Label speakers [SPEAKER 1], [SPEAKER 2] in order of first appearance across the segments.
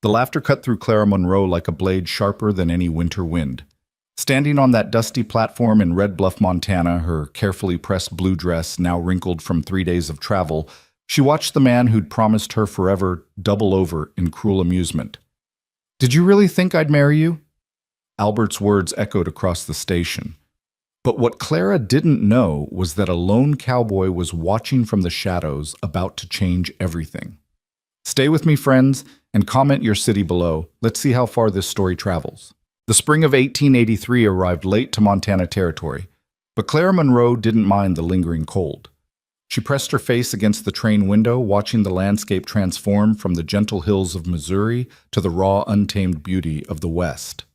[SPEAKER 1] The laughter cut through Clara Monroe like a blade sharper than any winter wind. Standing on that dusty platform in Red Bluff, Montana, her carefully pressed blue dress now wrinkled from 3 days of travel, she watched the man who'd promised her forever double over in cruel amusement. "Did you really think I'd marry you?" Albert's words echoed across the station. But what Clara didn't know was that a lone cowboy was watching from the shadows, about to change everything. Stay with me, friends, and comment your city below. Let's see how far this story travels. The spring of 1883 arrived late to Montana territory, but Clara Monroe didn't mind the lingering cold. She pressed her face against the train window, watching the landscape transform from the gentle hills of Missouri to the raw, untamed beauty of the West.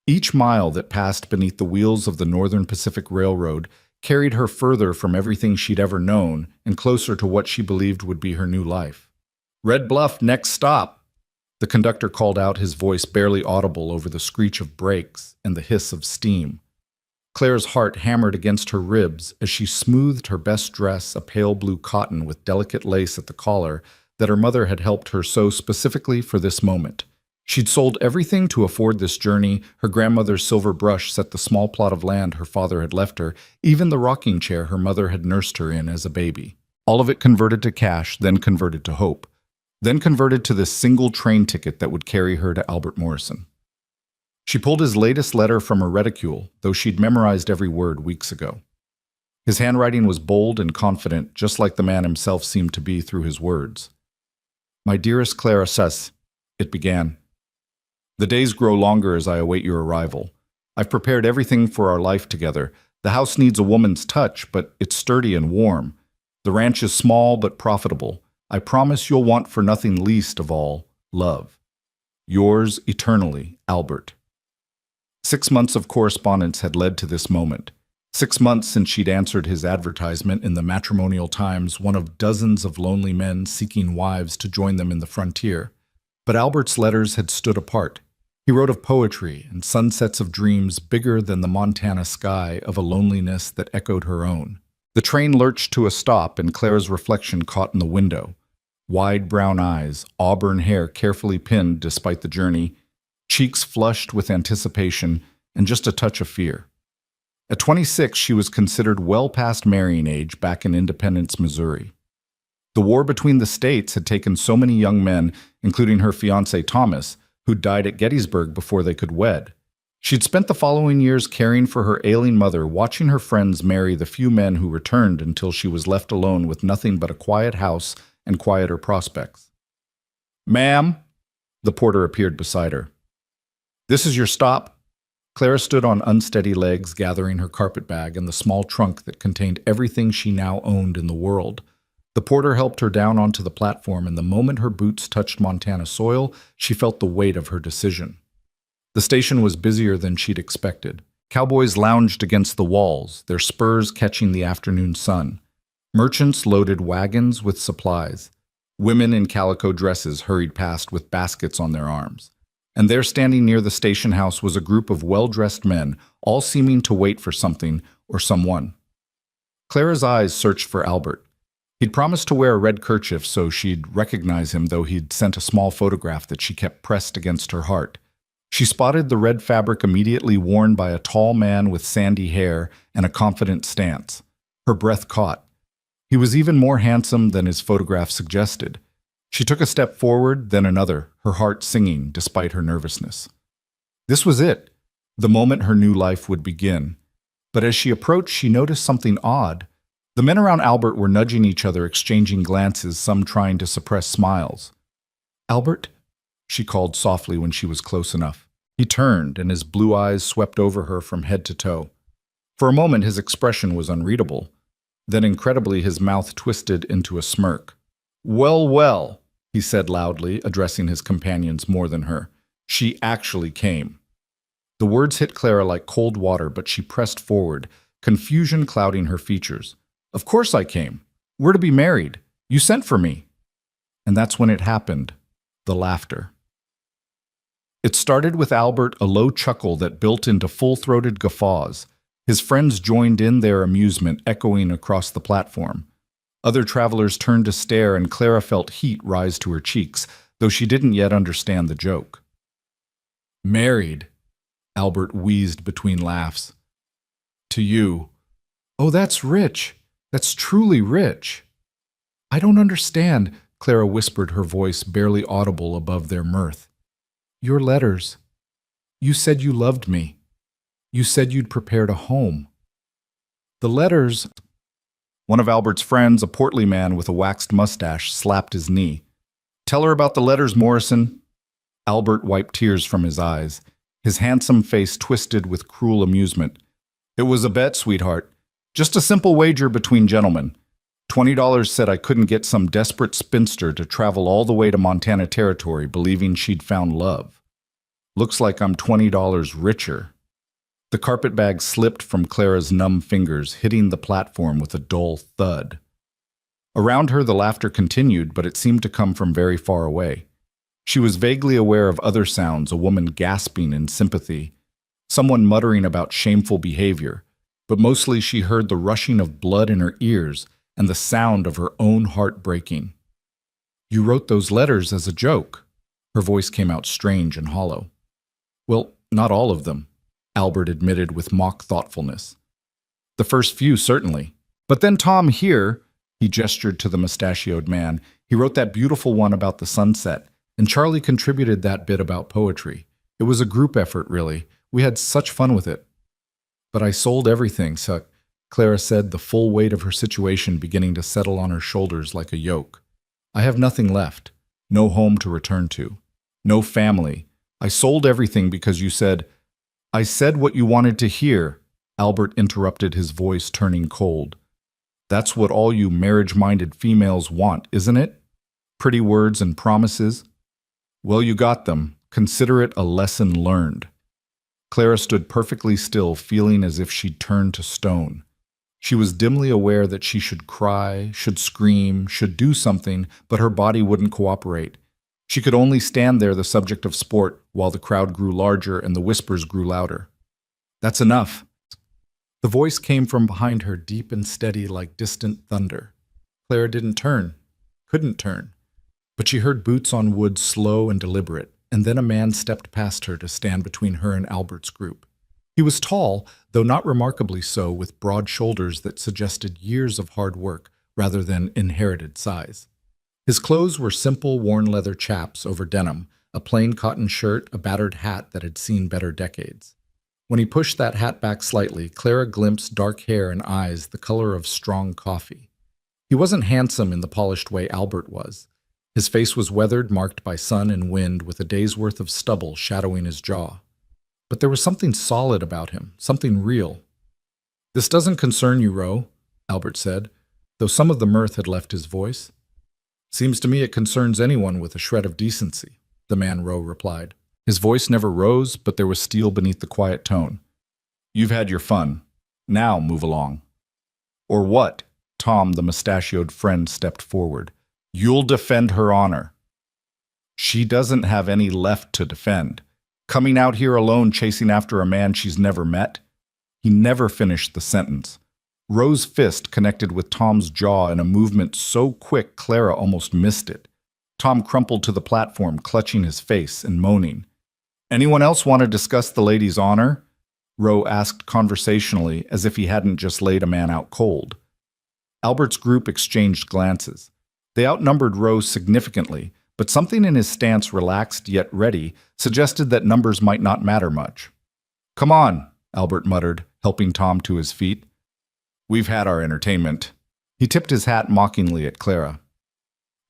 [SPEAKER 1] Each mile that passed beneath the wheels of the Northern Pacific Railroad carried her further from everything she'd ever known and closer to what she believed would be her new life. "Red Bluff, next stop," the conductor called out, his voice barely audible over the screech of brakes and the hiss of steam. Clara's heart hammered against her ribs as she smoothed her best dress, a pale blue cotton with delicate lace at the collar that her mother had helped her sew specifically for this moment. She'd sold everything to afford this journey. Her grandmother's silver brush set the small plot of land her father had left her, even the rocking chair her mother had nursed her in as a baby. All of it converted to cash, then converted to hope, then converted to this single train ticket that would carry her to Albert Morrison. She pulled his latest letter from her reticule, though she'd memorized every word weeks ago. His handwriting was bold and confident, just like the man himself seemed to be through his words. "My dearest Clara Sus," it began. "The days grow longer as I await your arrival. I've prepared everything for our life together. The house needs a woman's touch, but it's sturdy and warm. The ranch is small but profitable. I promise you'll want for nothing least of all, love. Yours eternally, Albert." 6 months of correspondence had led to this moment. 6 months since she'd answered his advertisement in the Matrimonial Times, one of dozens of lonely men seeking wives to join them in the frontier. But Albert's letters had stood apart. He wrote of poetry and sunsets of dreams bigger than the Montana sky, of a loneliness that echoed her own. The train lurched to a stop, and Clara's reflection caught in the window. Wide brown eyes, auburn hair carefully pinned despite the journey, cheeks flushed with anticipation, and just a touch of fear. At 26, she was considered well past marrying age back in Independence, Missouri. The war between the states had taken so many young men, including her fiancé Thomas, who died at Gettysburg before they could wed. She'd spent the following years caring for her ailing mother, watching her friends marry the few men who returned until she was left alone with nothing but a quiet house and quieter prospects. "Ma'am," the porter appeared beside her. "This is your stop." Clara stood on unsteady legs, gathering her carpetbag and the small trunk that contained everything she now owned in the world. The porter helped her down onto the platform, and the moment her boots touched Montana soil, she felt the weight of her decision. The station was busier than she'd expected. Cowboys lounged against the walls, their spurs catching the afternoon sun. Merchants loaded wagons with supplies. Women in calico dresses hurried past with baskets on their arms. And there, standing near the station house, was a group of well-dressed men, all seeming to wait for something or someone. Clara's eyes searched for Albert. He'd promised to wear a red kerchief so she'd recognize him, though he'd sent a small photograph that she kept pressed against her heart. She spotted the red fabric immediately worn by a tall man with sandy hair and a confident stance. Her breath caught. He was even more handsome than his photograph suggested. She took a step forward, then another, her heart singing despite her nervousness. This was it, the moment her new life would begin. But as she approached, she noticed something odd. The men around Albert were nudging each other, exchanging glances, some trying to suppress smiles. "Albert?" she called softly when she was close enough. He turned, and his blue eyes swept over her from head to toe. For a moment, his expression was unreadable. Then, incredibly, his mouth twisted into a smirk. "Well, well," he said loudly, addressing his companions more than her. "She actually came." The words hit Clara like cold water, but she pressed forward, confusion clouding her features. "Of course I came. We're to be married. You sent for me." And that's when it happened, the laughter. It started with Albert, a low chuckle that built into full-throated guffaws. His friends joined in, their amusement echoing across the platform. Other travelers turned to stare, and Clara felt heat rise to her cheeks. though she didn't yet understand the joke. "Married," Albert wheezed between laughs. "To you." "Oh, that's rich. That's truly rich." "I don't understand," Clara whispered, her voice barely audible above their mirth. "Your letters. You said you loved me. You said you'd prepared a home." "The letters—" One of Albert's friends, a portly man with a waxed mustache, slapped his knee. "Tell her about the letters, Morrison." Albert wiped tears from his eyes, his handsome face twisted with cruel amusement. "It was a bet, sweetheart. Just a simple wager between gentlemen. $20 said I couldn't get some desperate spinster to travel all the way to Montana Territory believing she'd found love. Looks like I'm $20 richer." The carpetbag slipped from Clara's numb fingers, hitting the platform with a dull thud. Around her, the laughter continued, but it seemed to come from very far away. She was vaguely aware of other sounds, a woman gasping in sympathy, someone muttering about shameful behavior, but mostly she heard the rushing of blood in her ears and the sound of her own heart breaking. "You wrote those letters as a joke." Her voice came out strange and hollow. "Well, not all of them," Albert admitted with mock thoughtfulness. "The first few, certainly. But then Tom here," he gestured to the mustachioed man, "he wrote that beautiful one about the sunset, and Charlie contributed that bit about poetry. It was a group effort, really. We had such fun with it." "But I sold everything, so," Clara said, the full weight of her situation beginning to settle on her shoulders like a yoke. "I have nothing left. No home to return to. No family. I sold everything because you said—" "I said what you wanted to hear," Albert interrupted, his voice turning cold. "That's what all you marriage-minded females want, isn't it? Pretty words and promises. Well, you got them. Consider it a lesson learned." Clara stood perfectly still, feeling as if she'd turned to stone. She was dimly aware that she should cry, should scream, should do something, but her body wouldn't cooperate. She could only stand there, the subject of sport, while the crowd grew larger and the whispers grew louder. "That's enough." The voice came from behind her, deep and steady like distant thunder. Clara didn't turn, couldn't turn, but she heard boots on wood, slow and deliberate, and then a man stepped past her to stand between her and Albert's group. He was tall, though not remarkably so, with broad shoulders that suggested years of hard work rather than inherited size. His clothes were simple, worn leather chaps over denim, a plain cotton shirt, a battered hat that had seen better decades. When he pushed that hat back slightly, Clara glimpsed dark hair and eyes the color of strong coffee. He wasn't handsome in the polished way Albert was. His face was weathered, marked by sun and wind, with a day's worth of stubble shadowing his jaw. But there was something solid about him, something real. "This doesn't concern you, Rowe," Albert said, though some of the mirth had left his voice. "Seems to me it concerns anyone with a shred of decency," the man Rowe replied. His voice never rose, but there was steel beneath the quiet tone. "You've had your fun. Now move along." "Or what?" Tom, the mustachioed friend, stepped forward. "You'll defend her honor." "She doesn't have any left to defend. Coming out here alone chasing after a man she's never met?" He never finished the sentence. Rowe's fist connected with Tom's jaw in a movement so quick Clara almost missed it. Tom crumpled to the platform, clutching his face and moaning. "Anyone else want to discuss the lady's honor?" Rowe asked conversationally, as if he hadn't just laid a man out cold. Albert's group exchanged glances. They outnumbered Rowe significantly, but something in his stance, relaxed yet ready, suggested that numbers might not matter much. "Come on," Albert muttered, helping Tom to his feet. "We've had our entertainment." He tipped his hat mockingly at Clara.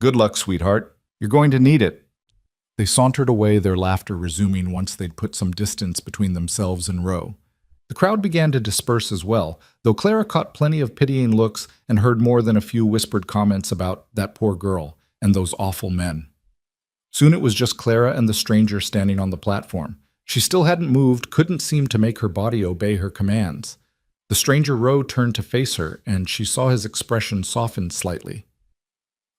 [SPEAKER 1] "Good luck, sweetheart. You're going to need it." They sauntered away, their laughter resuming once they'd put some distance between themselves and Rowe. The crowd began to disperse as well, though Clara caught plenty of pitying looks and heard more than a few whispered comments about that poor girl and those awful men. Soon it was just Clara and the stranger standing on the platform. She still hadn't moved, couldn't seem to make her body obey her commands. The stranger Rowe turned to face her, and she saw his expression soften slightly.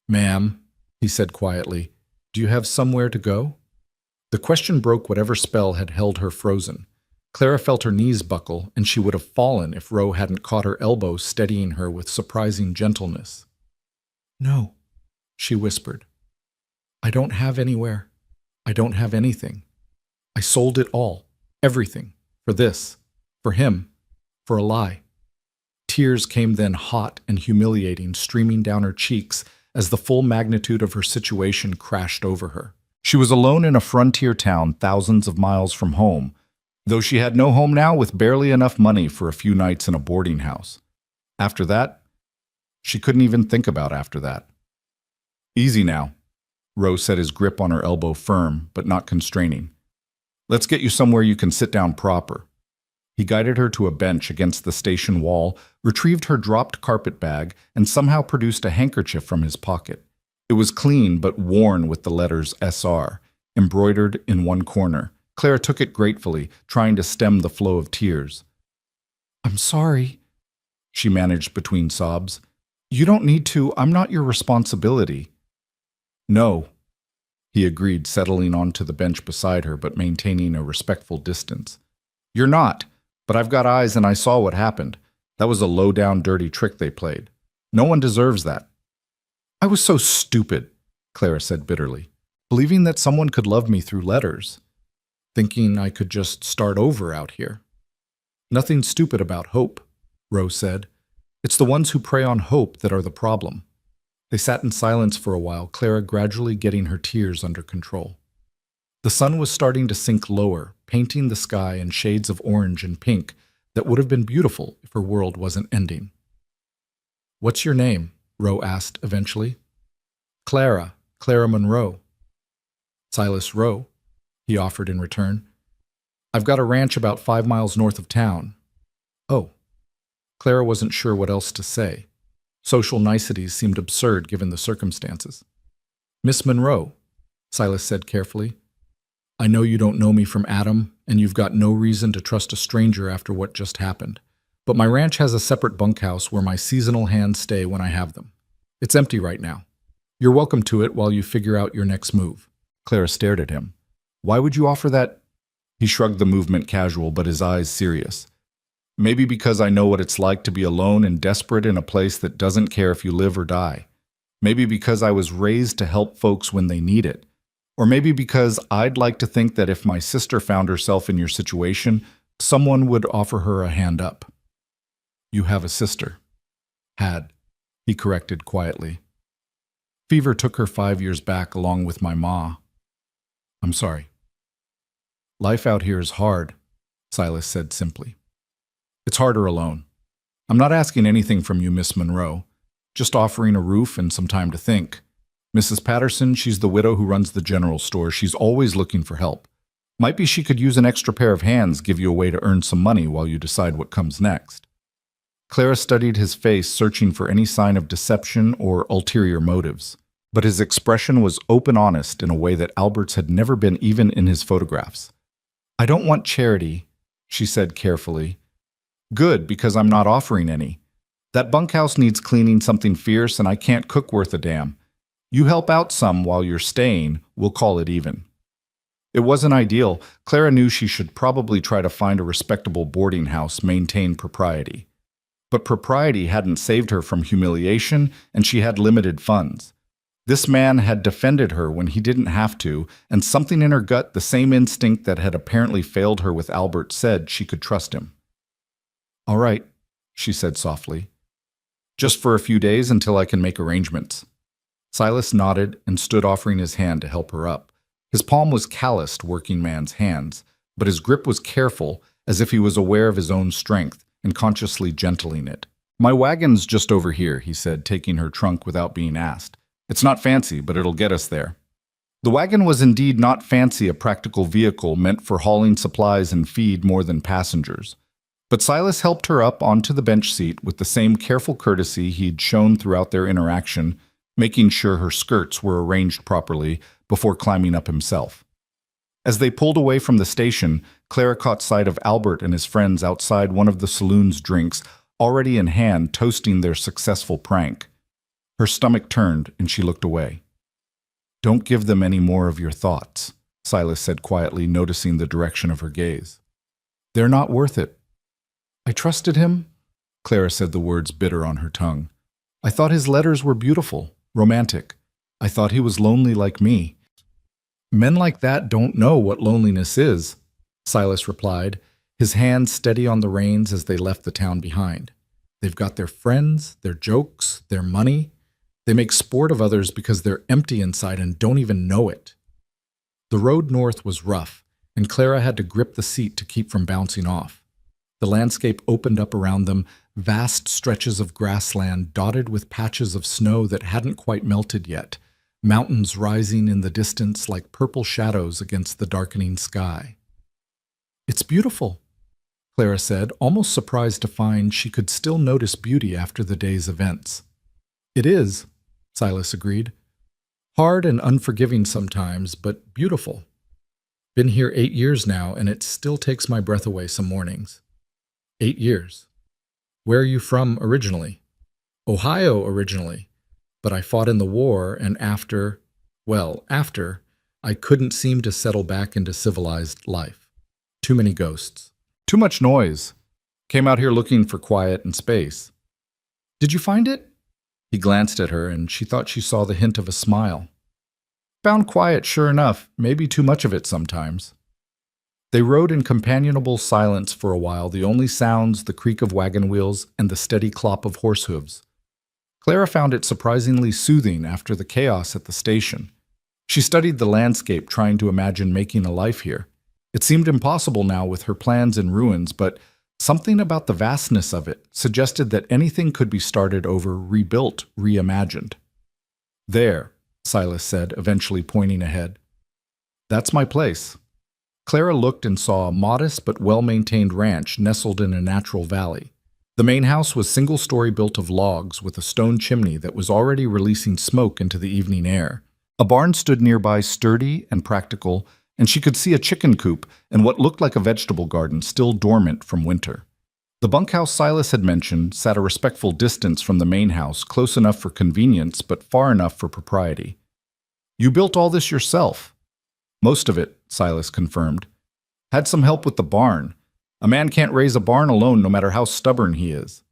[SPEAKER 1] "Ma'am," he said quietly, "do you have somewhere to go?" The question broke whatever spell had held her frozen. Clara felt her knees buckle, and she would have fallen if Rowe hadn't caught her elbow, steadying her with surprising gentleness. "No," she whispered. I don't have anywhere. I don't have anything. I sold it all, everything, for this, for him, for a lie. Tears came then hot and humiliating, streaming down her cheeks as the full magnitude of her situation crashed over her. She was alone in a frontier town thousands of miles from home, though she had no home now with barely enough money for a few nights in a boarding house. After that, she couldn't even think about after that. Easy now. Rowe set his grip on her elbow firm, but not constraining. Let's get you somewhere you can sit down proper. He guided her to a bench against the station wall, retrieved her dropped carpet bag, and somehow produced a handkerchief from his pocket. It was clean but worn with the letters SR, embroidered in one corner. Clara took it gratefully, trying to stem the flow of tears. I'm sorry, she managed between sobs. You don't need to. I'm not your responsibility. No, he agreed, settling onto the bench beside her but maintaining a respectful distance. You're not, but I've got eyes and I saw what happened. That was a low-down, dirty trick they played. No one deserves that. I was so stupid, Clara said bitterly, believing that someone could love me through letters, thinking I could just start over out here. Nothing stupid about hope, Rowe said. It's the ones who prey on hope that are the problem. They sat in silence for a while, Clara gradually getting her tears under control. The sun was starting to sink lower, painting the sky in shades of orange and pink that would have been beautiful if her world wasn't ending. What's your name? Rowe asked eventually. Clara Monroe. Silas Rowe, he offered in return. I've got a ranch about 5 miles north of town. Oh. Clara wasn't sure what else to say. Social niceties seemed absurd given the circumstances. Miss Monroe, Silas said carefully, I know you don't know me from Adam, and you've got no reason to trust a stranger after what just happened. But my ranch has a separate bunkhouse where my seasonal hands stay when I have them. It's empty right now. You're welcome to it while you figure out your next move. Clara stared at him. Why would you offer that? He shrugged, the movement casual, but his eyes serious. Maybe because I know what it's like to be alone and desperate in a place that doesn't care if you live or die. Maybe because I was raised to help folks when they need it. Or maybe because I'd like to think that if my sister found herself in your situation, someone would offer her a hand up. You have a sister. Had, he corrected quietly. Fever took her 5 years back along with my ma. I'm sorry. Life out here is hard, Silas said simply. It's harder alone. I'm not asking anything from you, Miss Monroe. Just offering a roof and some time to think. Mrs. Patterson, she's the widow who runs the general store. She's always looking for help. Might be she could use an extra pair of hands, give you a way to earn some money while you decide what comes next. Clara studied his face, searching for any sign of deception or ulterior motives. But his expression was open honest in a way that Albert's had never been, even in his photographs. I don't want charity, she said carefully. Good, because I'm not offering any. That bunkhouse needs cleaning something fierce, and I can't cook worth a damn. You help out some while you're staying, we'll call it even. It wasn't ideal. Clara knew she should probably try to find a respectable boarding house, maintain propriety. But propriety hadn't saved her from humiliation, and she had limited funds. This man had defended her when he didn't have to, and something in her gut, the same instinct that had apparently failed her with Albert, said she could trust him. All right, she said softly. Just for a few days until I can make arrangements. Silas nodded and stood, offering his hand to help her up. His palm was calloused, working man's hands, but his grip was careful, as if he was aware of his own strength and consciously gentling it. My wagon's just over here, he said, taking her trunk without being asked. It's not fancy, but it'll get us there. The wagon was indeed not fancy, a practical vehicle meant for hauling supplies and feed more than passengers. But Silas helped her up onto the bench seat with the same careful courtesy he'd shown throughout their interaction, making sure her skirts were arranged properly before climbing up himself. As they pulled away from the station, Clara caught sight of Albert and his friends outside one of the saloon's drinks, already in hand, toasting their successful prank. Her stomach turned, and she looked away. Don't give them any more of your thoughts, Silas said quietly, noticing the direction of her gaze. They're not worth it. I trusted him, Clara said, the words bitter on her tongue. I thought his letters were beautiful, romantic. I thought he was lonely like me." "Men like that don't know what loneliness is," Silas replied, his hand steady on the reins as they left the town behind. "They've got their friends, their jokes, their money. They make sport of others because they're empty inside and don't even know it." The road north was rough, and Clara had to grip the seat to keep from bouncing off. The landscape opened up around them, vast stretches of grassland dotted with patches of snow that hadn't quite melted yet, mountains rising in the distance like purple shadows against the darkening sky. "It's beautiful," Clara said, almost surprised to find she could still notice beauty after the day's events. "It is," Silas agreed. "Hard and unforgiving sometimes, but beautiful. Been here 8 years now, and it still takes my breath away some mornings." 8 years. "Where are you from originally?" "Ohio originally, but I fought in the war, and after, I couldn't seem to settle back into civilized life. Too many ghosts. Too much noise. Came out here looking for quiet and space." "Did you find it?" He glanced at her, and she thought she saw the hint of a smile. "Found quiet, sure enough, maybe too much of it sometimes." They rode in companionable silence for a while, the only sounds the creak of wagon wheels and the steady clop of horse hooves. Clara found it surprisingly soothing after the chaos at the station. She studied the landscape, trying to imagine making a life here. It seemed impossible now with her plans in ruins, but something about the vastness of it suggested that anything could be started over, rebuilt, reimagined. "There," Silas said, eventually pointing ahead. "That's my place." Clara looked and saw a modest but well-maintained ranch nestled in a natural valley. The main house was single-story, built of logs with a stone chimney that was already releasing smoke into the evening air. A barn stood nearby, sturdy and practical, and she could see a chicken coop and what looked like a vegetable garden still dormant from winter. The bunkhouse Silas had mentioned sat a respectful distance from the main house, close enough for convenience but far enough for propriety. "You built all this yourself?" "Most of it," Silas confirmed. "Had some help with the barn. A man can't raise a barn alone no matter how stubborn he is."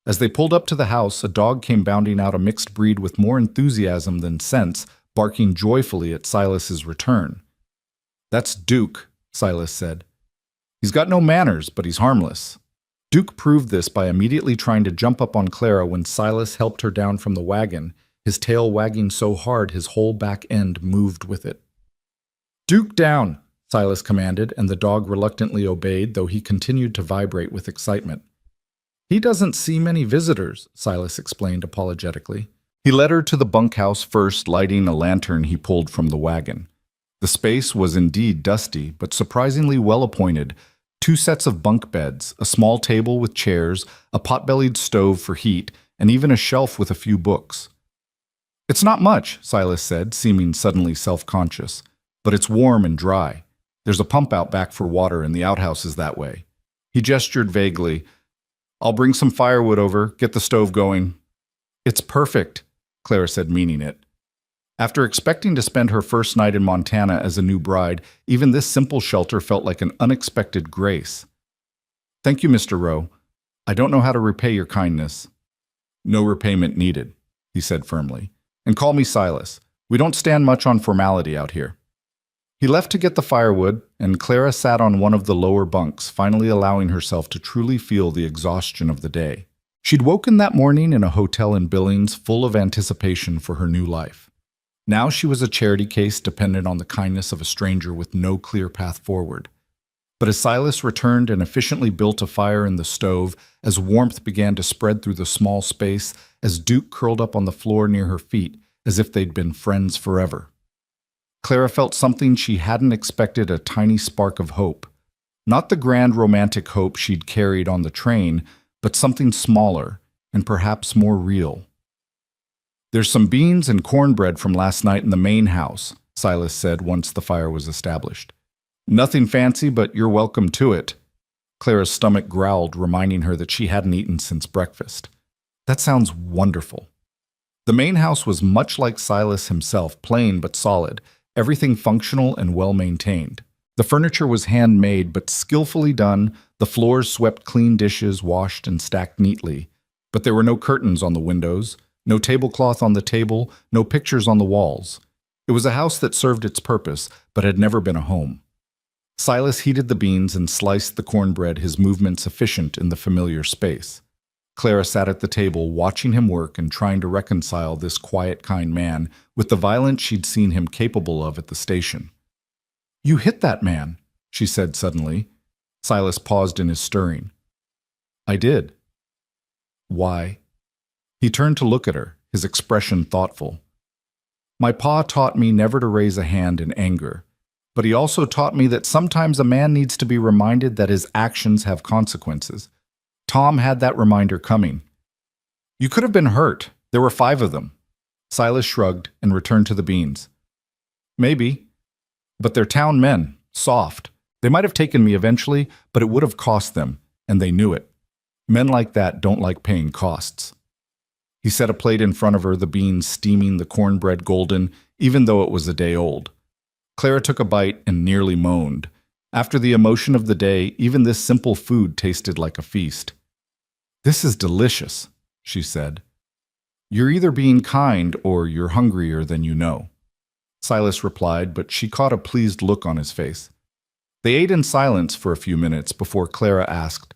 [SPEAKER 1] As they pulled up to the house, a dog came bounding out, a mixed breed with more enthusiasm than sense, barking joyfully at Silas's return. "That's Duke," Silas said. "He's got no manners, but he's harmless." Duke proved this by immediately trying to jump up on Clara when Silas helped her down from the wagon, his tail wagging so hard his whole back end moved with it. "Duke down," Silas commanded, and the dog reluctantly obeyed, though he continued to vibrate with excitement. "He doesn't see many visitors," Silas explained apologetically. He led her to the bunkhouse first, lighting a lantern he pulled from the wagon. The space was indeed dusty, but surprisingly well appointed. 2 sets of bunk beds, a small table with chairs, a pot-bellied stove for heat, and even a shelf with a few books. "It's not much," Silas said, seeming suddenly self-conscious, "but it's warm and dry. There's a pump out back for water, and the outhouse is that way." He gestured vaguely. "I'll bring some firewood over, get the stove going." "It's perfect," Clara said, meaning it. After expecting to spend her first night in Montana as a new bride, even this simple shelter felt like an unexpected grace. "Thank you, Mr. Rowe. I don't know how to repay your kindness." "No repayment needed," he said firmly. "And call me Silas. We don't stand much on formality out here." He left to get the firewood, and Clara sat on one of the lower bunks, finally allowing herself to truly feel the exhaustion of the day. She'd woken that morning in a hotel in Billings, full of anticipation for her new life. Now she was a charity case dependent on the kindness of a stranger with no clear path forward. But as Silas returned and efficiently built a fire in the stove, as warmth began to spread through the small space, as Duke curled up on the floor near her feet, as if they'd been friends forever, Clara felt something she hadn't expected, a tiny spark of hope. Not the grand romantic hope she'd carried on the train, but something smaller and perhaps more real. "There's some beans and cornbread from last night in the main house," Silas said once the fire was established. "Nothing fancy, but you're welcome to it." Clara's stomach growled, reminding her that she hadn't eaten since breakfast. "That sounds wonderful." The main house was much like Silas himself, plain but solid, everything functional and well-maintained. The furniture was handmade but skillfully done, the floors swept clean, dishes washed and stacked neatly. But there were no curtains on the windows, No tablecloth on the table, no pictures on the walls. It was a house that served its purpose, but had never been a home. Silas heated the beans and sliced the cornbread, his movements efficient in the familiar space. Clara sat at the table, watching him work and trying to reconcile this quiet, kind man with the violence she'd seen him capable of at the station. "You hit that man," she said suddenly. Silas paused in his stirring. "I did." "Why?" He turned to look at her, his expression thoughtful. "My pa taught me never to raise a hand in anger, but he also taught me that sometimes a man needs to be reminded that his actions have consequences. Tom had that reminder coming." "You could have been hurt. There were 5 of them." Silas shrugged and returned to the beans. "Maybe. But they're town men, soft. They might have taken me eventually, but it would have cost them, and they knew it. Men like that don't like paying costs." He set a plate in front of her, the beans steaming, the cornbread golden, even though it was a day old. Clara took a bite and nearly moaned. After the emotion of the day, even this simple food tasted like a feast. "This is delicious," she said. "You're either being kind or you're hungrier than you know." Silas replied, but she caught a pleased look on his face. They ate in silence for a few minutes before Clara asked,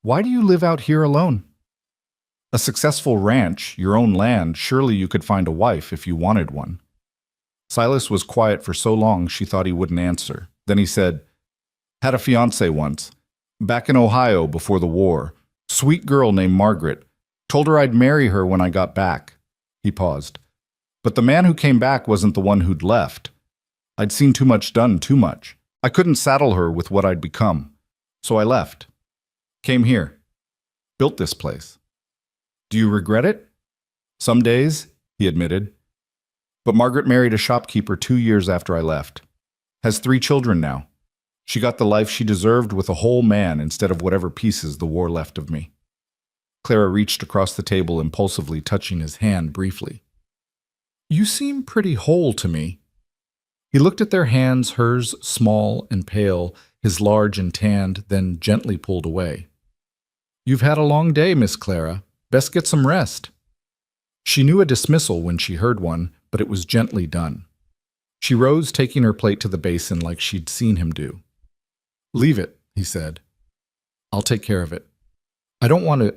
[SPEAKER 1] "Why do you live out here alone?" "A successful ranch, your own land, surely you could find a wife if you wanted one." Silas was quiet for so long she thought he wouldn't answer. Then he said, "Had a fiancée once. Back in Ohio before the war. Sweet girl named Margaret. Told her I'd marry her when I got back." He paused. "But the man who came back wasn't the one who'd left. I'd seen too much done too much. I couldn't saddle her with what I'd become. So I left. Came here. Built this place. Do you regret it?" "Some days," he admitted. "But Margaret married a shopkeeper 2 years after I left. Has 3 children now. She got the life she deserved with a whole man instead of whatever pieces the war left of me." Clara reached across the table impulsively, touching his hand briefly. "You seem pretty whole to me." He looked at their hands, hers small and pale, his large and tanned, then gently pulled away. "You've had a long day, Miss Clara. Best get some rest." She knew a dismissal when she heard one, but it was gently done. She rose, taking her plate to the basin like she'd seen him do. "Leave it," he said. "I'll take care of it." "I don't want to—"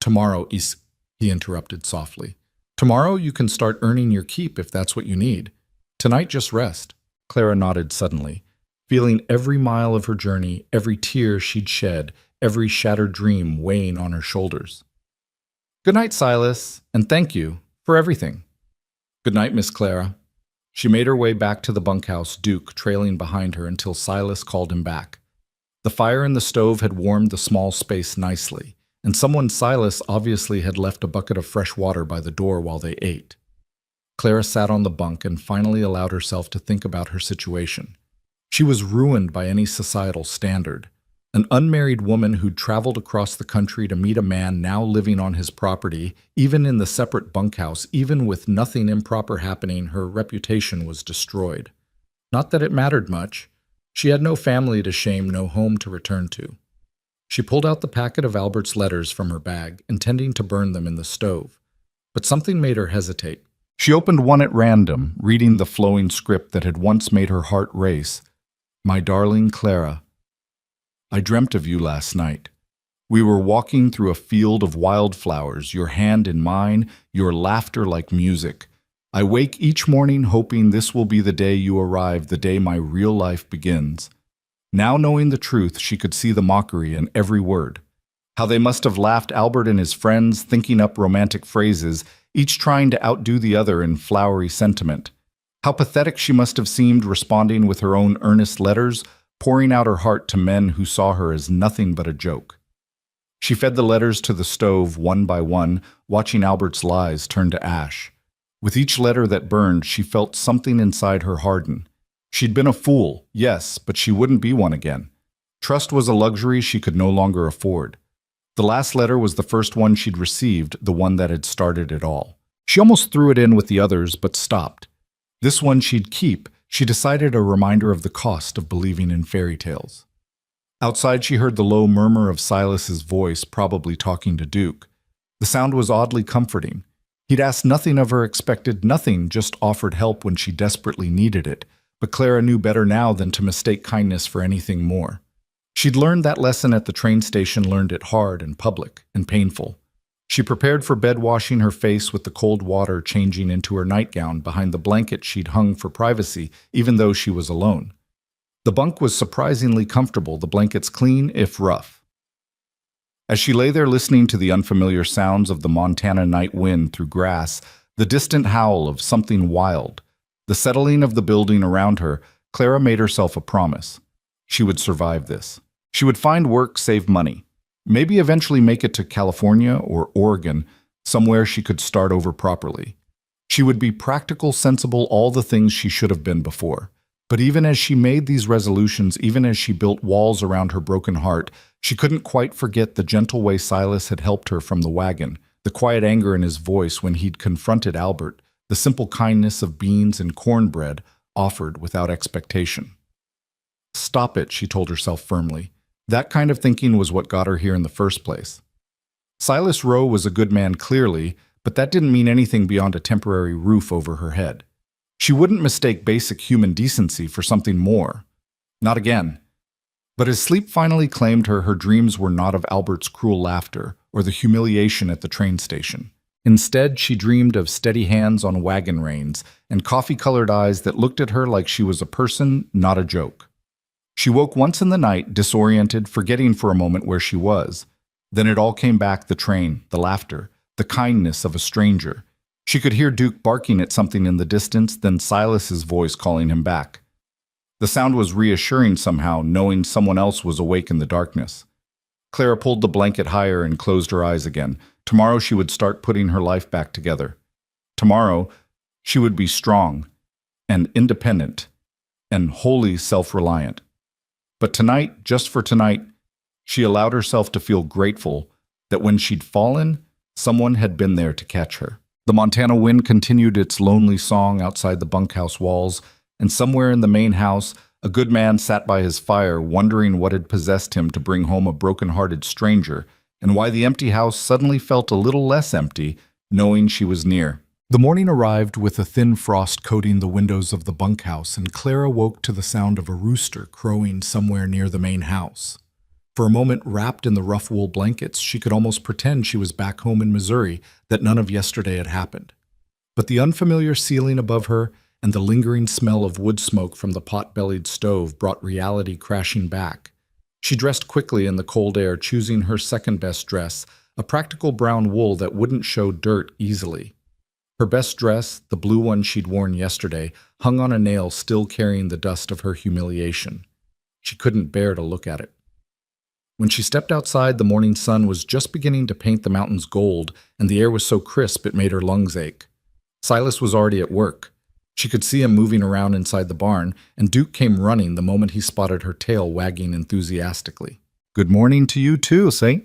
[SPEAKER 1] "Tomorrow, he interrupted softly. "Tomorrow you can start earning your keep if that's what you need. Tonight just rest." Clara nodded suddenly, feeling every mile of her journey, every tear she'd shed, every shattered dream weighing on her shoulders. "Good night, Silas, and thank you for everything." "Good night, Miss Clara." She made her way back to the bunkhouse, Duke trailing behind her until Silas called him back. The fire in the stove had warmed the small space nicely, and someone Silas obviously had left a bucket of fresh water by the door while they ate. Clara sat on the bunk and finally allowed herself to think about her situation. She was ruined by any societal standard. An unmarried woman who'd traveled across the country to meet a man now living on his property, even in the separate bunkhouse, even with nothing improper happening, her reputation was destroyed. Not that it mattered much. She had no family to shame, no home to return to. She pulled out the packet of Albert's letters from her bag, intending to burn them in the stove. But something made her hesitate. She opened one at random, reading the flowing script that had once made her heart race. "My darling Clara, I dreamt of you last night. We were walking through a field of wildflowers, your hand in mine, your laughter like music. I wake each morning hoping this will be the day you arrive, the day my real life begins." Now knowing the truth, she could see the mockery in every word. How they must have laughed, Albert and his friends, thinking up romantic phrases, each trying to outdo the other in flowery sentiment. How pathetic she must have seemed responding with her own earnest letters, pouring out her heart to men who saw her as nothing but a joke. She fed the letters to the stove one by one, watching Albert's lies turn to ash. With each letter that burned, she felt something inside her harden. She'd been a fool, yes, but she wouldn't be one again. Trust was a luxury she could no longer afford. The last letter was the first one she'd received, the one that had started it all. She almost threw it in with the others, but stopped. This one she'd keep. She decided, a reminder of the cost of believing in fairy tales. Outside, she heard the low murmur of Silas's voice, probably talking to Duke. The sound was oddly comforting. He'd asked nothing of her, expected nothing, just offered help when she desperately needed it. But Clara knew better now than to mistake kindness for anything more. She'd learned that lesson at the train station, learned it hard and public and painful. She prepared for bed, washing her face with the cold water, changing into her nightgown behind the blanket she'd hung for privacy, even though she was alone. The bunk was surprisingly comfortable, the blankets clean, if rough. As she lay there listening to the unfamiliar sounds of the Montana night wind through grass, the distant howl of something wild, the settling of the building around her, Clara made herself a promise. She would survive this. She would find work, save money. Maybe eventually make it to California or Oregon, somewhere she could start over properly. She would be practical, sensible, all the things she should have been before. But even as she made these resolutions, even as she built walls around her broken heart, she couldn't quite forget the gentle way Silas had helped her from the wagon, the quiet anger in his voice when he'd confronted Albert, the simple kindness of beans and cornbread offered without expectation. Stop it, she told herself firmly. That kind of thinking was what got her here in the first place. Silas Rowe was a good man, clearly, but that didn't mean anything beyond a temporary roof over her head. She wouldn't mistake basic human decency for something more. Not again. But as sleep finally claimed her, her dreams were not of Albert's cruel laughter or the humiliation at the train station. Instead, she dreamed of steady hands on wagon reins and coffee-colored eyes that looked at her like she was a person, not a joke. She woke once in the night, disoriented, forgetting for a moment where she was. Then it all came back, the train, the laughter, the kindness of a stranger. She could hear Duke barking at something in the distance, then Silas's voice calling him back. The sound was reassuring somehow, knowing someone else was awake in the darkness. Clara pulled the blanket higher and closed her eyes again. Tomorrow she would start putting her life back together. Tomorrow she would be strong and independent and wholly self-reliant. But tonight, just for tonight, she allowed herself to feel grateful that when she'd fallen, someone had been there to catch her. The Montana wind continued its lonely song outside the bunkhouse walls, and somewhere in the main house, a good man sat by his fire, wondering what had possessed him to bring home a broken-hearted stranger, and why the empty house suddenly felt a little less empty, knowing she was near. The morning arrived with a thin frost coating the windows of the bunkhouse, and Clara woke to the sound of a rooster crowing somewhere near the main house. For a moment, wrapped in the rough wool blankets, she could almost pretend she was back home in Missouri, that none of yesterday had happened. But the unfamiliar ceiling above her and the lingering smell of wood smoke from the pot-bellied stove brought reality crashing back. She dressed quickly in the cold air, choosing her second-best dress, a practical brown wool that wouldn't show dirt easily. Her best dress, the blue one she'd worn yesterday, hung on a nail, still carrying the dust of her humiliation. She couldn't bear to look at it. When she stepped outside, the morning sun was just beginning to paint the mountains gold, and the air was so crisp it made her lungs ache. Silas was already at work. She could see him moving around inside the barn, and Duke came running the moment he spotted her tail wagging enthusiastically. "Good morning to you too, Saint,"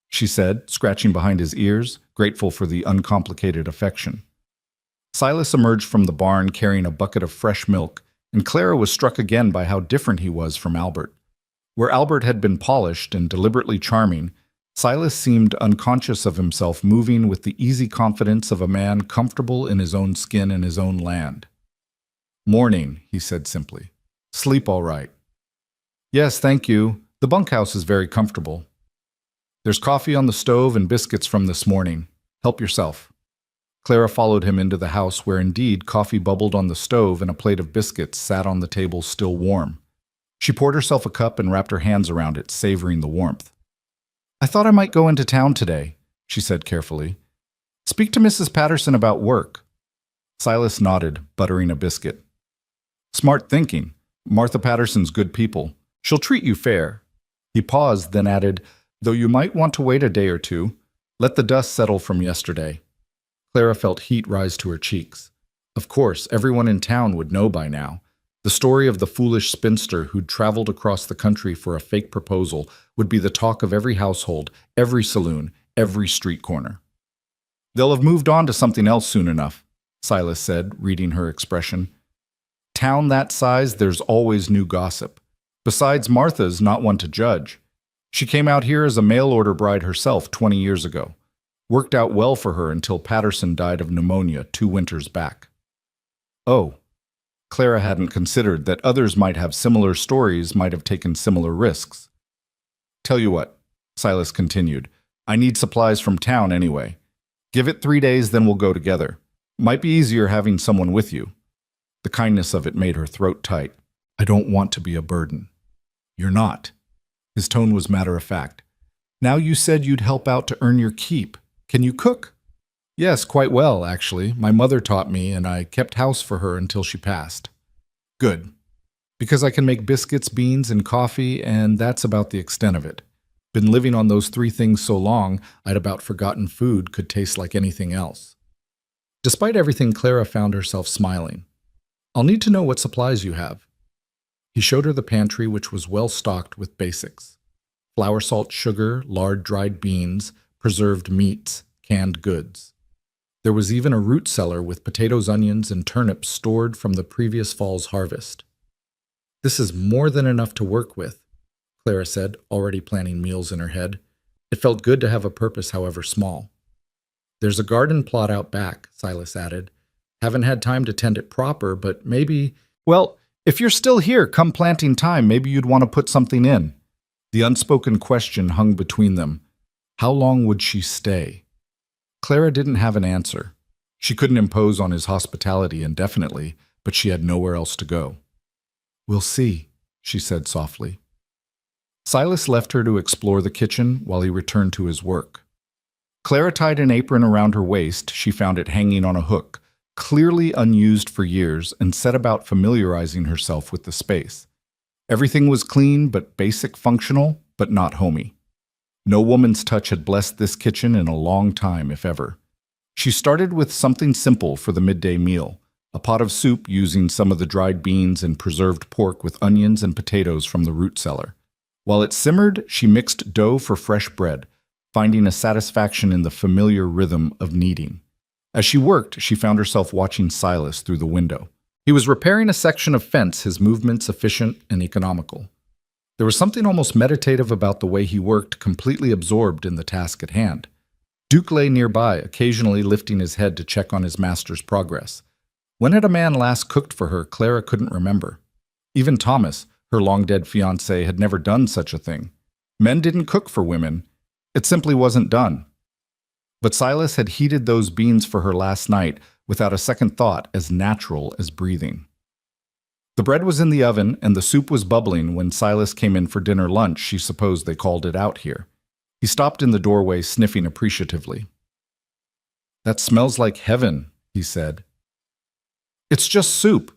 [SPEAKER 1] she said, scratching behind his ears, grateful for the uncomplicated affection. Silas emerged from the barn carrying a bucket of fresh milk, and Clara was struck again by how different he was from Albert. Where Albert had been polished and deliberately charming, Silas seemed unconscious of himself, moving with the easy confidence of a man comfortable in his own skin and his own land. "Morning," he said simply. "Sleep all right?" "Yes, thank you. The bunkhouse is very comfortable. There's coffee on the stove and biscuits from this morning. Help yourself." Clara followed him into the house, where indeed coffee bubbled on the stove and a plate of biscuits sat on the table still warm. She poured herself a cup and wrapped her hands around it, savoring the warmth. "I thought I might go into town today," she said carefully. "Speak to Mrs. Patterson about work." Silas nodded, buttering a biscuit. "Smart thinking. Martha Patterson's good people. She'll treat you fair." He paused, then added, "Though you might want to wait a day or two. Let the dust settle from yesterday." Clara felt heat rise to her cheeks. Of course, everyone in town would know by now. The story of the foolish spinster who'd traveled across the country for a fake proposal would be the talk of every household, every saloon, every street corner. "They'll have moved on to something else soon enough," Silas said, reading her expression. "Town that size, there's always new gossip. Besides, Martha's not one to judge. She came out here as a mail-order bride herself 20 years ago. Worked out well for her until Patterson died of pneumonia 2 winters back. Oh, Clara hadn't considered that others might have similar stories, might have taken similar risks. Tell you what, Silas continued, I need supplies from town anyway. Give it 3 days, then we'll go together. Might be easier having someone with you. The kindness of it made her throat tight. I don't want to be a burden. You're not. His tone was matter-of-fact. Now you said you'd help out to earn your keep. Can you cook? Yes, quite well, actually. My mother taught me, and I kept house for her until she passed. Good. Because I can make biscuits, beans, and coffee, and that's about the extent of it. Been living on those 3 things so long, I'd about forgotten food could taste like anything else. Despite everything, Clara found herself smiling. I'll need to know what supplies you have. He showed her the pantry, which was well stocked with basics. Flour, salt, sugar, lard, dried beans, preserved meats, canned goods. There was even a root cellar with potatoes, onions, and turnips stored from the previous fall's harvest. This is more than enough to work with, Clara said, already planning meals in her head. It felt good to have a purpose, however small. There's a garden plot out back, Silas added. Haven't had time to tend it proper, but maybe... Well, if you're still here come planting time, maybe you'd want to put something in. The unspoken question hung between them. How long would she stay? Clara didn't have an answer. She couldn't impose on his hospitality indefinitely, but she had nowhere else to go. We'll see, she said softly. Silas left her to explore the kitchen while he returned to his work. Clara tied an apron around her waist. She found it hanging on a hook, clearly unused for years, and set about familiarizing herself with the space. Everything was clean but basic, functional, but not homey. No woman's touch had blessed this kitchen in a long time, if ever. She started with something simple for the midday meal, a pot of soup using some of the dried beans and preserved pork with onions and potatoes from the root cellar. While it simmered, she mixed dough for fresh bread, finding a satisfaction in the familiar rhythm of kneading. As she worked, she found herself watching Silas through the window. He was repairing a section of fence, his movements efficient and economical. There was something almost meditative about the way he worked, completely absorbed in the task at hand. Duke lay nearby, occasionally lifting his head to check on his master's progress. When had a man last cooked for her, Clara couldn't remember. Even Thomas, her long-dead fiancé, had never done such a thing. Men didn't cook for women. It simply wasn't done. But Silas had heated those beans for her last night without a second thought, as natural as breathing. The bread was in the oven and the soup was bubbling when Silas came in for dinner lunch. She supposed they called it out here. He stopped in the doorway, sniffing appreciatively. That smells like heaven, he said. It's just soup,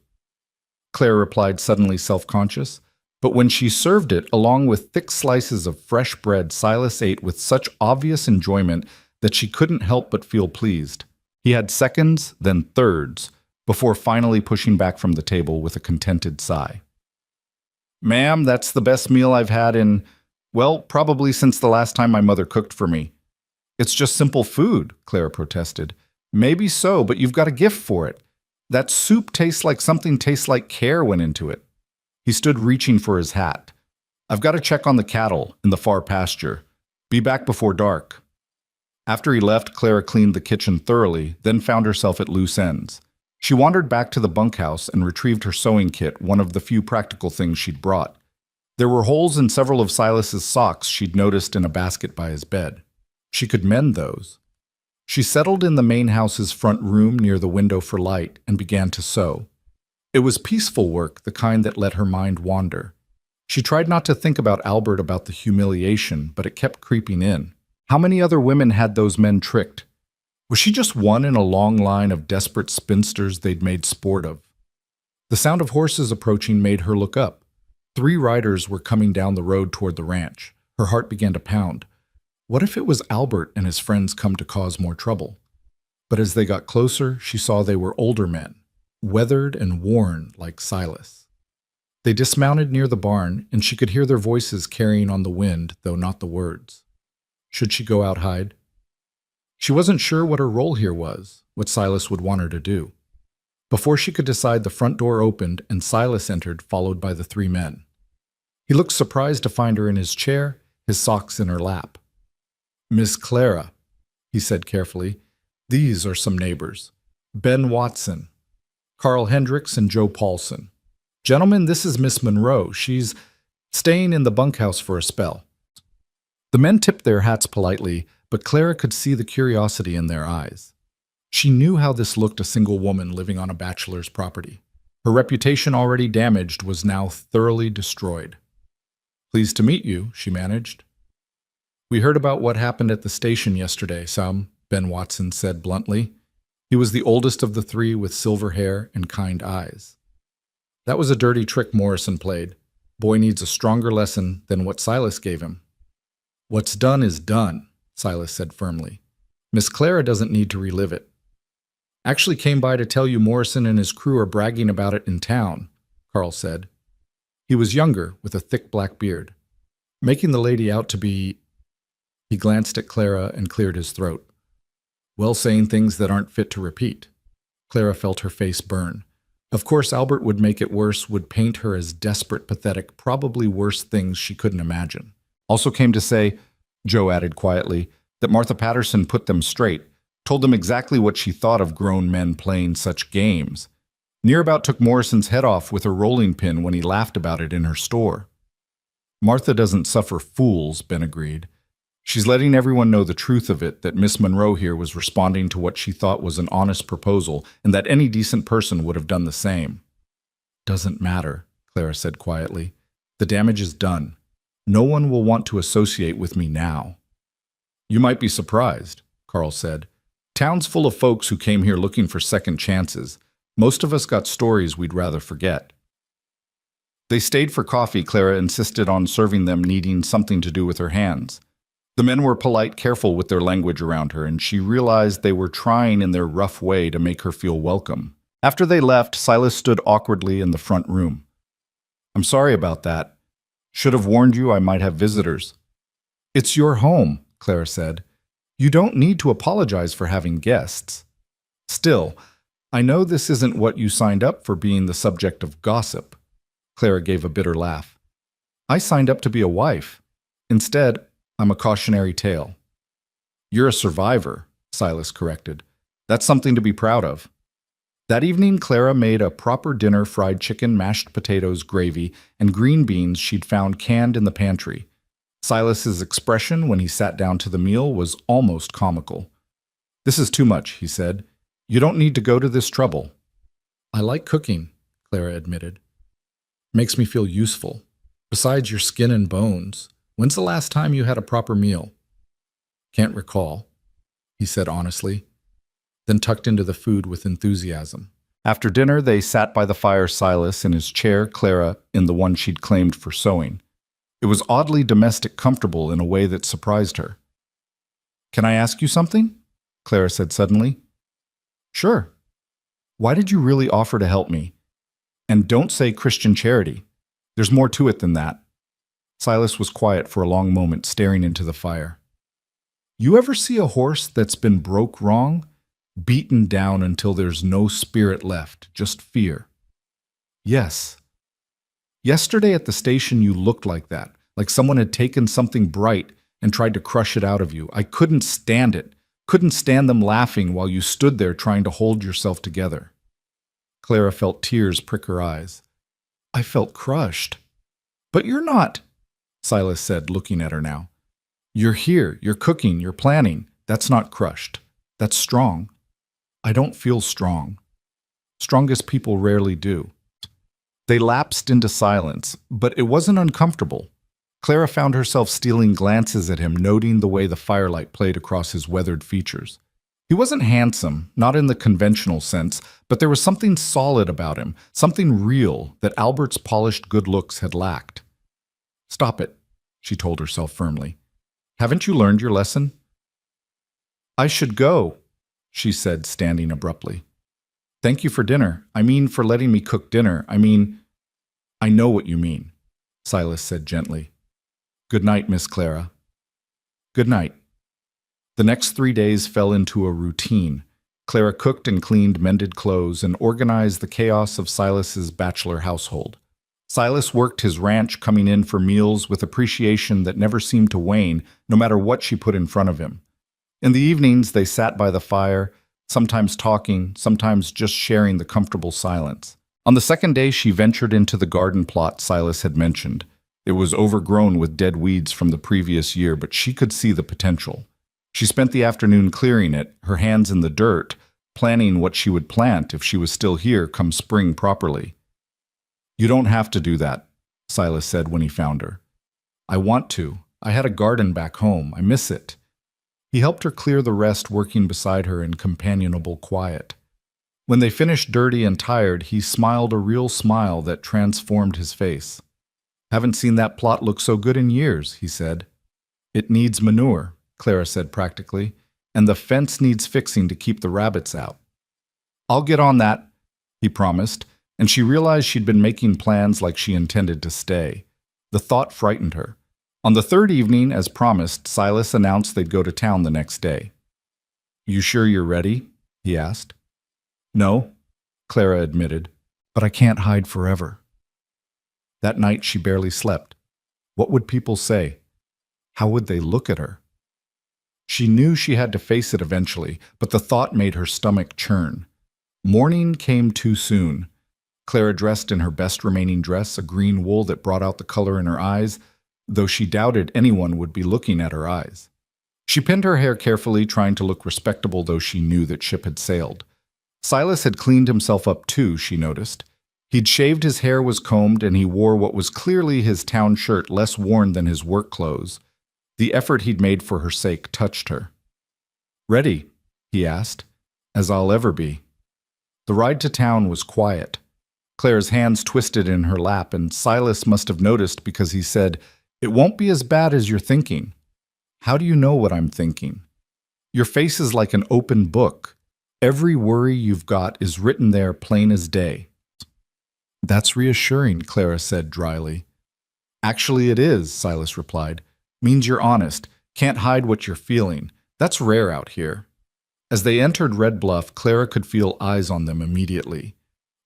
[SPEAKER 1] Clara replied, suddenly self-conscious. But when she served it, along with thick slices of fresh bread, Silas ate with such obvious enjoyment that she couldn't help but feel pleased. He had seconds, then thirds, before finally pushing back from the table with a contented sigh. Ma'am, that's the best meal I've had in, well, probably since the last time my mother cooked for me. It's just simple food, Clara protested. Maybe so, but you've got a gift for it. That soup tastes like something tastes like care went into it. He stood reaching for his hat. I've got to check on the cattle in the far pasture. Be back before dark. After he left, Clara cleaned the kitchen thoroughly, then found herself at loose ends. She wandered back to the bunkhouse and retrieved her sewing kit, one of the few practical things she'd brought. There were holes in several of Silas's socks she'd noticed in a basket by his bed. She could mend those. She settled in the main house's front room near the window for light and began to sew. It was peaceful work, the kind that let her mind wander. She tried not to think about Albert, about the humiliation, but it kept creeping in. How many other women had those men tricked? Was she just one in a long line of desperate spinsters they'd made sport of? The sound of horses approaching made her look up. 3 riders were coming down the road toward the ranch. Her heart began to pound. What if it was Albert and his friends come to cause more trouble? But as they got closer, she saw they were older men, weathered and worn like Silas. They dismounted near the barn, and she could hear their voices carrying on the wind, though not the words. Should she go out hide? She wasn't sure what her role here was, what Silas would want her to do. Before she could decide, the front door opened and Silas entered, followed by the 3 men. He looked surprised to find her in his chair, his socks in her lap. Miss Clara. he said carefully. "These are some neighbors. Ben Watson, Carl Hendricks, and Joe Paulson. Gentlemen, this is Miss Monroe. She's staying in the bunkhouse for a spell." The men tipped their hats politely, but Clara could see the curiosity in their eyes. She knew how this looked a single woman living on a bachelor's property. Her reputation, already damaged, was now thoroughly destroyed. "Pleased to meet you," she managed. "We heard about what happened at the station yesterday, Sam," Ben Watson said bluntly. He was the oldest of the three with silver hair and kind eyes. "That was a dirty trick Morrison played. Boy needs a stronger lesson than what Silas gave him." "What's done is done," Silas said firmly. "Miss Clara doesn't need to relive it." "Actually came by to tell you Morrison and his crew are bragging about it in town," Carl said. He was younger, with a thick black beard. "Making the lady out to be—" He glanced at Clara and cleared his throat. "Well, saying things that aren't fit to repeat." Clara felt her face burn. Of course, Albert would make it worse, would paint her as desperate, pathetic, probably worse things she couldn't imagine. "Also came to say," Joe added quietly, "that Martha Patterson put them straight, told them exactly what she thought of grown men playing such games. Near about took Morrison's head off with a rolling pin when he laughed about it in her store." "Martha doesn't suffer fools," Ben agreed. "She's letting everyone know the truth of it, that Miss Monroe here was responding to what she thought was an honest proposal, and that any decent person would have done the same." "Doesn't matter," Clara said quietly. "The damage is done. No one will want to associate with me now." "You might be surprised," Carl said. "Town's full of folks who came here looking for second chances. Most of us got stories we'd rather forget." They stayed for coffee. Clara insisted on serving them, needing something to do with her hands. The men were polite, careful with their language around her, and she realized they were trying in their rough way to make her feel welcome. After they left, Silas stood awkwardly in the front room. "I'm sorry about that. Should have warned you I might have visitors." "It's your home," Clara said. "You don't need to apologize for having guests. Still, I know this isn't what you signed up for, being the subject of gossip." Clara gave a bitter laugh. "I signed up to be a wife. Instead, I'm a cautionary tale." "You're a survivor," Silas corrected. "That's something to be proud of." That evening, Clara made a proper dinner: fried chicken, mashed potatoes, gravy, and green beans she'd found canned in the pantry. Silas's expression when he sat down to the meal was almost comical. "This is too much," he said. "You don't need to go to this trouble." "I like cooking," Clara admitted. "Makes me feel useful. Besides your skin and bones, when's the last time you had a proper meal?" "Can't recall," he said honestly, then tucked into the food with enthusiasm. After dinner, they sat by the fire, Silas in his chair, Clara in the one she'd claimed for sewing. It was oddly domestic, comfortable in a way that surprised her. "Can I ask you something?" Clara said suddenly. "Sure." "Why did you really offer to help me? And don't say Christian charity. There's more to it than that." Silas was quiet for a long moment, staring into the fire. "You ever see a horse that's been broke wrong? Beaten down until there's no spirit left, just fear?" "Yes." "Yesterday at the station you looked like that, like someone had taken something bright and tried to crush it out of you. I couldn't stand it. Couldn't stand them laughing while you stood there trying to hold yourself together." Clara felt tears prick her eyes. "I felt crushed." "But you're not," Silas said, looking at her now. "You're here, you're cooking, you're planning. That's not crushed. That's strong." "I don't feel strong." "Strongest people rarely do." They lapsed into silence, but it wasn't uncomfortable. Clara found herself stealing glances at him, noting the way the firelight played across his weathered features. He wasn't handsome, not in the conventional sense, but there was something solid about him, something real that Albert's polished good looks had lacked. "Stop it," she told herself firmly. "Haven't you learned your lesson?" "I should go," she said, standing abruptly. "Thank you for dinner. I mean, for letting me cook dinner. I know what you mean," Silas said gently. "Good night, Miss Clara." "Good night." The next 3 days fell into a routine. Clara cooked and cleaned, mended clothes, and organized the chaos of Silas's bachelor household. Silas worked his ranch, coming in for meals with appreciation that never seemed to wane, no matter what she put in front of him. In the evenings, they sat by the fire, sometimes talking, sometimes just sharing the comfortable silence. On the second day, she ventured into the garden plot Silas had mentioned. It was overgrown with dead weeds from the previous year, but she could see the potential. She spent the afternoon clearing it, her hands in the dirt, planning what she would plant if she was still here come spring properly. "You don't have to do that," Silas said when he found her. "I want to. I had a garden back home. I miss it." He helped her clear the rest, working beside her in companionable quiet. When they finished dirty and tired, he smiled a real smile that transformed his face. "Haven't seen that plot look so good in years," he said. "It needs manure," Clara said practically, "and the fence needs fixing to keep the rabbits out." "I'll get on that," he promised, and she realized she'd been making plans like she intended to stay. The thought frightened her. On the third evening, as promised, Silas announced they'd go to town the next day. "You sure you're ready?" he asked. "No," Clara admitted, "but I can't hide forever." That night she barely slept. What would people say? How would they look at her? She knew she had to face it eventually, but the thought made her stomach churn. Morning came too soon. Clara dressed in her best remaining dress, a green wool that brought out the color in her eyes, though she doubted anyone would be looking at her eyes. She pinned her hair carefully, trying to look respectable, though she knew that ship had sailed. Silas had cleaned himself up too, she noticed. He'd shaved, his hair was combed, and he wore what was clearly his town shirt, less worn than his work clothes. The effort he'd made for her sake touched her. "Ready?" he asked. "As I'll ever be." The ride to town was quiet. Clara's hands twisted in her lap, and Silas must have noticed because he said, "It won't be as bad as you're thinking." "How do you know what I'm thinking?" "Your face is like an open book. Every worry you've got is written there plain as day." "That's reassuring," Clara said dryly. "Actually it is," Silas replied. "Means you're honest, can't hide what you're feeling. That's rare out here." As they entered Red Bluff, Clara could feel eyes on them immediately.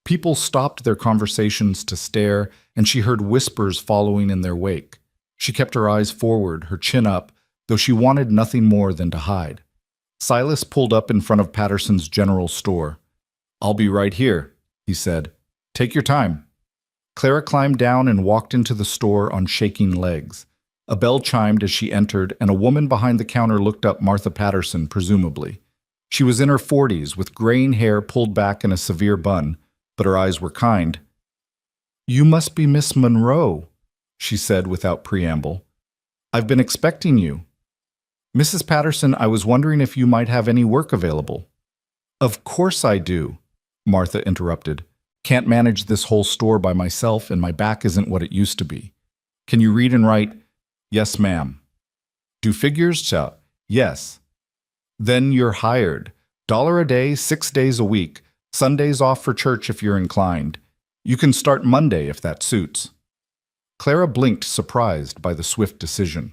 [SPEAKER 1] People stopped their conversations to stare, and she heard whispers following in their wake. She kept her eyes forward, her chin up, though she wanted nothing more than to hide. Silas pulled up in front of Patterson's general store. "I'll be right here," he said. "Take your time." Clara climbed down and walked into the store on shaking legs. A bell chimed as she entered, and a woman behind the counter looked up. Martha Patterson, presumably. She was in her 40s, with graying hair pulled back in a severe bun, but her eyes were kind. "You must be Miss Monroe," she said without preamble. "I've been expecting you." "Mrs. Patterson, I was wondering if you might have any work available." "Of course I do," Martha interrupted. "Can't manage this whole store by myself, and my back isn't what it used to be. Can you read and write?" "Yes, ma'am." "Do figures?" "Yes." "Then you're hired. $1 a day, 6 days a week. Sundays off for church if you're inclined. You can start Monday if that suits." Clara blinked, surprised by the swift decision.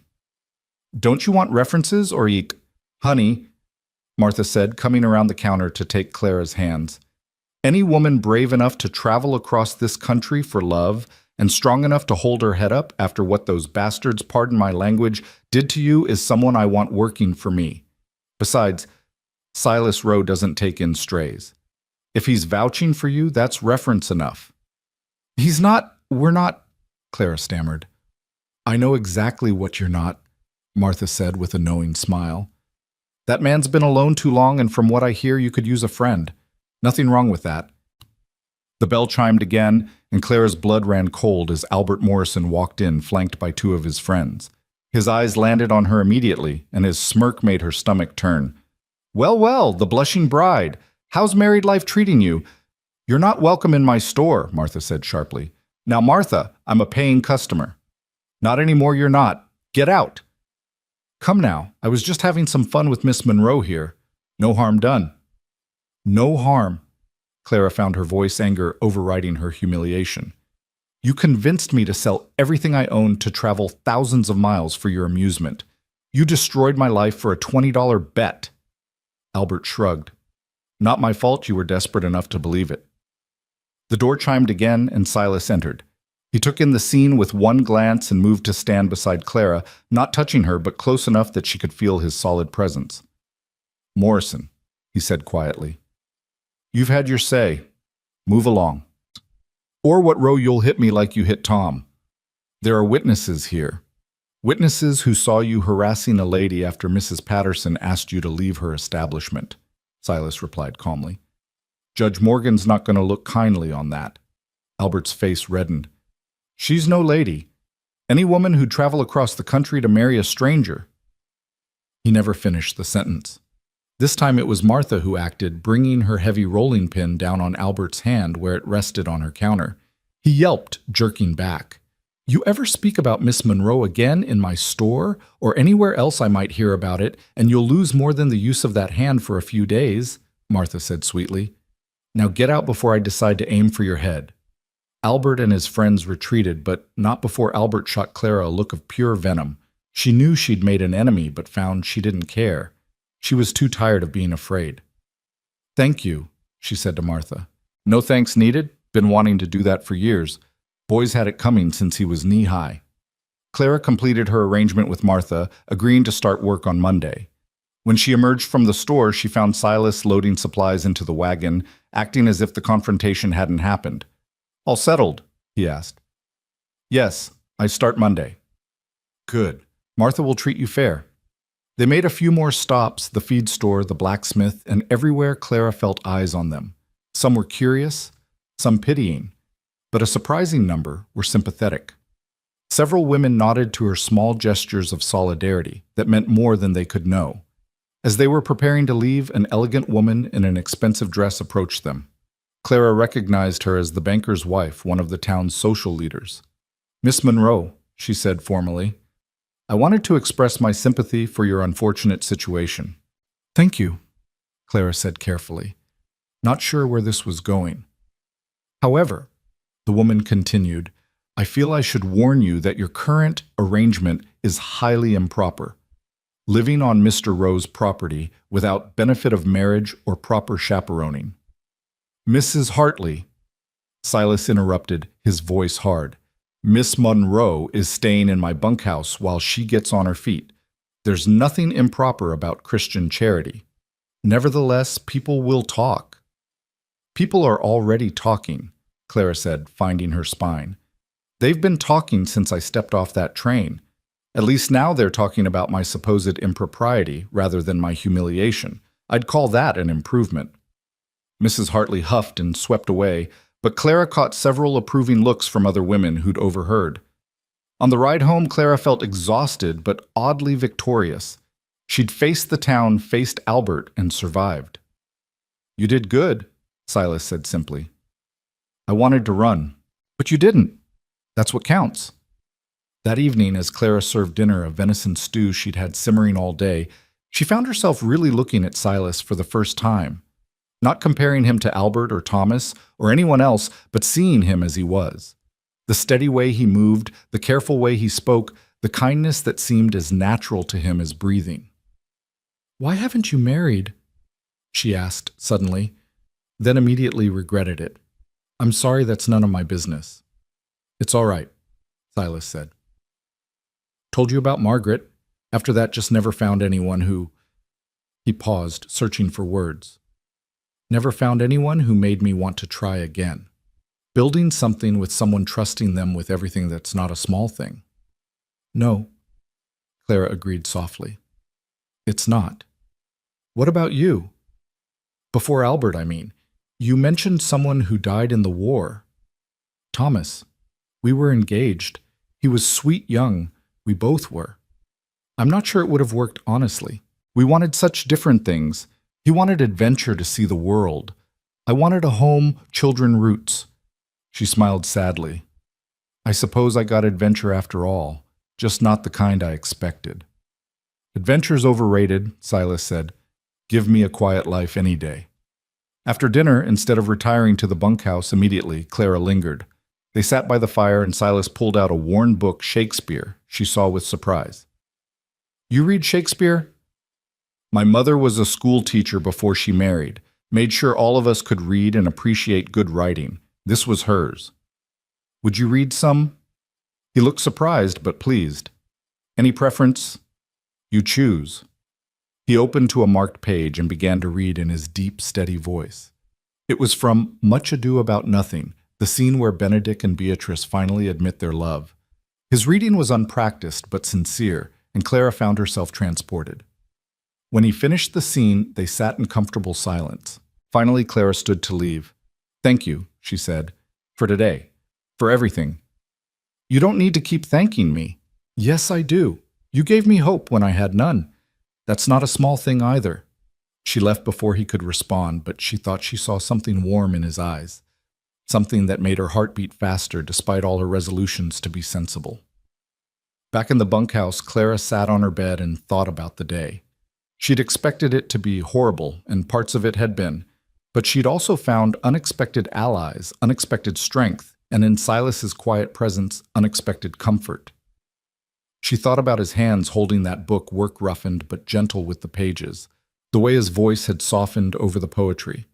[SPEAKER 1] "Don't you want references or eek?" "Honey," Martha said, coming around the counter to take Clara's hands. "Any woman brave enough to travel across this country for love and strong enough to hold her head up after what those bastards, pardon my language, did to you is someone I want working for me. Besides, Silas Rowe doesn't take in strays. If he's vouching for you, that's reference enough." We're not," Clara stammered. "I know exactly what you're not," Martha said with a knowing smile. "That man's been alone too long, and from what I hear, you could use a friend. Nothing wrong with that." The bell chimed again, and Clara's blood ran cold as Albert Morrison walked in, flanked by 2 of his friends. His eyes landed on her immediately, and his smirk made her stomach turn. "Well, well, the blushing bride. How's married life treating you?" "You're not welcome in my store," Martha said sharply. "Now, Martha, I'm a paying customer." "Not anymore, you're not. Get out." "Come now, I was just having some fun with Miss Monroe here. No harm done." "No harm." Clara found her voice anger overriding her humiliation. "You convinced me to sell everything I owned to travel thousands of miles for your amusement. You destroyed my life for a $20 bet." Albert shrugged. "Not my fault you were desperate enough to believe it." The door chimed again, and Silas entered. He took in the scene with one glance and moved to stand beside Clara, not touching her but close enough that she could feel his solid presence. Morrison, he said quietly. You've had your say. Move along. Or what row you'll hit me like you hit Tom. There are witnesses here. Witnesses who saw you harassing a lady after Mrs. Patterson asked you to leave her establishment, Silas replied calmly. Judge Morgan's not going to look kindly on that. Albert's face reddened. She's no lady. Any woman who'd travel across the country to marry a stranger. He never finished the sentence. This time it was Martha who acted, bringing her heavy rolling pin down on Albert's hand where it rested on her counter. He yelped, jerking back. You ever speak about Miss Monroe again in my store or anywhere else I might hear about it, and you'll lose more than the use of that hand for a few days, Martha said sweetly. Now get out before I decide to aim for your head. Albert and his friends retreated, but not before Albert shot Clara a look of pure venom. She knew she'd made an enemy, but found she didn't care. She was too tired of being afraid. Thank you, she said to Martha. No thanks needed. Been wanting to do that for years. Boy's had it coming since he was knee-high. Clara completed her arrangement with Martha, agreeing to start work on Monday. When she emerged from the store, she found Silas loading supplies into the wagon, acting as if the confrontation hadn't happened. All settled? He asked. Yes, I start Monday. Good. Martha will treat you fair. They made a few more stops, the feed store, the blacksmith, and everywhere Clara felt eyes on them. Some were curious, some pitying, but a surprising number were sympathetic. Several women nodded to her small gestures of solidarity that meant more than they could know. As they were preparing to leave, an elegant woman in an expensive dress approached them. Clara recognized her as the banker's wife, one of the town's social leaders. Miss Monroe, she said formally, I wanted to express my sympathy for your unfortunate situation. Thank you, Clara said carefully, not sure where this was going. However, the woman continued, I feel I should warn you that your current arrangement is highly improper. Living on Mr. Rowe's property without benefit of marriage or proper chaperoning. Mrs. Hartley, Silas interrupted, his voice hard. Miss Monroe is staying in my bunkhouse while she gets on her feet. There's nothing improper about Christian charity. Nevertheless, people will talk. People are already talking, Clara said, finding her spine. They've been talking since I stepped off that train. At least now they're talking about my supposed impropriety rather than my humiliation. I'd call that an improvement. Mrs. Hartley huffed and swept away, but Clara caught several approving looks from other women who'd overheard. On the ride home, Clara felt exhausted but oddly victorious. She'd faced the town, faced Albert, and survived. You did good, Silas said simply. I wanted to run, but you didn't. That's what counts. That evening, as Clara served dinner, a venison stew she'd had simmering all day, she found herself really looking at Silas for the first time. Not comparing him to Albert or Thomas or anyone else, but seeing him as he was. The steady way he moved, the careful way he spoke, the kindness that seemed as natural to him as breathing. Why haven't you married? She asked suddenly, then immediately regretted it. I'm sorry, that's none of my business. It's all right, Silas said. Told you about Margaret. After that, just never found anyone who... He paused, searching for words. Never found anyone who made me want to try again. Building something with someone trusting them with everything that's not a small thing. No, Clara agreed softly. It's not. What about you? Before Albert, I mean. You mentioned someone who died in the war. Thomas. We were engaged. He was sweet young. We both were. I'm not sure it would have worked honestly. We wanted such different things. He wanted adventure to see the world. I wanted a home, children, roots. She smiled sadly. I suppose I got adventure after all, just not the kind I expected. Adventure's overrated, Silas said. Give me a quiet life any day. After dinner, instead of retiring to the bunkhouse immediately, Clara lingered. They sat by the fire and Silas pulled out a worn book, Shakespeare, she saw with surprise. You read Shakespeare? My mother was a school teacher before she married, made sure all of us could read and appreciate good writing. This was hers. Would you read some? He looked surprised but pleased. Any preference? You choose. He opened to a marked page and began to read in his deep, steady voice. It was from Much Ado About Nothing, the scene where Benedict and Beatrice finally admit their love. His reading was unpracticed but sincere, and Clara found herself transported. When he finished the scene, they sat in comfortable silence. Finally, Clara stood to leave. "Thank you," she said, "for today, for everything." "You don't need to keep thanking me." "Yes, I do. You gave me hope when I had none. That's not a small thing either." She left before he could respond, but she thought she saw something warm in his eyes, something that made her heart beat faster despite all her resolutions to be sensible. Back in the bunkhouse, Clara sat on her bed and thought about the day. She'd expected it to be horrible, and parts of it had been, but she'd also found unexpected allies, unexpected strength, and in Silas's quiet presence, unexpected comfort. She thought about his hands holding that book, work-roughened but gentle with the pages, the way his voice had softened over the poetry,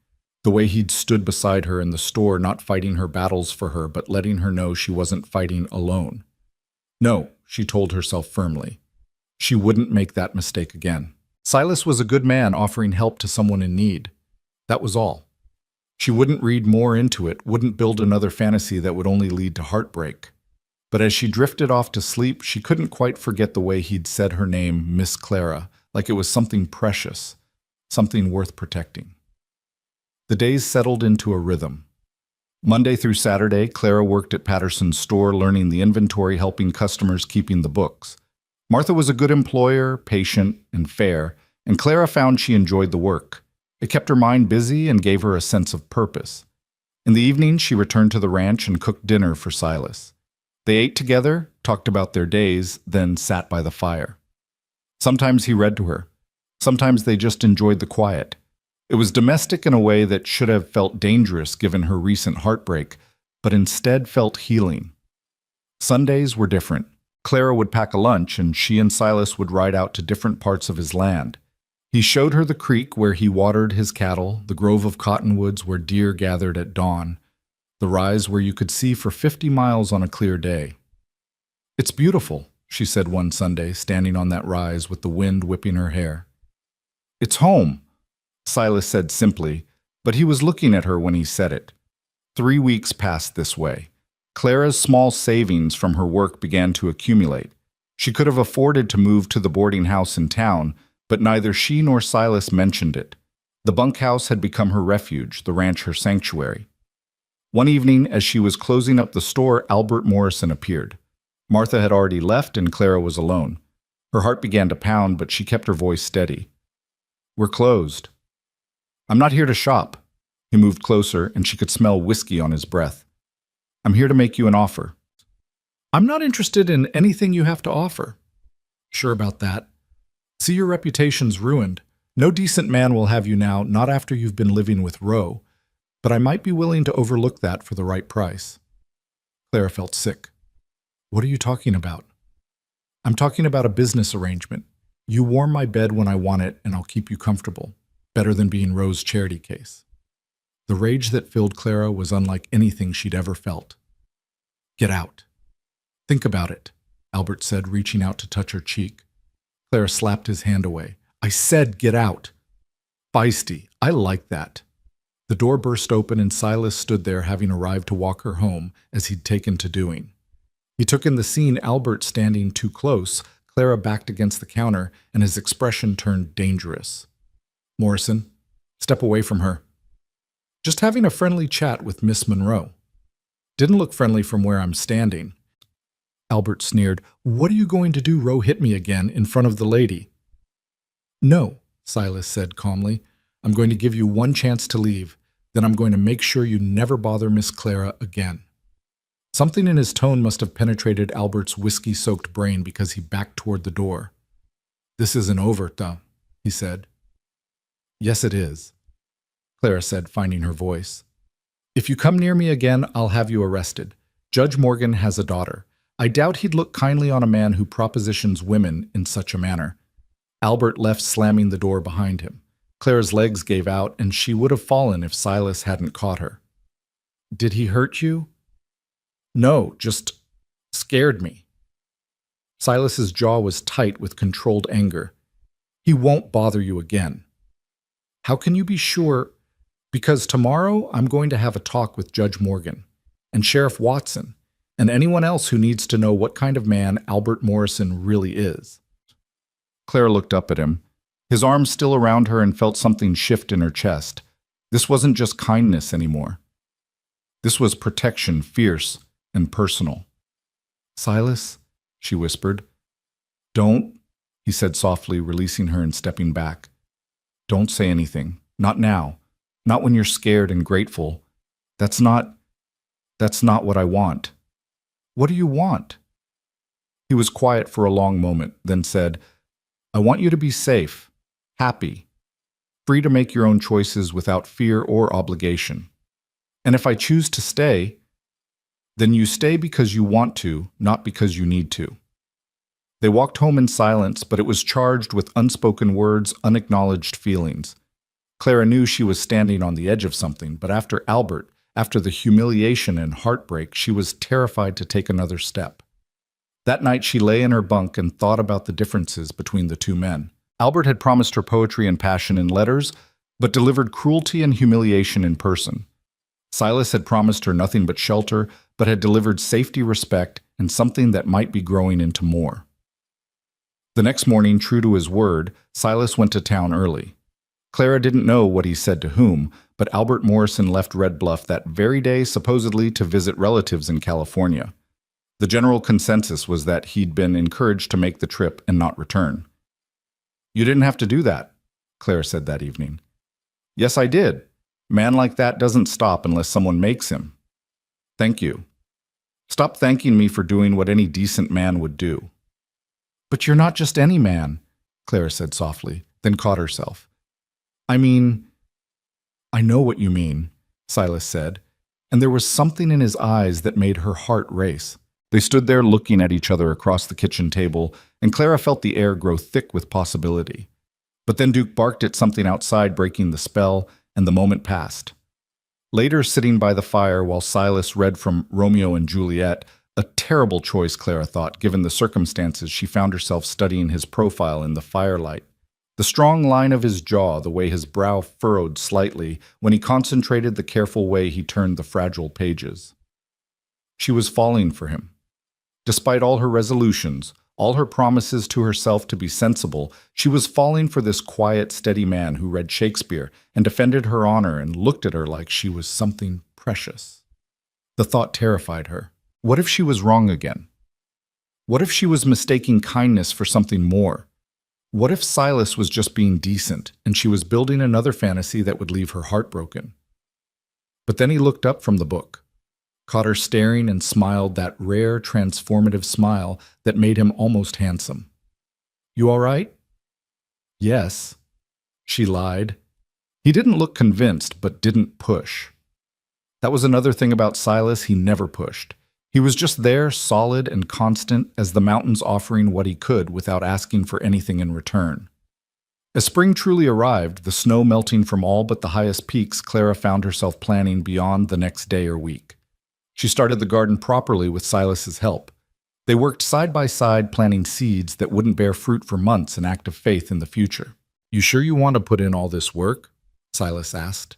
[SPEAKER 1] the way he'd stood beside her in the store, not fighting her battles for her, but letting her know she wasn't fighting alone. No, she told herself firmly. She wouldn't make that mistake again. Silas was a good man offering help to someone in need. That was all. She wouldn't read more into it, wouldn't build another fantasy that would only lead to heartbreak. But as she drifted off to sleep, she couldn't quite forget the way he'd said her name, Miss Clara, like it was something precious, something worth protecting. The days settled into a rhythm. Monday through Saturday, Clara worked at Patterson's store, learning the inventory, helping customers, keeping the books. Martha was a good employer, patient and fair, and Clara found she enjoyed the work. It kept her mind busy and gave her a sense of purpose. In the evening, she returned to the ranch and cooked dinner for Silas. They ate together, talked about their days, then sat by the fire. Sometimes he read to her. Sometimes they just enjoyed the quiet. It was domestic in a way that should have felt dangerous given her recent heartbreak, but instead felt healing. Sundays were different. Clara would pack a lunch, and she and Silas would ride out to different parts of his land. He showed her the creek where he watered his cattle, the grove of cottonwoods where deer gathered at dawn, the rise where you could see for 50 miles on a clear day. "It's beautiful," she said one Sunday, standing on that rise with the wind whipping her hair. "It's home," Silas said simply, but he was looking at her when he said it. 3 weeks passed this way. Clara's small savings from her work began to accumulate. She could have afforded to move to the boarding house in town, but neither she nor Silas mentioned it. The bunkhouse had become her refuge, the ranch her sanctuary. One evening, as she was closing up the store, Albert Morrison appeared. Martha had already left, and Clara was alone. Her heart began to pound, but she kept her voice steady. "We're closed." "I'm not here to shop." He moved closer, and she could smell whiskey on his breath. "I'm here to make you an offer." "I'm not interested in anything you have to offer." "Sure about that? See, your reputation's ruined. No decent man will have you now, not after you've been living with Rowe, but I might be willing to overlook that for the right price." Clara felt sick. "What are you talking about?" "I'm talking about a business arrangement. You warm my bed when I want it, and I'll keep you comfortable. Better than being Rowe's charity case." The rage that filled Clara was unlike anything she'd ever felt. "Get out." "Think about it," Albert said, reaching out to touch her cheek. Clara slapped his hand away. "I said get out." "Feisty. I like that." The door burst open and Silas stood there, having arrived to walk her home, as he'd taken to doing. He took in the scene, Albert standing too close, Clara backed against the counter, and his expression turned dangerous. "Morrison, step away from her." "Just having a friendly chat with Miss Monroe." "Didn't look friendly from where I'm standing." Albert sneered. "What are you going to do? Rowe hit me again in front of the lady." "No," Silas said calmly. "I'm going to give you one chance to leave. Then I'm going to make sure you never bother Miss Clara again." Something in his tone must have penetrated Albert's whiskey-soaked brain because he backed toward the door. "This isn't over, though," he said. "Yes, it is," Clara said, finding her voice. "If you come near me again, I'll have you arrested. Judge Morgan has a daughter. I doubt he'd look kindly on a man who propositions women in such a manner." Albert left, slamming the door behind him. Clara's legs gave out, and she would have fallen if Silas hadn't caught her. "Did he hurt you?" "No, just scared me." Silas's jaw was tight with controlled anger. He won't bother you again. How can you be sure? Because tomorrow I'm going to have a talk with Judge Morgan and Sheriff Watson and anyone else who needs to know what kind of man Albert Morrison really is. Clara looked up at him, his arms still around her, and felt something shift in her chest. This wasn't just kindness anymore. This was protection, fierce and personal. "Silas," she whispered. "Don't," he said softly, releasing her and stepping back. "Don't say anything. Not now. Not when you're scared and grateful. That's not what I want." "What do you want?" He was quiet for a long moment, then said, "I want you to be safe, happy, free to make your own choices without fear or obligation. And if I choose to stay, then you stay because you want to, not because you need to." They walked home in silence, but it was charged with unspoken words, unacknowledged feelings. Clara knew she was standing on the edge of something, but after Albert, after the humiliation and heartbreak, she was terrified to take another step. That night she lay in her bunk and thought about the differences between the two men. Albert had promised her poetry and passion in letters, but delivered cruelty and humiliation in person. Silas had promised her nothing but shelter, but had delivered safety, respect, and something that might be growing into more. The next morning, true to his word, Silas went to town early. Clara didn't know what he said to whom, but Albert Morrison left Red Bluff that very day, supposedly to visit relatives in California. The general consensus was that he'd been encouraged to make the trip and not return. "You didn't have to do that," Clara said that evening. "Yes, I did. A man like that doesn't stop unless someone makes him. Thank you. Stop thanking me for doing what any decent man would do." "But you're not just any man," Clara said softly, then caught herself. "I mean, I know what you mean," Silas said, and there was something in his eyes that made her heart race. They stood there looking at each other across the kitchen table, and Clara felt the air grow thick with possibility. But then Duke barked at something outside, breaking the spell, and the moment passed. Later, sitting by the fire while Silas read from Romeo and Juliet, a terrible choice, Clara thought, given the circumstances, she found herself studying his profile in the firelight. The strong line of his jaw, the way his brow furrowed slightly when he concentrated, the careful way he turned the fragile pages. She was falling for him. Despite all her resolutions, all her promises to herself to be sensible, she was falling for this quiet, steady man who read Shakespeare and defended her honor and looked at her like she was something precious. The thought terrified her. What if she was wrong again? What if she was mistaking kindness for something more? What if Silas was just being decent and she was building another fantasy that would leave her heartbroken? But then he looked up from the book, caught her staring, and smiled that rare, transformative smile that made him almost handsome. "You all right?" "Yes," she lied. He didn't look convinced, but didn't push. That was another thing about Silas, he never pushed. He was just there, solid and constant, as the mountains offering what he could without asking for anything in return. As spring truly arrived, the snow melting from all but the highest peaks, Clara found herself planning beyond the next day or week. She started the garden properly with Silas's help. They worked side by side, planting seeds that wouldn't bear fruit for months, an act of faith in the future. "You sure you want to put in all this work?" Silas asked.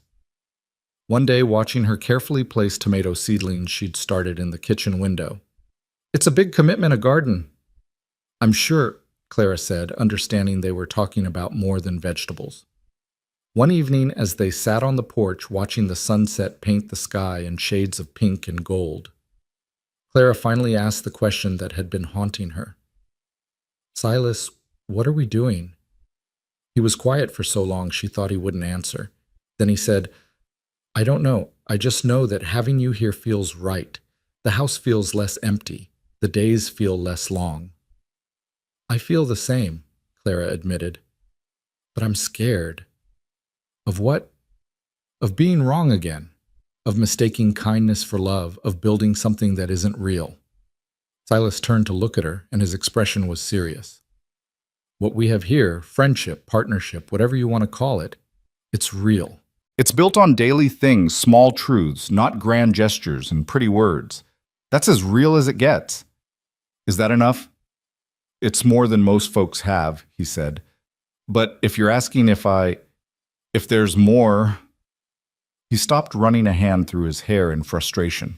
[SPEAKER 1] One day, watching her carefully place tomato seedlings she'd started in the kitchen window. "It's a big commitment, a garden." "I'm sure," Clara said, understanding they were talking about more than vegetables. One evening, as they sat on the porch watching the sunset paint the sky in shades of pink and gold, Clara finally asked the question that had been haunting her. "Silas, what are we doing?" He was quiet for so long she thought he wouldn't answer. Then he said, "I don't know. I just know that having you here feels right. The house feels less empty. The days feel less long." "I feel the same," Clara admitted. "But I'm scared." "Of what?" "Of being wrong again. Of mistaking kindness for love. Of building something that isn't real." Silas turned to look at her, and his expression was serious. "What we have here, friendship, partnership, whatever you want to call it, it's real. It's built on daily things, small truths, not grand gestures and pretty words. That's as real as it gets." "Is that enough?" "It's more than most folks have," he said. But if you're asking if there's more, he stopped, running a hand through his hair in frustration.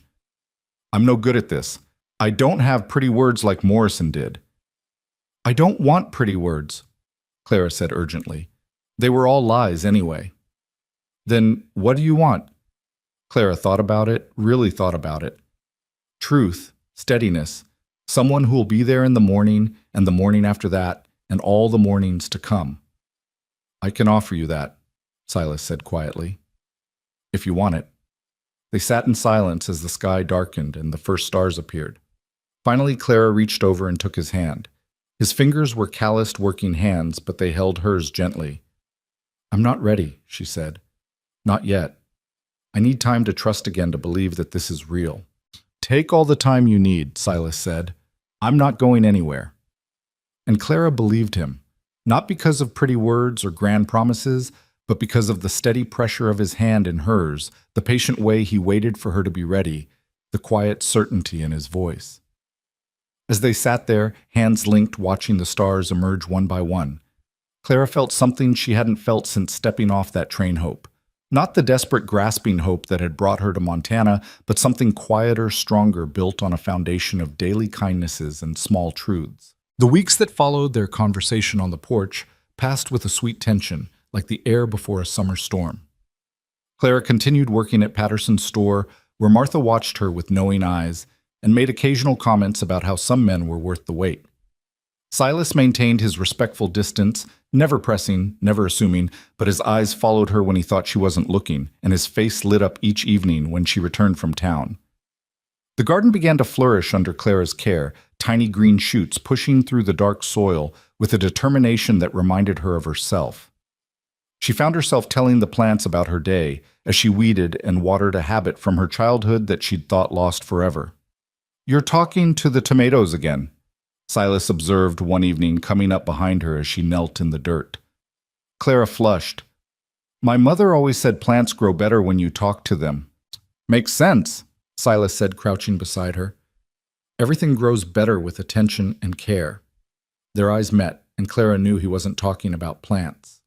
[SPEAKER 1] I'm no good at this. I don't have pretty words like Morrison did. I don't want pretty words, Clara said urgently. They were all lies anyway. Then what do you want? Clara thought about it, really thought about it. Truth, steadiness, someone who will be there in the morning and the morning after that and all the mornings to come. I can offer you that, Silas said quietly. If you want it. They sat in silence as the sky darkened and the first stars appeared. Finally, Clara reached over and took his hand. His fingers were calloused working hands, but they held hers gently. I'm not ready, she said. Not yet. I need time to trust again to believe that this is real. Take all the time you need, Silas said. I'm not going anywhere. And Clara believed him, not because of pretty words or grand promises, but because of the steady pressure of his hand in hers, the patient way he waited for her to be ready, the quiet certainty in his voice. As they sat there, hands linked, watching the stars emerge one by one, Clara felt something she hadn't felt since stepping off that train hope. Not the desperate, grasping hope that had brought her to Montana, but something quieter, stronger, built on a foundation of daily kindnesses and small truths. The weeks that followed their conversation on the porch passed with a sweet tension, like the air before a summer storm. Clara continued working at Patterson's store, where Martha watched her with knowing eyes and made occasional comments about how some men were worth the wait. Silas maintained his respectful distance, never pressing, never assuming, but his eyes followed her when he thought she wasn't looking, and his face lit up each evening when she returned from town. The garden began to flourish under Clara's care, tiny green shoots pushing through the dark soil with a determination that reminded her of herself. She found herself telling the plants about her day as she weeded and watered a habit from her childhood that she'd thought lost forever. You're talking to the tomatoes again, Silas observed one evening coming up behind her as she knelt in the dirt. Clara flushed. My mother always said plants grow better when you talk to them. Makes sense, Silas said, crouching beside her. Everything grows better with attention and care. Their eyes met, and Clara knew he wasn't talking about plants.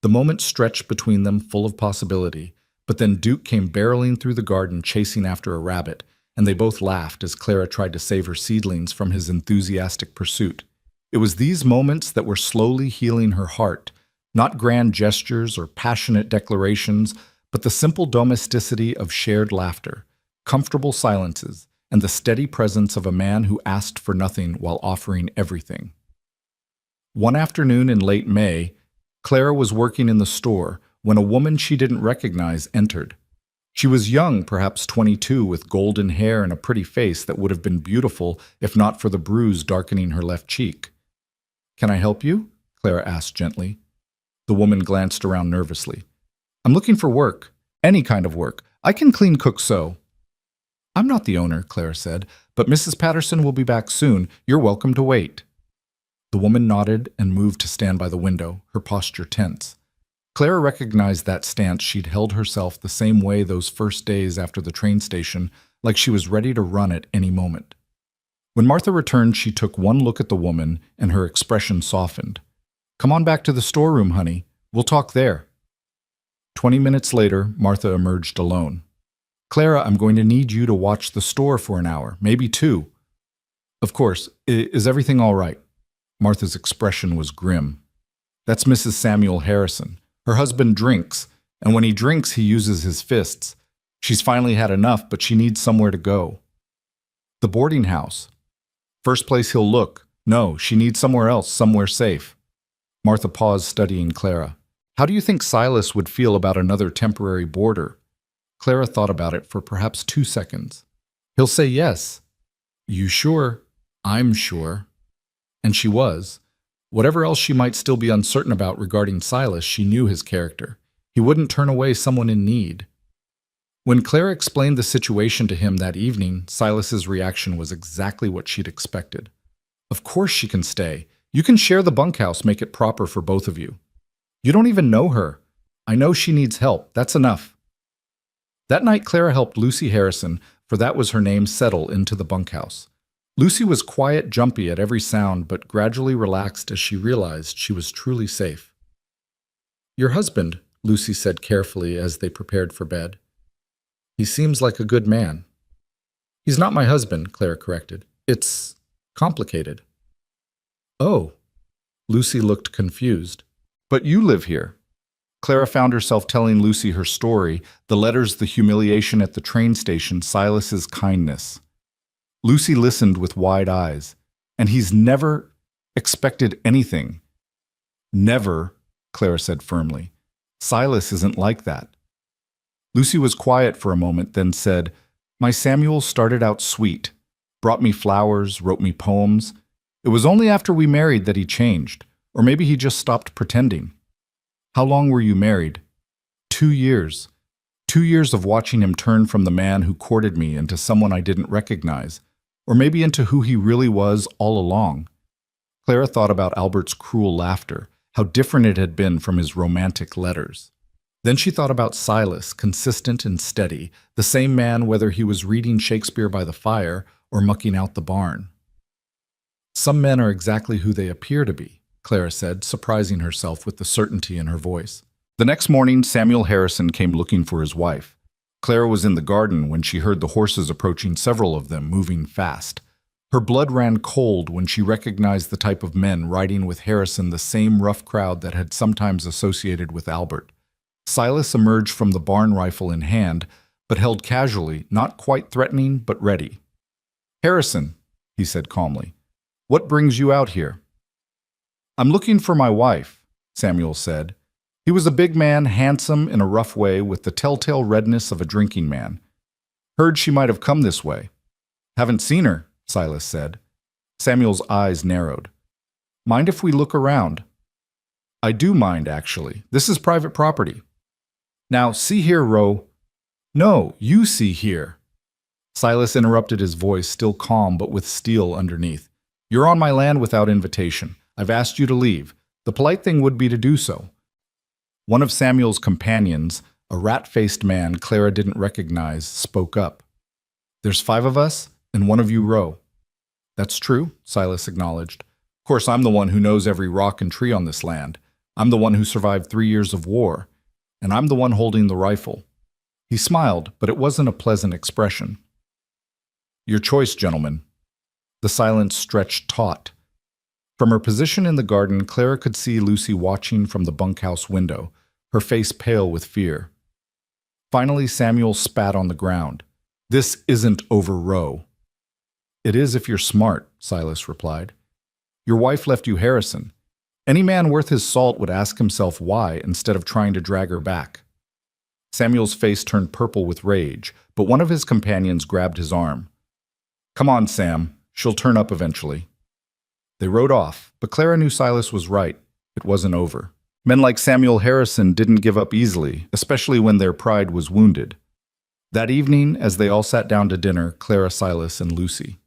[SPEAKER 1] The moment stretched between them, full of possibility, but then Duke came barreling through the garden chasing after a rabbit, and they both laughed as Clara tried to save her seedlings from his enthusiastic pursuit. It was these moments that were slowly healing her heart, not grand gestures or passionate declarations, but the simple domesticity of shared laughter, comfortable silences, and the steady presence of a man who asked for nothing while offering everything. One afternoon in late May, Clara was working in the store when a woman she didn't recognize entered. She was young, perhaps 22, with golden hair and a pretty face that would have been beautiful if not for the bruise darkening her left cheek. Can I help you? Clara asked gently. The woman glanced around nervously. I'm looking for work. Any kind of work. I can clean, cook, sew. I'm not the owner, Clara said, but Mrs. Patterson will be back soon. You're welcome to wait. The woman nodded and moved to stand by the window, her posture tense. Clara recognized that stance. She'd held herself the same way those first days after the train station, like she was ready to run at any moment. When Martha returned, she took one look at the woman, and her expression softened. Come on back to the storeroom, honey. We'll talk there. 20 minutes later, Martha emerged alone. Clara, I'm going to need you to watch the store for an hour, maybe 2. Of course. Is everything all right? Martha's expression was grim. That's Mrs. Samuel Harrison. Her husband drinks, and when he drinks, he uses his fists. She's finally had enough, but she needs somewhere to go. The boarding house. First place he'll look. No, she needs somewhere else, somewhere safe. Martha paused, studying Clara. How do you think Silas would feel about another temporary boarder? Clara thought about it for perhaps 2 seconds. He'll say yes. You sure? I'm sure. And she was. Whatever else she might still be uncertain about regarding Silas, she knew his character. He wouldn't turn away someone in need. When Clara explained the situation to him that evening, Silas's reaction was exactly what she'd expected. Of course she can stay. You can share the bunkhouse, make it proper for both of you. You don't even know her. I know she needs help. That's enough. That night, Clara helped Lucy Harrison, for that was her name, settle into the bunkhouse. Lucy was quiet, jumpy at every sound, but gradually relaxed as she realized she was truly safe. Your husband, Lucy said carefully as they prepared for bed. He seems like a good man. He's not my husband, Clara corrected. It's complicated. Oh, Lucy looked confused. But you live here. Clara found herself telling Lucy her story, the letters, the humiliation at the train station, Silas's kindness. Lucy listened with wide eyes. And he's never expected anything. Never, Clara said firmly. Silas isn't like that. Lucy was quiet for a moment, then said, My Samuel started out sweet, brought me flowers, wrote me poems. It was only after we married that he changed, or maybe he just stopped pretending. How long were you married? 2 years. 2 years of watching him turn from the man who courted me into someone I didn't recognize, or maybe into who he really was all along. Clara thought about Albert's cruel laughter, how different it had been from his romantic letters. Then she thought about Silas, consistent and steady, the same man whether he was reading Shakespeare by the fire or mucking out the barn. Some men are exactly who they appear to be, Clara said, surprising herself with the certainty in her voice. The next morning, Samuel Harrison came looking for his wife. Clara was in the garden when she heard the horses approaching, several of them moving fast. Her blood ran cold when she recognized the type of men riding with Harrison, the same rough crowd that had sometimes associated with Albert. Silas emerged from the barn, rifle in hand, but held casually, not quite threatening, but ready. Harrison, he said calmly, what brings you out here? I'm looking for my wife, Samuel said. He was a big man, handsome in a rough way, with the telltale redness of a drinking man. Heard she might have come this way. Haven't seen her, Silas said. Samuel's eyes narrowed. Mind if we look around? I do mind, actually. This is private property. Now, see here, Rowe. No, you see here. Silas interrupted, his voice still calm but with steel underneath. You're on my land without invitation. I've asked you to leave. The polite thing would be to do so. One of Samuel's companions, a rat-faced man Clara didn't recognize, spoke up. There's 5 of us, and one of you Rowe. That's true, Silas acknowledged. Of course, I'm the one who knows every rock and tree on this land. I'm the one who survived 3 years of war. And I'm the one holding the rifle. He smiled, but it wasn't a pleasant expression. Your choice, gentlemen. The silence stretched taut. From her position in the garden, Clara could see Lucy watching from the bunkhouse window, her face pale with fear. Finally, Samuel spat on the ground. This isn't over, Rowe. It is if you're smart, Silas replied. Your wife left you Harrison. Any man worth his salt would ask himself why instead of trying to drag her back. Samuel's face turned purple with rage, but one of his companions grabbed his arm. Come on, Sam. She'll turn up eventually. They rode off, but Clara knew Silas was right. It wasn't over. Men like Samuel Harrison didn't give up easily, especially when their pride was wounded. That evening, as they all sat down to dinner, Clara, Silas, and Lucy.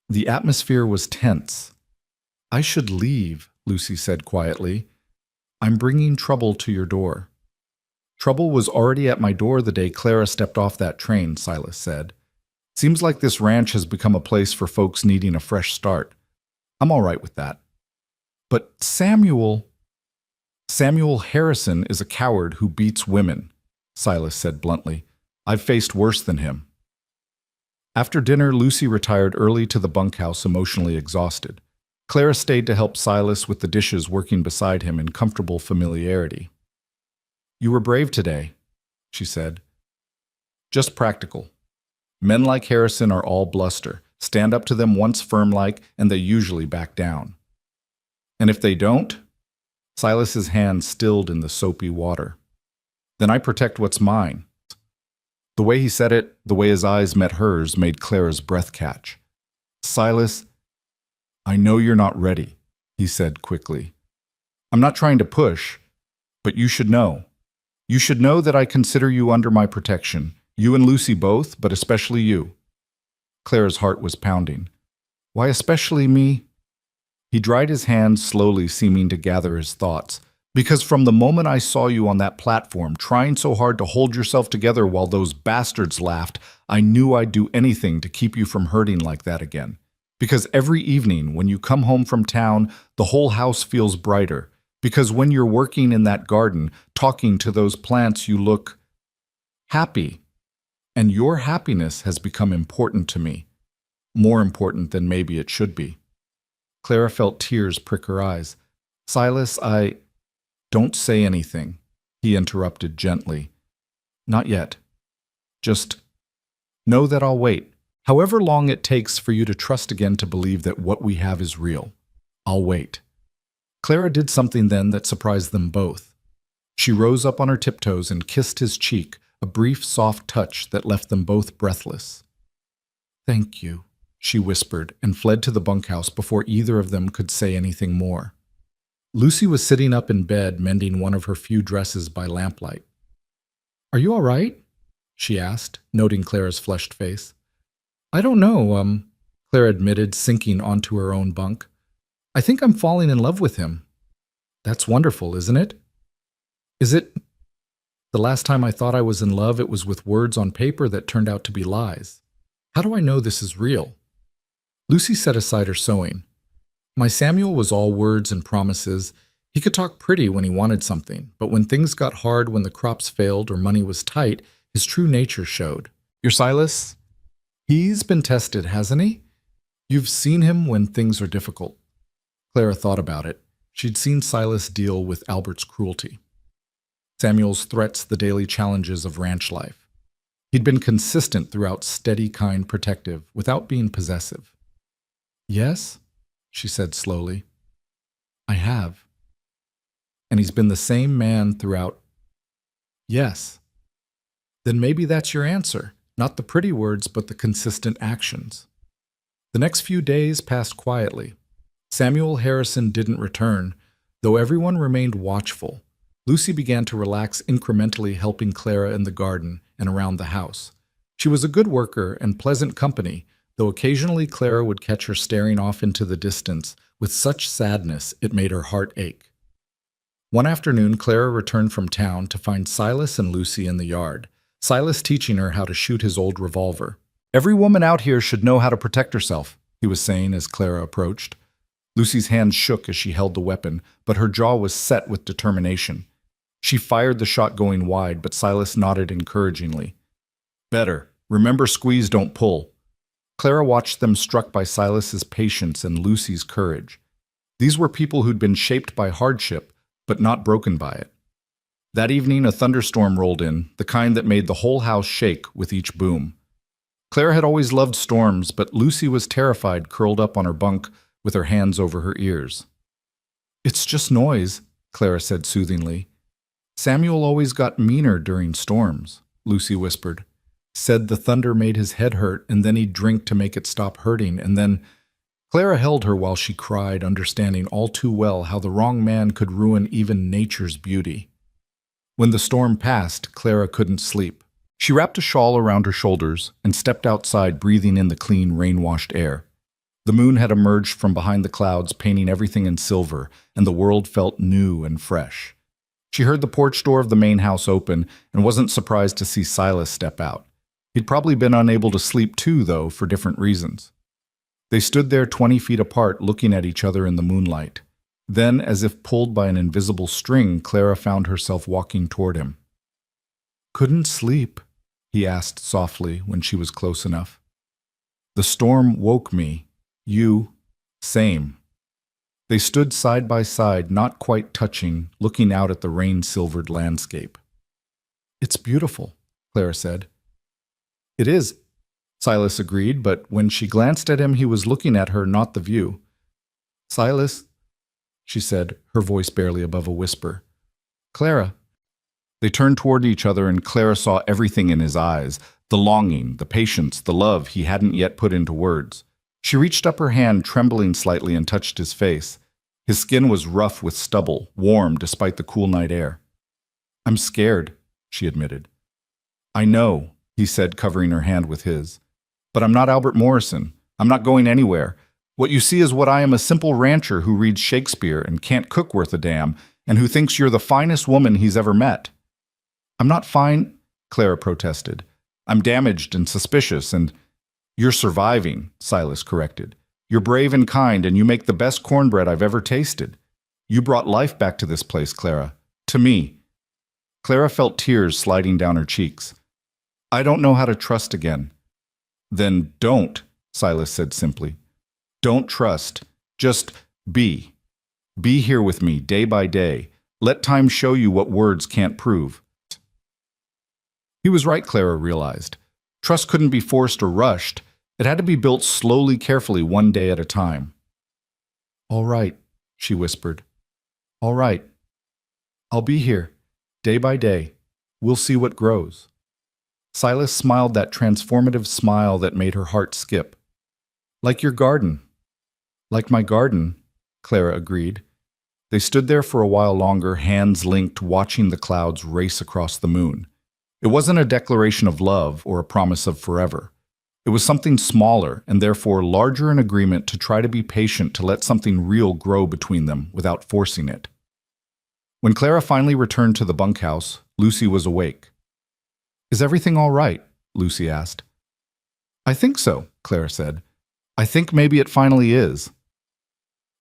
[SPEAKER 1] The atmosphere was tense. I should leave, Lucy said quietly. I'm bringing trouble to your door. Trouble was already at my door the day Clara stepped off that train, Silas said. Seems like this ranch has become a place for folks needing a fresh start. I'm all right with that. But Samuel Harrison is a coward who beats women, Silas said bluntly. I've faced worse than him. After dinner, Lucy retired early to the bunkhouse, emotionally exhausted. Clara stayed to help Silas with the dishes, working beside him in comfortable familiarity. You were brave today, she said. Just practical. Men like Harrison are all bluster. Stand up to them once firm-like, and they usually back down. And if they don't? Silas's hand stilled in the soapy water. Then I protect what's mine. The way he said it, the way his eyes met hers, made Clara's breath catch. Silas, I know you're not ready, he said quickly. I'm not trying to push, but you should know. You should know that I consider you under my protection. You and Lucy both, but especially you. Clara's heart was pounding. Why especially me? He dried his hands slowly, seeming to gather his thoughts. Because from the moment I saw you on that platform, trying so hard to hold yourself together while those bastards laughed, I knew I'd do anything to keep you from hurting like that again. Because every evening, when you come home from town, the whole house feels brighter. Because when you're working in that garden, talking to those plants, you look happy. And your happiness has become important to me, more important than maybe it should be. Clara felt tears prick her eyes. Silas, Don't say anything, he interrupted gently. Not yet. Just know that I'll wait. However long it takes for you to trust again to believe that what we have is real. I'll wait. Clara did something then that surprised them both. She rose up on her tiptoes and kissed his cheek, a brief, soft touch that left them both breathless. Thank you, she whispered, and fled to the bunkhouse before either of them could say anything more. Lucy was sitting up in bed, mending one of her few dresses by lamplight. Are you all right? She asked, noting Clara's flushed face. I don't know, Clara admitted, sinking onto her own bunk. I think I'm falling in love with him. That's wonderful, isn't it? Is it? The last time I thought I was in love, it was with words on paper that turned out to be lies. How do I know this is real? Lucy set aside her sewing. My Samuel was all words and promises. He could talk pretty when he wanted something, but when things got hard, when the crops failed or money was tight, his true nature showed. Your Silas? He's been tested, hasn't he? You've seen him when things are difficult. Clara thought about it. She'd seen Silas deal with Albert's cruelty, Samuel's threats, the daily challenges of ranch life. He'd been consistent throughout, steady, kind, protective, without being possessive. Yes, she said slowly. I have. And he's been the same man throughout. Yes. Then maybe that's your answer. Not the pretty words, but the consistent actions. The next few days passed quietly. Samuel Harrison didn't return, though everyone remained watchful. Lucy began to relax, incrementally helping Clara in the garden and around the house. She was a good worker and pleasant company, though occasionally Clara would catch her staring off into the distance with such sadness it made her heart ache. One afternoon, Clara returned from town to find Silas and Lucy in the yard, Silas teaching her how to shoot his old revolver. Every woman out here should know how to protect herself, he was saying as Clara approached. Lucy's hands shook as she held the weapon, but her jaw was set with determination. She fired the shot going wide, but Silas nodded encouragingly. Better. Remember, squeeze, don't pull. Clara watched them, struck by Silas's patience and Lucy's courage. These were people who'd been shaped by hardship, but not broken by it. That evening, a thunderstorm rolled in, the kind that made the whole house shake with each boom. Clara had always loved storms, but Lucy was terrified, curled up on her bunk with her hands over her ears. It's just noise, Clara said soothingly. Samuel always got meaner during storms, Lucy whispered. Said the thunder made his head hurt, and then he'd drink to make it stop hurting, and then… Clara held her while she cried, understanding all too well how the wrong man could ruin even nature's beauty. When the storm passed, Clara couldn't sleep. She wrapped a shawl around her shoulders and stepped outside, breathing in the clean, rain-washed air. The moon had emerged from behind the clouds, painting everything in silver, and the world felt new and fresh. She heard the porch door of the main house open and wasn't surprised to see Silas step out. He'd probably been unable to sleep too, though, for different reasons. They stood there 20 feet apart, looking at each other in the moonlight. Then, as if pulled by an invisible string, Clara found herself walking toward him. Couldn't sleep, he asked softly when she was close enough. The storm woke me. You, same. They stood side by side, not quite touching, looking out at the rain-silvered landscape. It's beautiful, Clara said. It is, Silas agreed, but when she glanced at him, he was looking at her, not the view. Silas, she said, her voice barely above a whisper. Clara. They turned toward each other, and Clara saw everything in his eyes, the longing, the patience, the love he hadn't yet put into words. She reached up her hand, trembling slightly, and touched his face. His skin was rough with stubble, warm despite the cool night air. I'm scared, she admitted. I know, he said, covering her hand with his. But I'm not Albert Morrison. I'm not going anywhere. What you see is what I am, a simple rancher who reads Shakespeare and can't cook worth a damn, and who thinks you're the finest woman he's ever met. I'm not fine, Clara protested. I'm damaged and suspicious, and… You're surviving, Silas corrected. You're brave and kind, and you make the best cornbread I've ever tasted. You brought life back to this place, Clara. To me. Clara felt tears sliding down her cheeks. I don't know how to trust again. Then don't, Silas said simply. Don't trust. Just be. Be here with me, day by day. Let time show you what words can't prove. He was right, Clara realized. Trust couldn't be forced or rushed. It had to be built slowly, carefully, one day at a time. All right, she whispered. All right. I'll be here, day by day. We'll see what grows. Silas smiled that transformative smile that made her heart skip. Like your garden. Like my garden, Clara agreed. They stood there for a while longer, hands linked, watching the clouds race across the moon. It wasn't a declaration of love or a promise of forever. It was something smaller and therefore larger in agreement to try to be patient to let something real grow between them without forcing it. When Clara finally returned to the bunkhouse, Lucy was awake. Is everything all right? Lucy asked. I think so, Clara said. I think maybe it finally is.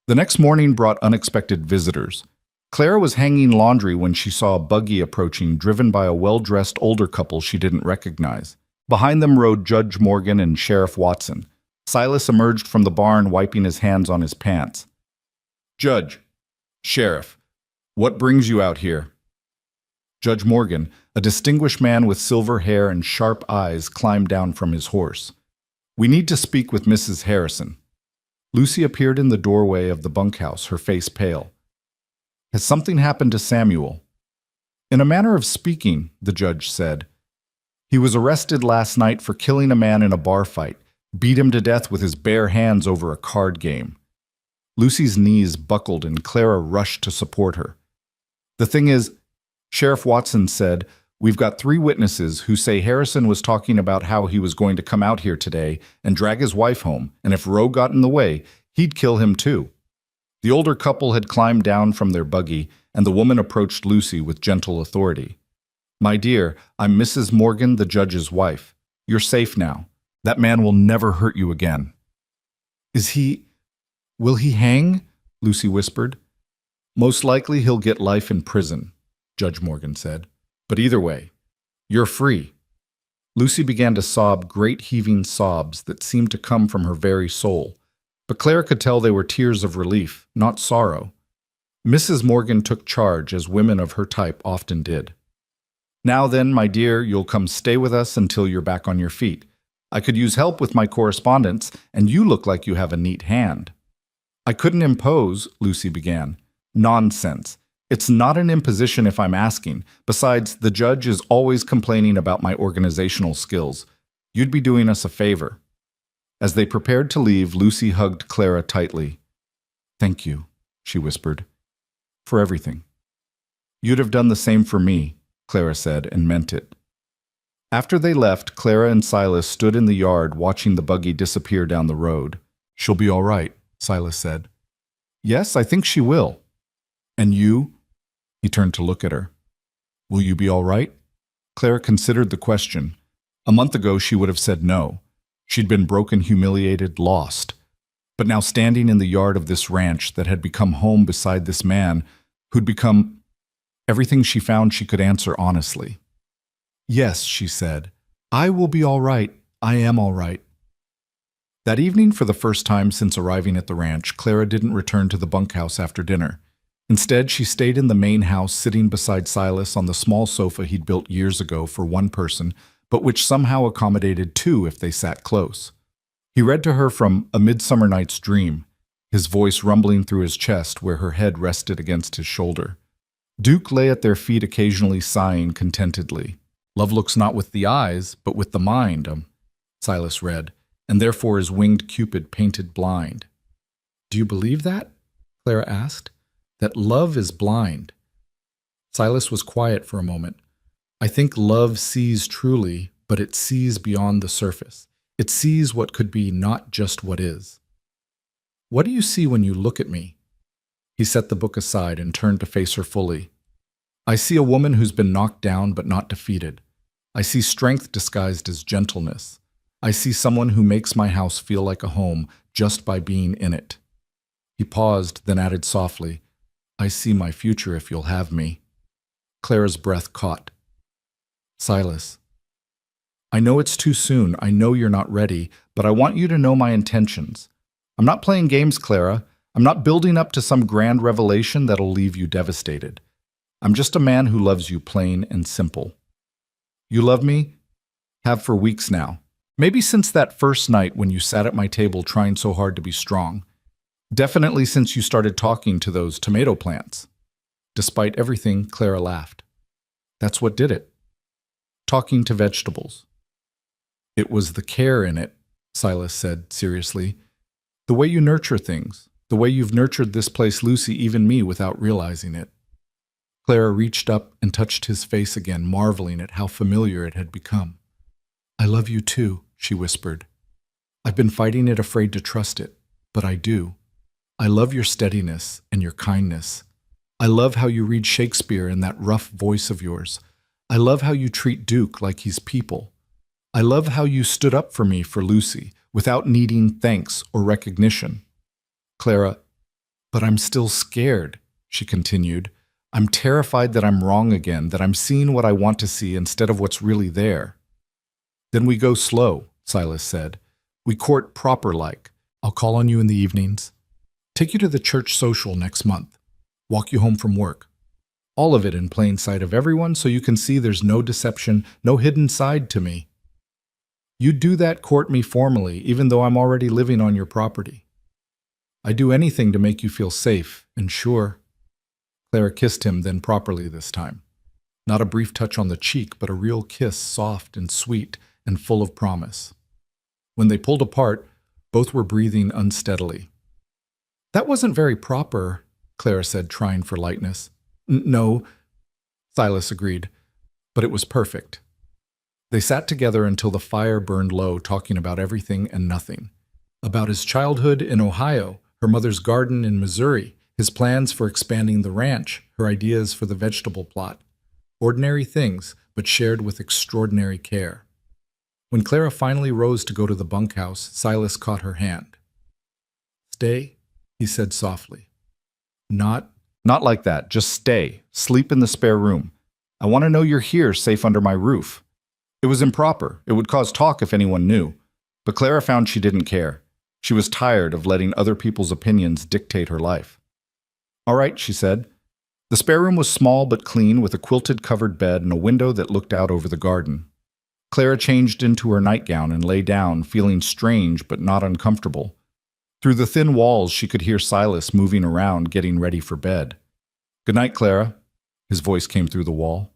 [SPEAKER 1] The next morning brought unexpected visitors. Clara was hanging laundry when she saw a buggy approaching, driven by a well-dressed older couple she didn't recognize. Behind them rode Judge Morgan and Sheriff Watson. Silas emerged from the barn, wiping his hands on his pants. Judge, Sheriff, what brings you out here? Judge Morgan, a distinguished man with silver hair and sharp eyes, climbed down from his horse. We need to speak with Mrs. Harrison. Lucy appeared in the doorway of the bunkhouse, her face pale. Has something happened to Samuel? In a manner of speaking, the judge said. He was arrested last night for killing a man in a bar fight, beat him to death with his bare hands over a card game. Lucy's knees buckled and Clara rushed to support her. The thing is, Sheriff Watson said, we've got 3 witnesses who say Harrison was talking about how he was going to come out here today and drag his wife home, and if Rowe got in the way, he'd kill him too. The older couple had climbed down from their buggy, and the woman approached Lucy with gentle authority. My dear, I'm Mrs. Morgan, the judge's wife. You're safe now. That man will never hurt you again. Will he hang? Lucy whispered. Most likely he'll get life in prison, Judge Morgan said. But either way, you're free. Lucy began to sob great heaving sobs that seemed to come from her very soul. But Clara could tell they were tears of relief, not sorrow. Mrs. Morgan took charge, as women of her type often did. Now then, my dear, you'll come stay with us until you're back on your feet. I could use help with my correspondence, and you look like you have a neat hand. I couldn't impose, Lucy began. Nonsense. It's not an imposition if I'm asking. Besides, the judge is always complaining about my organizational skills. You'd be doing us a favor. As they prepared to leave, Lucy hugged Clara tightly. Thank you, she whispered, for everything. You'd have done the same for me, Clara said, and meant it. After they left, Clara and Silas stood in the yard watching the buggy disappear down the road. She'll be all right, Silas said. Yes, I think she will. And you? He turned to look at her. Will you be all right? Clara considered the question. A month ago, she would have said no. She'd been broken, humiliated, lost. But now standing in the yard of this ranch that had become home beside this man who'd become everything, she found she could answer honestly. Yes, she said. I will be all right. I am all right. That evening, for the first time since arriving at the ranch, Clara didn't return to the bunkhouse after dinner. Instead, she stayed in the main house, sitting beside Silas on the small sofa he'd built years ago for one person, but which somehow accommodated 2 if they sat close. He read to her from A Midsummer Night's Dream, his voice rumbling through his chest where her head rested against his shoulder. Duke lay at their feet, occasionally sighing contentedly. Love looks not with the eyes, but with the mind, Silas read, and therefore is winged Cupid painted blind. Do you believe that? Clara asked. That love is blind. Silas was quiet for a moment. I think love sees truly, but it sees beyond the surface. It sees what could be, not just what is. What do you see when you look at me? He set the book aside and turned to face her fully. I see a woman who's been knocked down but not defeated. I see strength disguised as gentleness. I see someone who makes my house feel like a home just by being in it. He paused, then added softly, I see my future if you'll have me. Clara's breath caught. Silas, I know it's too soon. I know you're not ready, but I want you to know my intentions. I'm not playing games, Clara. I'm not building up to some grand revelation that'll leave you devastated. I'm just a man who loves you plain and simple. You love me? Have for weeks now. Maybe since that first night when you sat at my table trying so hard to be strong. Definitely since you started talking to those tomato plants. Despite everything, Clara laughed. That's what did it. Talking to vegetables. It was the care in it, Silas said seriously. The way you nurture things. The way you've nurtured this place, Lucy, even me, without realizing it. Clara reached up and touched his face again, marveling at how familiar it had become. I love you too, she whispered. I've been fighting it, afraid to trust it, but I do. I love your steadiness and your kindness. I love how you read Shakespeare in that rough voice of yours. I love how you treat Duke like he's people. I love how you stood up for me, for Lucy, without needing thanks or recognition. Clara, but I'm still scared, she continued. I'm terrified that I'm wrong again, that I'm seeing what I want to see instead of what's really there. Then we go slow, Silas said. We court proper-like. I'll call on you in the evenings. Take you to the church social next month. Walk you home from work. All of it in plain sight of everyone so you can see there's no deception, no hidden side to me. You do that, court me formally, even though I'm already living on your property. I do anything to make you feel safe and sure. Clara kissed him, then properly this time. Not a brief touch on the cheek, but a real kiss, soft and sweet and full of promise. When they pulled apart, both were breathing unsteadily. That wasn't very proper, Clara said, trying for lightness. No, Silas agreed, but it was perfect. They sat together until the fire burned low, talking about everything and nothing. About his childhood in Ohio, her mother's garden in Missouri, his plans for expanding the ranch, her ideas for the vegetable plot. Ordinary things, but shared with extraordinary care. When Clara finally rose to go to the bunkhouse, Silas caught her hand. Stay, he said softly. Not like that. Just stay. Sleep in the spare room. I want to know you're here, safe under my roof. It was improper. It would cause talk if anyone knew. But Clara found she didn't care. She was tired of letting other people's opinions dictate her life. All right, she said. The spare room was small but clean, with a quilted covered bed and a window that looked out over the garden. Clara changed into her nightgown and lay down, feeling strange but not uncomfortable. Through the thin walls, she could hear Silas moving around, getting ready for bed. Good night, Clara. His voice came through the wall.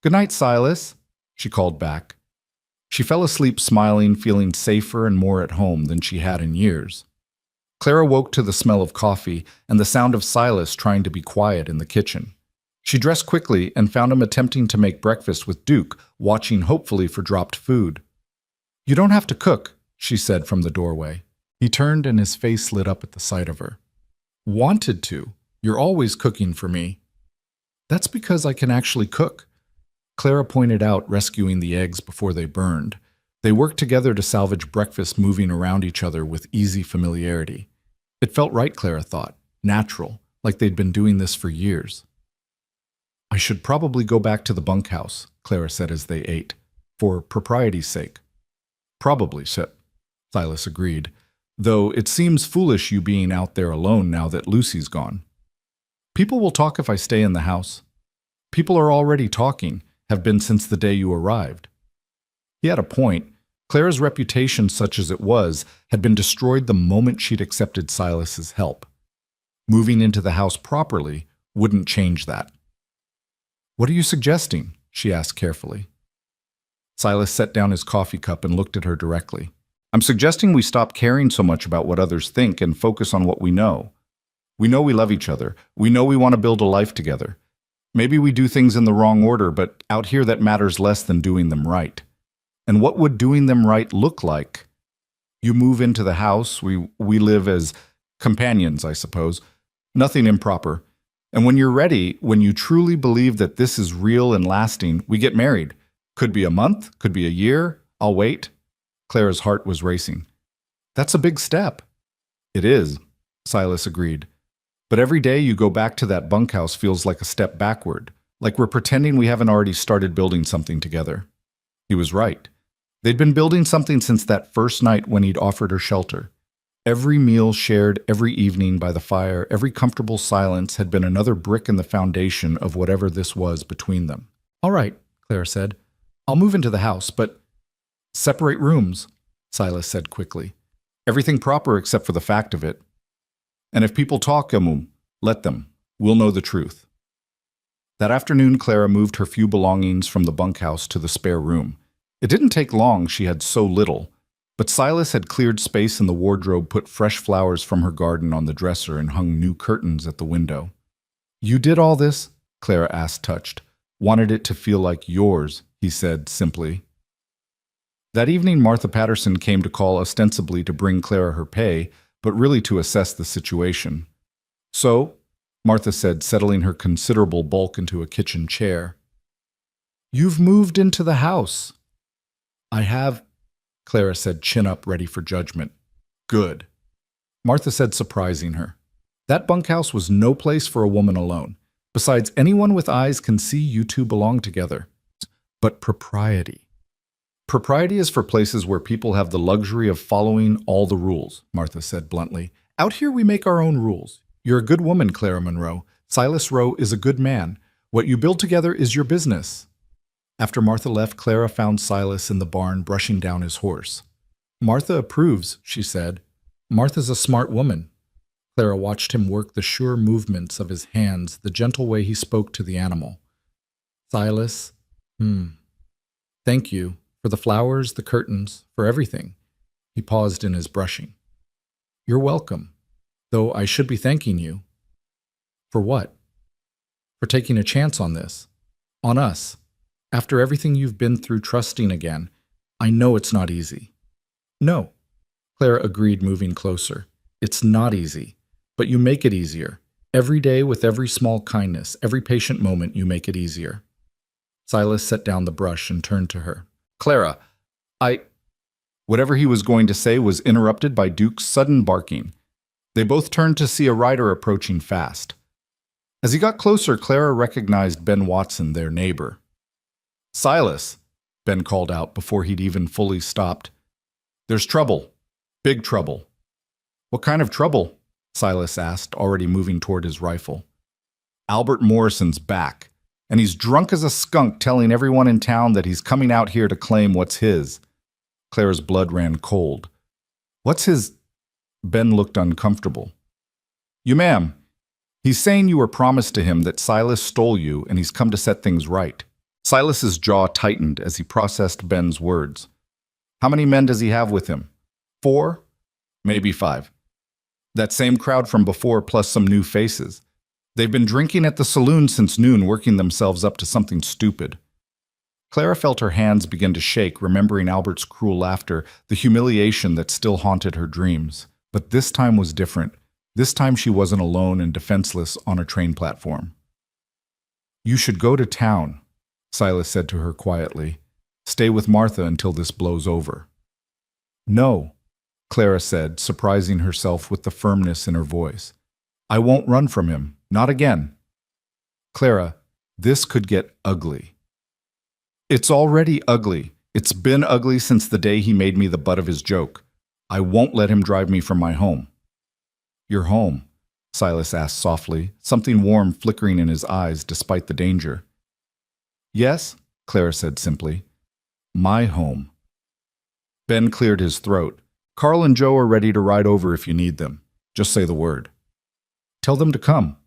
[SPEAKER 1] Good night, Silas, she called back. She fell asleep smiling, feeling safer and more at home than she had in years. Clara woke to the smell of coffee and the sound of Silas trying to be quiet in the kitchen. She dressed quickly and found him attempting to make breakfast with Duke, watching hopefully for dropped food. You don't have to cook, she said from the doorway. He turned and his face lit up at the sight of her. Wanted to. You're always cooking for me. That's because I can actually cook. Clara pointed out, rescuing the eggs before they burned. They worked together to salvage breakfast, moving around each other with easy familiarity. It felt right, Clara thought, natural, like they'd been doing this for years. I should probably go back to the bunkhouse, Clara said as they ate, for propriety's sake. Probably, Silas agreed, though it seems foolish you being out there alone now that Lucy's gone. People will talk if I stay in the house. People are already talking, have been since the day you arrived. He had a point. Clara's reputation, such as it was, had been destroyed the moment she'd accepted Silas's help. Moving into the house properly wouldn't change that. What are you suggesting? She asked carefully. Silas set down his coffee cup and looked at her directly. I'm suggesting we stop caring so much about what others think and focus on what we know. We know we love each other. We know we want to build a life together. Maybe we do things in the wrong order, but out here that matters less than doing them right. And what would doing them right look like? You move into the house, we live as companions, I suppose. Nothing improper. And when you're ready, when you truly believe that this is real and lasting, we get married. Could be a month, could be a year. I'll wait. Clara's heart was racing. That's a big step. It is, Silas agreed. But every day you go back to that bunkhouse feels like a step backward, like we're pretending we haven't already started building something together." He was right. They'd been building something since that first night when he'd offered her shelter. Every meal shared every evening by the fire, every comfortable silence had been another brick in the foundation of whatever this was between them. "All right," Clara said. "I'll move into the house, but—" "Separate rooms," Silas said quickly. "Everything proper except for the fact of it. And if people talk, let them. We'll know the truth." That afternoon, Clara moved her few belongings from the bunkhouse to the spare room. It didn't take long, she had so little, but Silas had cleared space in the wardrobe, put fresh flowers from her garden on the dresser, and hung new curtains at the window. "You did all this?" Clara asked, touched. "Wanted it to feel like yours," he said simply. That evening, Martha Patterson came to call ostensibly to bring Clara her pay, but really to assess the situation. "So," Martha said, settling her considerable bulk into a kitchen chair, "you've moved into the house." "I have," Clara said, chin up, ready for judgment. "Good," Martha said, surprising her. That bunkhouse was no place for a woman alone. Besides, anyone with eyes can see you two belong together. But propriety. Propriety is for places where people have the luxury of following all the rules, Martha said bluntly. "Out here we make our own rules. You're a good woman, Clara Monroe. Silas Rowe is a good man. What you build together is your business." After Martha left, Clara found Silas in the barn brushing down his horse. "Martha approves," she said. "Martha's a smart woman." Clara watched him work the sure movements of his hands, the gentle way he spoke to the animal. "Silas, thank you for the flowers, the curtains, for everything." He paused in his brushing. "You're welcome, though I should be thanking you." "For what?" "For taking a chance on this. On us. After everything you've been through, trusting again. I know it's not easy." "No," Clara agreed, moving closer. "It's not easy, but you make it easier. Every day, with every small kindness, every patient moment, you make it easier." Silas set down the brush and turned to her. "Clara, Whatever he was going to say was interrupted by Duke's sudden barking. They both turned to see a rider approaching fast. As he got closer, Clara recognized Ben Watson, their neighbor. "Silas," Ben called out before he'd even fully stopped. "There's trouble. Big trouble." "What kind of trouble?" Silas asked, already moving toward his rifle. "Albert Morrison's back, and he's drunk as a skunk, telling everyone in town that he's coming out here to claim what's his." Clara's blood ran cold. "What's his—" Ben looked uncomfortable. "You, ma'am. He's saying you were promised to him, that Silas stole you, and he's come to set things right." Silas's jaw tightened as he processed Ben's words. "How many men does he have with him? 4? Maybe 5. That same crowd from before, plus some new faces. They've been drinking at the saloon since noon, working themselves up to something stupid." Clara felt her hands begin to shake, remembering Albert's cruel laughter, the humiliation that still haunted her dreams. But this time was different. This time she wasn't alone and defenseless on a train platform. "You should go to town," Silas said to her quietly. "Stay with Martha until this blows over." "No," Clara said, surprising herself with the firmness in her voice. "I won't run from him. Not again." "Clara, this could get ugly." "It's already ugly. It's been ugly since the day he made me the butt of his joke. I won't let him drive me from my home." "Your home?" Silas asked softly, something warm flickering in his eyes despite the danger. "Yes," Clara said simply. "My home." Ben cleared his throat. "Carl and Joe are ready to ride over if you need them. Just say the word." "Tell them to come,"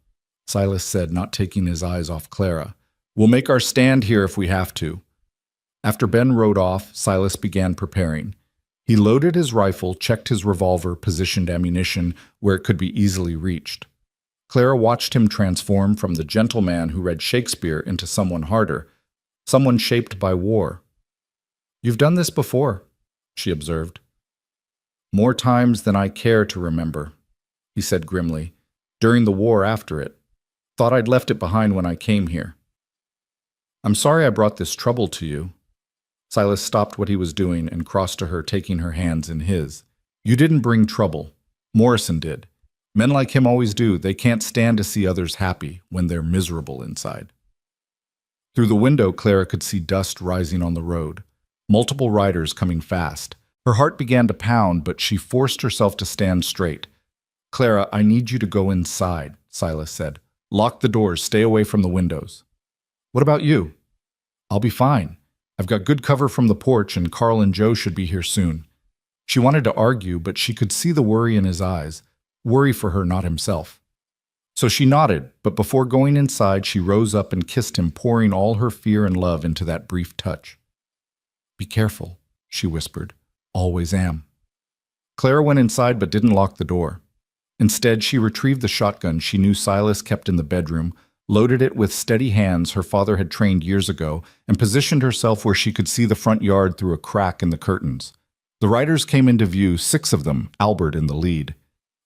[SPEAKER 1] Silas said, not taking his eyes off Clara. "We'll make our stand here if we have to." After Ben rode off, Silas began preparing. He loaded his rifle, checked his revolver, positioned ammunition where it could be easily reached. Clara watched him transform from the gentleman who read Shakespeare into someone harder, someone shaped by war. "You've done this before," she observed. "More times than I care to remember," he said grimly. "During the war, after it. Thought I'd left it behind when I came here." "I'm sorry I brought this trouble to you." Silas stopped what he was doing and crossed to her, taking her hands in his. "You didn't bring trouble. Morrison did. Men like him always do. They can't stand to see others happy when they're miserable inside. Through the window, Clara could see dust rising on the road. Multiple riders coming fast. Her heart began to pound, but she forced herself to stand straight. "Clara, I need you to go inside," Silas said. "Lock the doors, stay away from the windows." "What about you?" "I'll be fine. I've got good cover from the porch, and Carl and Joe should be here soon." She wanted to argue, but she could see the worry in his eyes. Worry for her, not himself. So she nodded, but before going inside, she rose up and kissed him, pouring all her fear and love into that brief touch. "Be careful," she whispered. "Always am." Clara went inside but didn't lock the door. Instead, she retrieved the shotgun she knew Silas kept in the bedroom, loaded it with steady hands her father had trained years ago, and positioned herself where she could see the front yard through a crack in the curtains. The riders came into view, 6 of them, Albert in the lead.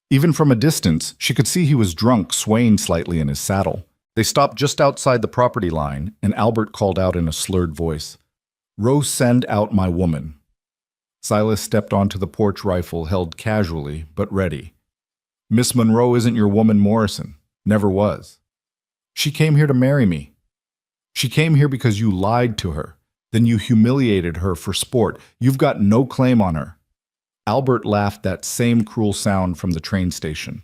[SPEAKER 1] Even from a distance, she could see he was drunk, swaying slightly in his saddle. They stopped just outside the property line, and Albert called out in a slurred voice, "Rowe, send out my woman." Silas stepped onto the porch rifle, held casually, but ready. "Miss Monroe isn't your woman, Morrison. Never was. She came here to marry me. She came here because you lied to her. Then you humiliated her for sport. You've got no claim on her." Albert laughed, that same cruel sound from the train station.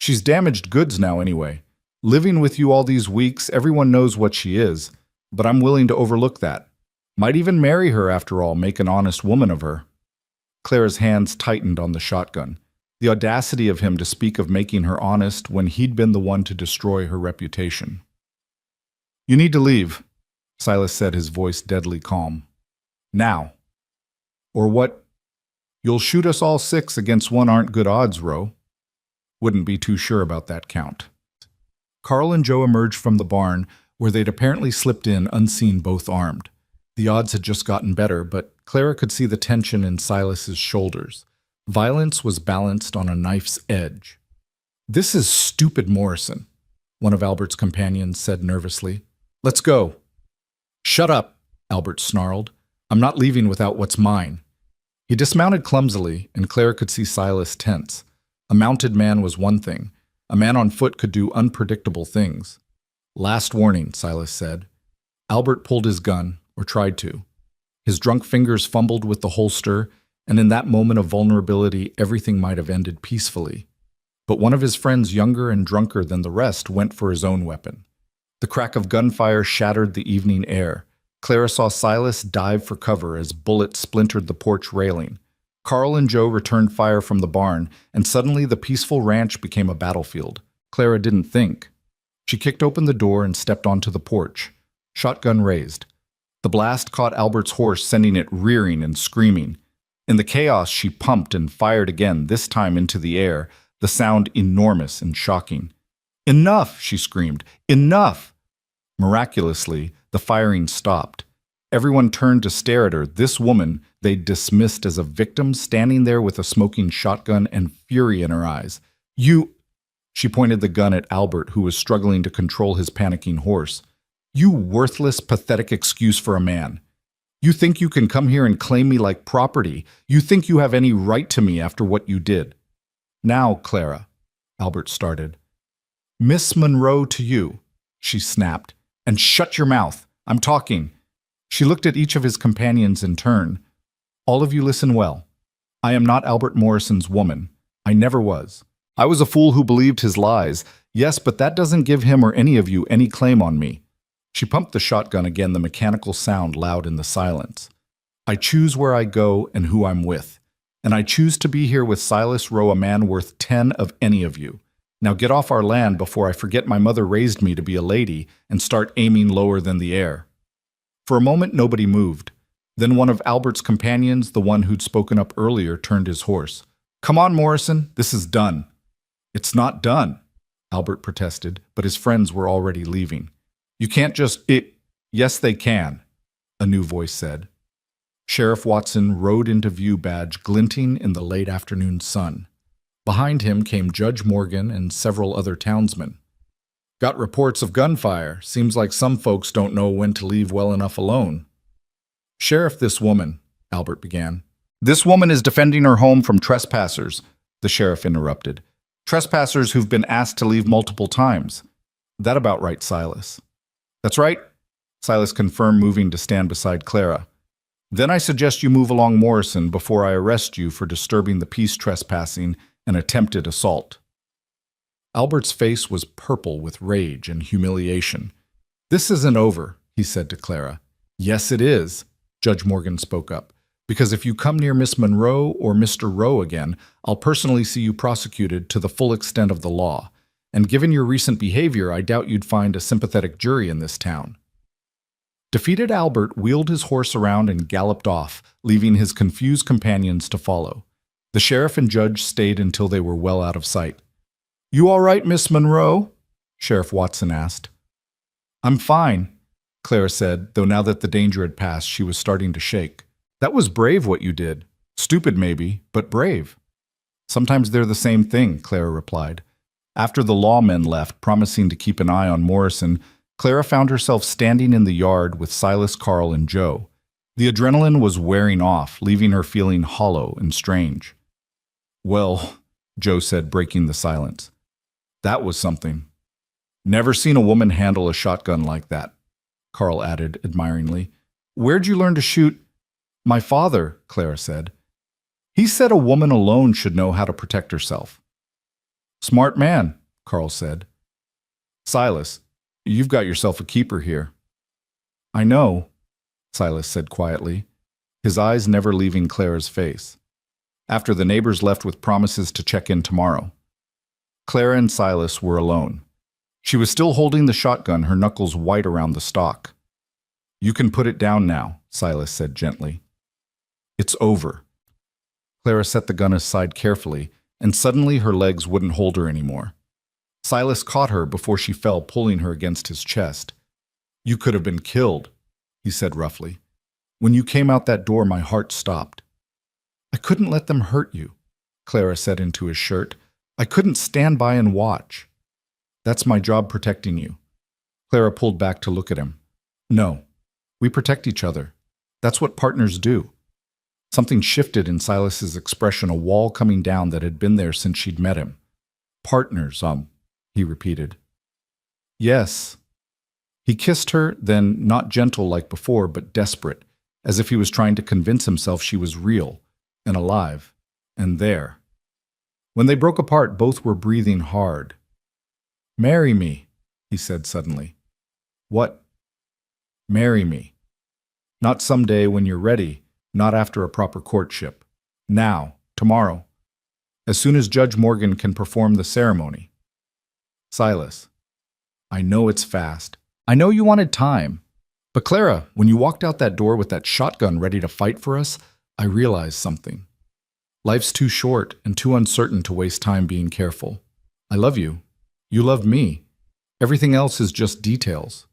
[SPEAKER 1] "She's damaged goods now anyway. Living with you all these weeks, everyone knows what she is, but I'm willing to overlook that. Might even marry her after all, make an honest woman of her." Clara's hands tightened on the shotgun. The audacity of him to speak of making her honest when he'd been the one to destroy her reputation. "You need to leave," Silas said, his voice deadly calm. "Now. Or what? You'll shoot us all 6 against 1 aren't good odds, Rowe." "Wouldn't be too sure about that count." Carl and Joe emerged from the barn, where they'd apparently slipped in unseen, both armed. The odds had just gotten better, but Clara could see the tension in Silas's shoulders. Violence was balanced on a knife's edge. "This is stupid, Morrison," one of Albert's companions said nervously. "Let's go." "Shut up," Albert snarled. "I'm not leaving without what's mine." He dismounted clumsily, and Clara could see Silas tense. A mounted man was one thing. A man on foot could do unpredictable things. "Last warning," Silas said. Albert pulled his gun, or tried to. His drunk fingers fumbled with the holster, and in that moment of vulnerability, everything might have ended peacefully. But one of his friends, younger and drunker than the rest, went for his own weapon. The crack of gunfire shattered the evening air. Clara saw Silas dive for cover as bullets splintered the porch railing. Carl and Joe returned fire from the barn, and suddenly the peaceful ranch became a battlefield. Clara didn't think. She kicked open the door and stepped onto the porch. Shotgun raised. The blast caught Albert's horse, sending it rearing and screaming. In the chaos, she pumped and fired again, this time into the air, the sound enormous and shocking. "Enough!" she screamed. "Enough!" Miraculously, the firing stopped. Everyone turned to stare at her, this woman they'd dismissed as a victim, standing there with a smoking shotgun and fury in her eyes. "You—" She pointed the gun at Albert, who was struggling to control his panicking horse. "You worthless, pathetic excuse for a man. You think you can come here and claim me like property. You think you have any right to me after what you did." "Now, Clara," Albert started. "Miss Monroe to you," she snapped. "And shut your mouth. I'm talking." She looked at each of his companions in turn. "All of you listen well. I am not Albert Morrison's woman. I never was. I was a fool who believed his lies. Yes, but that doesn't give him or any of you any claim on me." She pumped the shotgun again, the mechanical sound loud in the silence. "I choose where I go and who I'm with. And I choose to be here with Silas Rowe, a man worth 10 of any of you. Now get off our land before I forget my mother raised me to be a lady and start aiming lower than the air." For a moment, nobody moved. Then one of Albert's companions, the one who'd spoken up earlier, turned his horse. "Come on, Morrison, this is done." "It's not done," Albert protested, but his friends were already leaving. "You can't just— Yes, they can," a new voice said. Sheriff Watson rode into view, badge glinting in the late afternoon sun. Behind him came Judge Morgan and several other townsmen. "Got reports of gunfire. Seems like some folks don't know when to leave well enough alone." "Sheriff, this woman," Albert began. "This woman is defending her home from trespassers," the sheriff interrupted. Trespassers who've been asked to leave multiple times. That about right, Silas. That's right, Silas confirmed, moving to stand beside Clara. Then I suggest you move along Morrison before I arrest you for disturbing the peace, trespassing, and attempted assault. Albert's face was purple with rage and humiliation. This isn't over, he said to Clara. Yes, it is, Judge Morgan spoke up, because if you come near Miss Monroe or Mr. Rowe again, I'll personally see you prosecuted to the full extent of the law. And given your recent behavior, I doubt you'd find a sympathetic jury in this town. Defeated Albert wheeled his horse around and galloped off, leaving his confused companions to follow. The sheriff and judge stayed until they were well out of sight. You all right, Miss Monroe? Sheriff Watson asked. I'm fine, Clara said, though now that the danger had passed, she was starting to shake. That was brave what you did. Stupid maybe, but brave. Sometimes they're the same thing, Clara replied. After the lawmen left, promising to keep an eye on Morrison, Clara found herself standing in the yard with Silas, Carl, and Joe. The adrenaline was wearing off, leaving her feeling hollow and strange. Well, Joe said, breaking the silence. That was something. Never seen a woman handle a shotgun like that, Carl added admiringly. Where'd you learn to shoot? My father, Clara said. He said a woman alone should know how to protect herself. Smart man, Carl said. Silas, you've got yourself a keeper here. I know, Silas said quietly, his eyes never leaving Clara's face. After the neighbors left with promises to check in tomorrow. Clara and Silas were alone. She was still holding the shotgun, her knuckles white around the stock. You can put it down now, Silas said gently. It's over. Clara set the gun aside carefully, and suddenly her legs wouldn't hold her anymore. Silas caught her before she fell, pulling her against his chest. You could have been killed, he said roughly. When you came out that door, my heart stopped. I couldn't let them hurt you, Clara said into his shirt. I couldn't stand by and watch. That's my job, protecting you. Clara pulled back to look at him. No, we protect each other. That's what partners do. Something shifted in Silas's expression, a wall coming down that had been there since she'd met him. Partners, he repeated. Yes. He kissed her, then not gentle like before, but desperate, as if he was trying to convince himself she was real and alive and there. When they broke apart, both were breathing hard. Marry me, he said suddenly. What? Marry me. Not someday when you're ready, not after a proper courtship. Now, tomorrow, as soon as Judge Morgan can perform the ceremony. Silas, I know it's fast. I know you wanted time. But Clara, when you walked out that door with that shotgun ready to fight for us, I realized something. Life's too short and too uncertain to waste time being careful. I love you. You love me. Everything else is just details.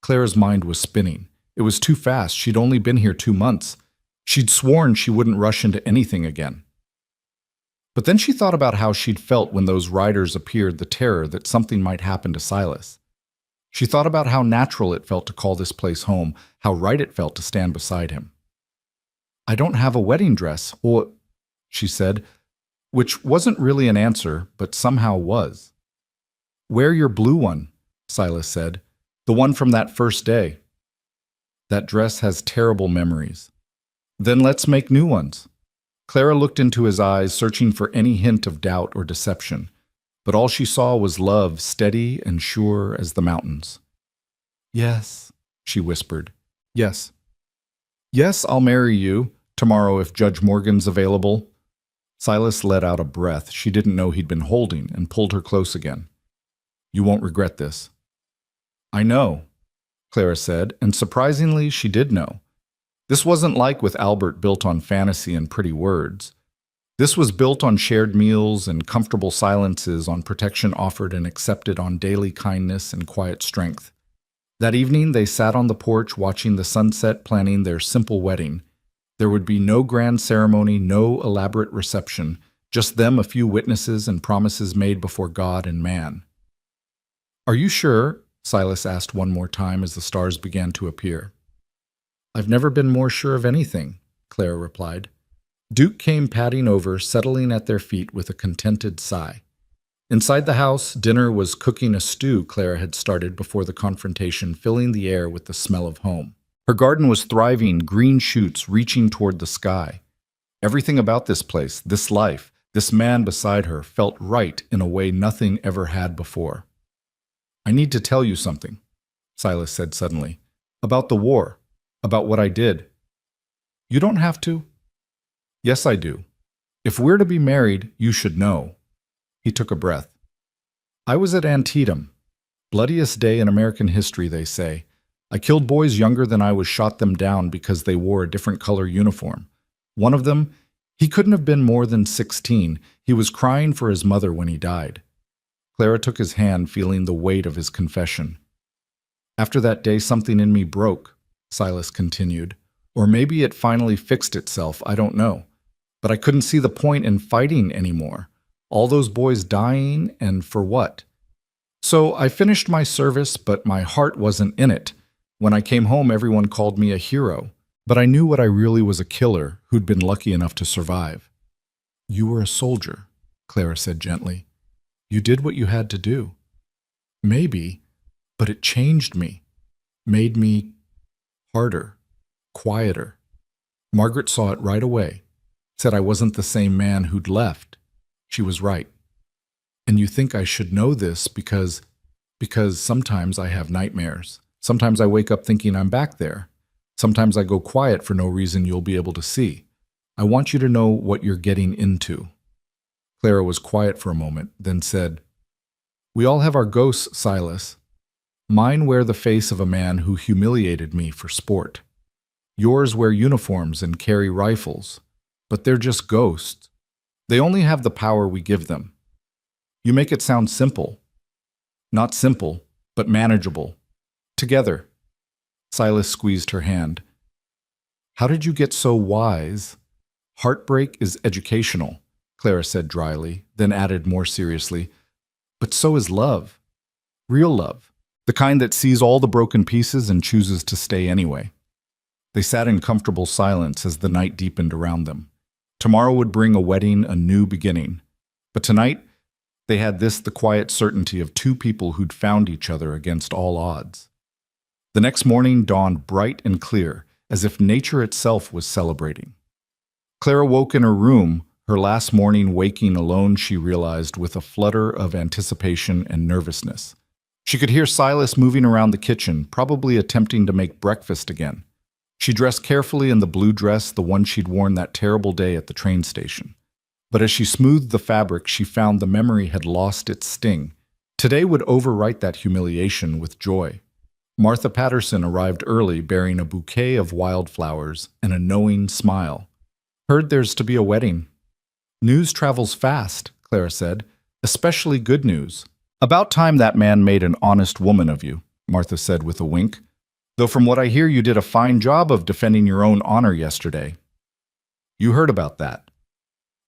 [SPEAKER 1] Clara's mind was spinning. It was too fast. She'd only been here 2 months. She'd sworn she wouldn't rush into anything again. But then she thought about how she'd felt when those riders appeared, the terror that something might happen to Silas. She thought about how natural it felt to call this place home, how right it felt to stand beside him. I don't have a wedding dress, she said, which wasn't really an answer, but somehow was. Wear your blue one, Silas said, the one from that first day. That dress has terrible memories. Then let's make new ones. Clara looked into his eyes, searching for any hint of doubt or deception, but all she saw was love, steady and sure as the mountains. Yes, she whispered. Yes. Yes, I'll marry you, tomorrow if Judge Morgan's available. Silas let out a breath she didn't know he'd been holding and pulled her close again. You won't regret this. I know, Clara said, and surprisingly, she did know. This wasn't like with Albert, built on fantasy and pretty words. This was built on shared meals and comfortable silences, on protection offered and accepted, on daily kindness and quiet strength. That evening, they sat on the porch watching the sunset, planning their simple wedding. There would be no grand ceremony, no elaborate reception, just them, a few witnesses, and promises made before God and man. Are you sure? Silas asked one more time as the stars began to appear. I've never been more sure of anything, Clara replied. Duke came padding over, settling at their feet with a contented sigh. Inside the house, dinner was cooking a stew Clara had started before the confrontation, filling the air with the smell of home. Her garden was thriving, green shoots reaching toward the sky. Everything about this place, this life, this man beside her felt right in a way nothing ever had before. "I need to tell you something," Silas said suddenly. "About the war. About what I did." "You don't have to." "Yes, I do. If we're to be married, you should know." He took a breath. "I was at Antietam. Bloodiest day in American history, they say. I killed boys younger than I was, shot them down because they wore a different color uniform. One of them, he couldn't have been more than 16. He was crying for his mother when he died." Clara took his hand, feeling the weight of his confession. "After that day, something in me broke," Silas continued. "Or maybe it finally fixed itself, I don't know. But I couldn't see the point in fighting anymore. All those boys dying, and for what? So I finished my service, but my heart wasn't in it. When I came home, everyone called me a hero. But I knew what I really was, a killer who'd been lucky enough to survive." "You were a soldier," Clara said gently. "You did what you had to do." "Maybe, but it changed me. Made me harder, quieter. Margaret saw it right away. Said I wasn't the same man who'd left. She was right. And you think I should know this because sometimes I have nightmares. Sometimes I wake up thinking I'm back there. Sometimes I go quiet for no reason you'll be able to see. I want you to know what you're getting into." Clara was quiet for a moment, then said, "We all have our ghosts, Silas. Mine wear the face of a man who humiliated me for sport. Yours wear uniforms and carry rifles, but they're just ghosts. They only have the power we give them. You make it sound simple. Not simple, but manageable. Together." Silas squeezed her hand. "How did you get so wise?" "Heartbreak is educational," Clara said dryly, then added more seriously, "but so is love. Real love. The kind that sees all the broken pieces and chooses to stay anyway." They sat in comfortable silence as the night deepened around them. Tomorrow would bring a wedding, a new beginning. But tonight, they had the quiet certainty of two people who'd found each other against all odds. The next morning dawned bright and clear, as if nature itself was celebrating. Clara woke in her room, her last morning waking alone, she realized, with a flutter of anticipation and nervousness. She could hear Silas moving around the kitchen, probably attempting to make breakfast again. She dressed carefully in the blue dress, the one she'd worn that terrible day at the train station. But as she smoothed the fabric, she found the memory had lost its sting. Today would overwrite that humiliation with joy. Martha Patterson arrived early, bearing a bouquet of wildflowers and a knowing smile. "Heard there's to be a wedding." "News travels fast," Clara said, "especially good news." "About time that man made an honest woman of you," Martha said with a wink. "Though from what I hear, you did a fine job of defending your own honor yesterday." "You heard about that."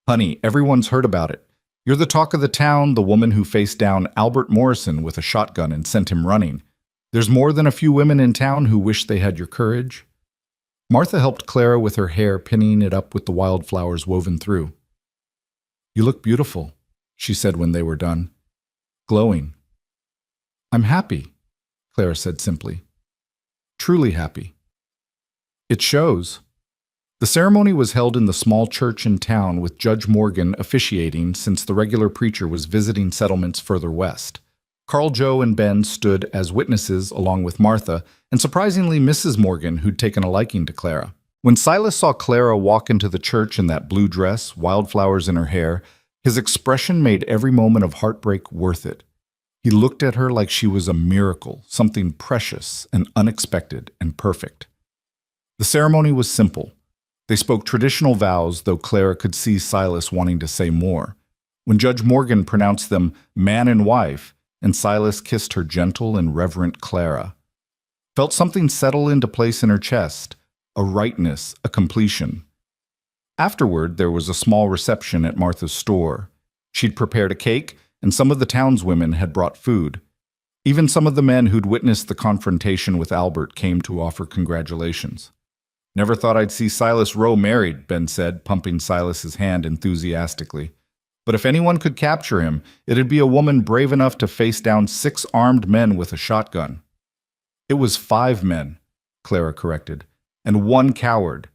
[SPEAKER 1] "Honey, everyone's heard about it. You're the talk of the town, the woman who faced down Albert Morrison with a shotgun and sent him running. There's more than a few women in town who wish they had your courage." Martha helped Clara with her hair, pinning it up with the wildflowers woven through. "You look beautiful," she said when they were done. "Glowing." "I'm happy," Clara said simply. "Truly happy." "It shows." The ceremony was held in the small church in town, with Judge Morgan officiating since the regular preacher was visiting settlements further west. Carl, Joe, and Ben stood as witnesses along with Martha, and surprisingly Mrs. Morgan, who'd taken a liking to Clara. When Silas saw Clara walk into the church in that blue dress, wildflowers in her hair, his expression made every moment of heartbreak worth it. He looked at her like she was a miracle, something precious and unexpected and perfect. The ceremony was simple. They spoke traditional vows, though Clara could see Silas wanting to say more. When Judge Morgan pronounced them man and wife, and Silas kissed her gentle and reverent Clara, felt something settle into place in her chest, a rightness, a completion. Afterward, there was a small reception at Martha's store. She'd prepared a cake, and some of the townswomen had brought food. Even some of the men who'd witnessed the confrontation with Albert came to offer congratulations. "Never thought I'd see Silas Rowe married," Ben said, pumping Silas's hand enthusiastically. But if anyone could capture him, it'd be a woman brave enough to face down 6 armed men with a shotgun. It was 5 men, Clara corrected, and 1 coward.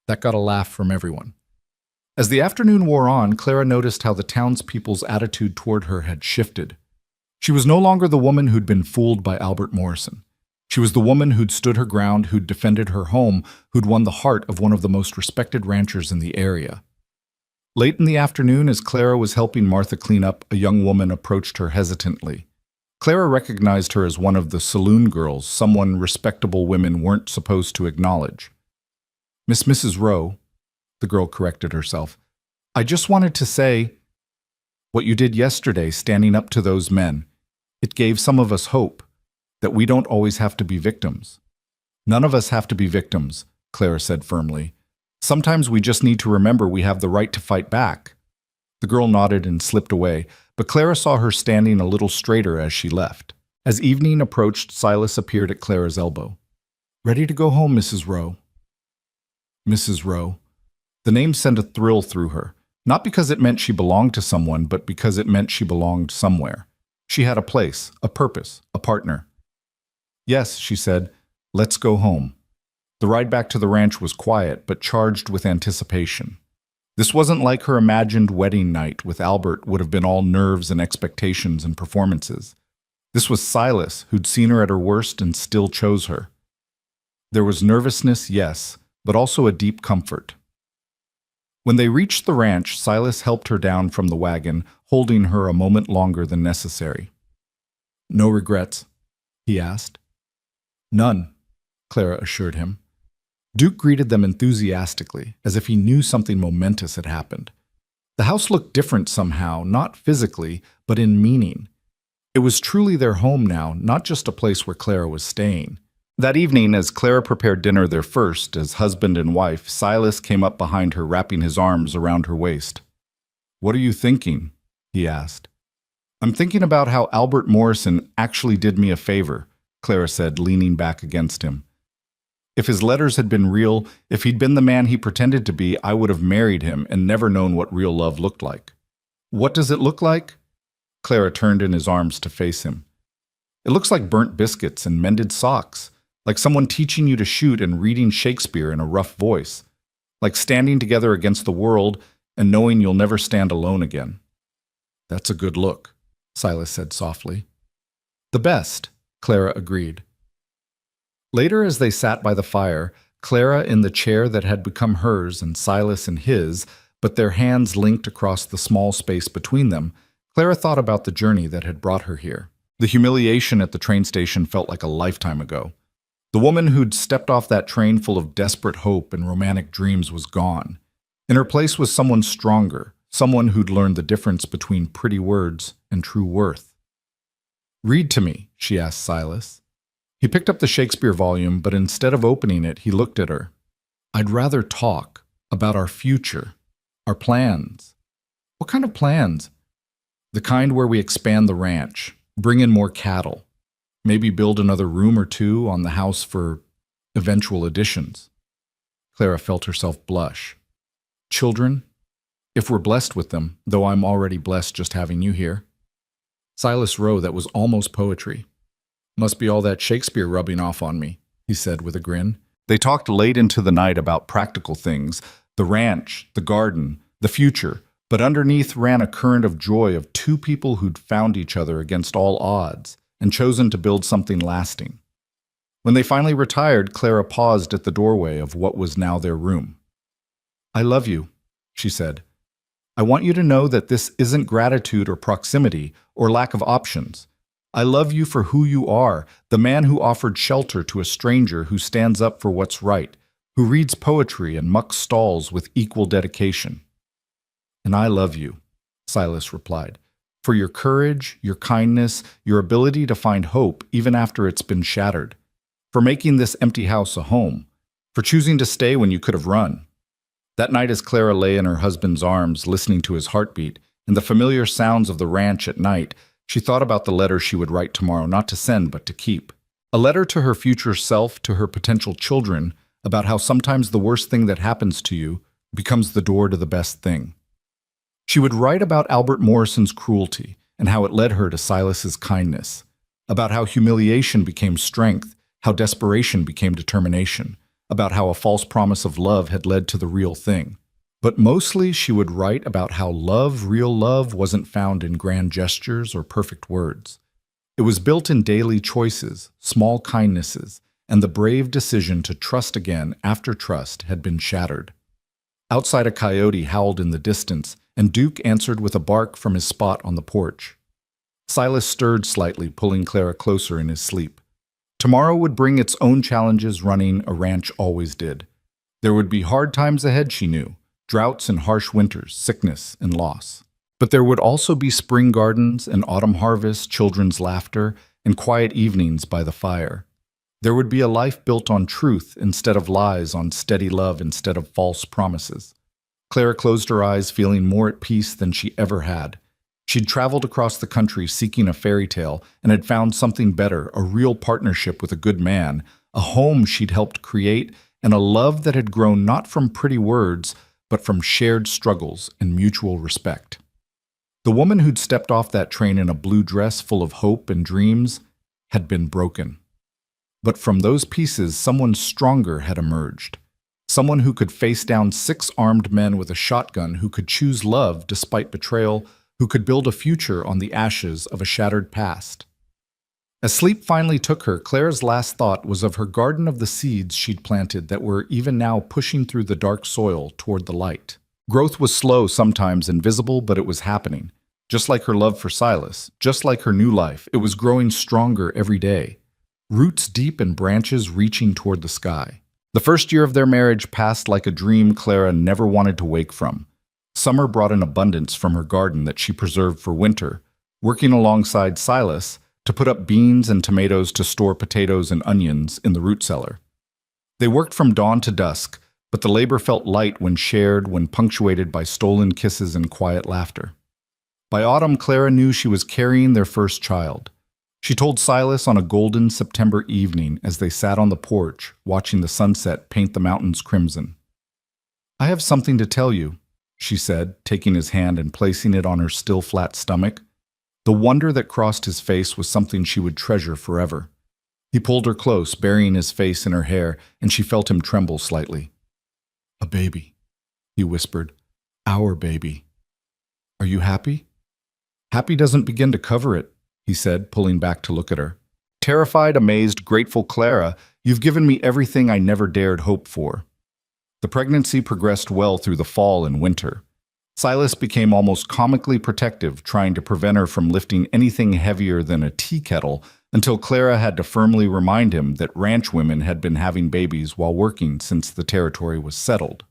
[SPEAKER 1] That got a laugh from everyone. As the afternoon wore on, Clara noticed how the townspeople's attitude toward her had shifted. She was no longer the woman who'd been fooled by Albert Morrison. She was the woman who'd stood her ground, who'd defended her home, who'd won the heart of one of the most respected ranchers in the area. Late in the afternoon, as Clara was helping Martha clean up, a young woman approached her hesitantly. Clara recognized her as one of the saloon girls, someone respectable women weren't supposed to acknowledge. Mrs. Rowe, the girl corrected herself. I just wanted to say, what you did yesterday, standing up to those men, it gave some of us hope that we don't always have to be victims. None of us have to be victims, Clara said firmly. Sometimes we just need to remember we have the right to fight back. The girl nodded and slipped away, but Clara saw her standing a little straighter as she left. As evening approached, Silas appeared at Clara's elbow. Ready to go home, Mrs. Rowe. Mrs. Rowe. The name sent a thrill through her, not because it meant she belonged to someone, but because it meant she belonged somewhere. She had a place, a purpose, a partner. Yes, she said, let's go home. The ride back to the ranch was quiet, but charged with anticipation. This wasn't like her imagined wedding night with Albert would have been all nerves and expectations and performances. This was Silas, who'd seen her at her worst and still chose her. There was nervousness, yes, but also a deep comfort. When they reached the ranch, Silas helped her down from the wagon, holding her a moment longer than necessary. No regrets? He asked. None, Clara assured him. Duke greeted them enthusiastically, as if he knew something momentous had happened. The house looked different somehow, not physically, but in meaning. It was truly their home now, not just a place where Clara was staying. That evening, as Clara prepared dinner their first, as husband and wife, Silas came up behind her, wrapping his arms around her waist. What are you thinking? He asked. I'm thinking about how Albert Morrison actually did me a favor, Clara said, leaning back against him. If his letters had been real, if he'd been the man he pretended to be, I would have married him and never known what real love looked like. What does it look like? Clara turned in his arms to face him. It looks like burnt biscuits and mended socks, like someone teaching you to shoot and reading Shakespeare in a rough voice, like standing together against the world and knowing you'll never stand alone again. That's a good look, Silas said softly. The best, Clara agreed. Later, as they sat by the fire, Clara in the chair that had become hers and Silas in his, but their hands linked across the small space between them, Clara thought about the journey that had brought her here. The humiliation at the train station felt like a lifetime ago. The woman who'd stepped off that train full of desperate hope and romantic dreams was gone. In her place was someone stronger, someone who'd learned the difference between pretty words and true worth. Read to me, she asked Silas. He picked up the Shakespeare volume, but instead of opening it, he looked at her. I'd rather talk about our future, our plans. What kind of plans? The kind where we expand the ranch, bring in more cattle, maybe build another room or 2 on the house for eventual additions. Clara felt herself blush. Children? If we're blessed with them, though I'm already blessed just having you here. Silas Rowe, that was almost poetry. Must be all that Shakespeare rubbing off on me, he said with a grin. They talked late into the night about practical things, the ranch, the garden, the future, but underneath ran a current of joy of 2 people who'd found each other against all odds and chosen to build something lasting. When they finally retired, Clara paused at the doorway of what was now their room. I love you, she said. I want you to know that this isn't gratitude or proximity or lack of options. I love you for who you are, the man who offered shelter to a stranger who stands up for what's right, who reads poetry and mucks stalls with equal dedication. And I love you, Silas replied, for your courage, your kindness, your ability to find hope even after it's been shattered, for making this empty house a home, for choosing to stay when you could have run. That night as Clara lay in her husband's arms, listening to his heartbeat and the familiar sounds of the ranch at night, she thought about the letter she would write tomorrow, not to send, but to keep. A letter to her future self, to her potential children, about how sometimes the worst thing that happens to you becomes the door to the best thing. She would write about Albert Morrison's cruelty and how it led her to Silas's kindness, about how humiliation became strength, how desperation became determination, about how a false promise of love had led to the real thing. But mostly she would write about how love, real love, wasn't found in grand gestures or perfect words. It was built in daily choices, small kindnesses, and the brave decision to trust again after trust had been shattered. Outside, a coyote howled in the distance, and Duke answered with a bark from his spot on the porch. Silas stirred slightly, pulling Clara closer in his sleep. Tomorrow would bring its own challenges, running a ranch always did. There would be hard times ahead, she knew, droughts and harsh winters, sickness and loss. But there would also be spring gardens and autumn harvests, children's laughter, and quiet evenings by the fire. There would be a life built on truth instead of lies, on steady love instead of false promises. Clara closed her eyes, feeling more at peace than she ever had. She'd traveled across the country seeking a fairy tale and had found something better, a real partnership with a good man, a home she'd helped create, and a love that had grown not from pretty words, but from shared struggles and mutual respect. The woman who'd stepped off that train in a blue dress full of hope and dreams had been broken. But from those pieces, someone stronger had emerged. Someone who could face down 6 armed men with a shotgun, who could choose love despite betrayal, who could build a future on the ashes of a shattered past. As sleep finally took her, Clara's last thought was of her garden of the seeds she'd planted that were even now pushing through the dark soil toward the light. Growth was slow, sometimes invisible, but it was happening. Just like her love for Silas, just like her new life, it was growing stronger every day. Roots deep and branches reaching toward the sky. The first year of their marriage passed like a dream Clara never wanted to wake from. Summer brought an abundance from her garden that she preserved for winter, working alongside Silas to put up beans and tomatoes to store potatoes and onions in the root cellar. They worked from dawn to dusk, but the labor felt light when shared, when punctuated by stolen kisses and quiet laughter. By autumn, Clara knew she was carrying their first child. She told Silas on a golden September evening as they sat on the porch, watching the sunset paint the mountains crimson. "I have something to tell you," she said, taking his hand and placing it on her still flat stomach. The wonder that crossed his face was something she would treasure forever. He pulled her close, burying his face in her hair, and she felt him tremble slightly. "A baby," he whispered. "Our baby. Are you happy?" "Happy doesn't begin to cover it," he said, pulling back to look at her. "Terrified, amazed, grateful Clara, you've given me everything I never dared hope for." The pregnancy progressed well through the fall and winter. Silas became almost comically protective, trying to prevent her from lifting anything heavier than a tea kettle, until Clara had to firmly remind him that ranch women had been having babies while working since the territory was settled.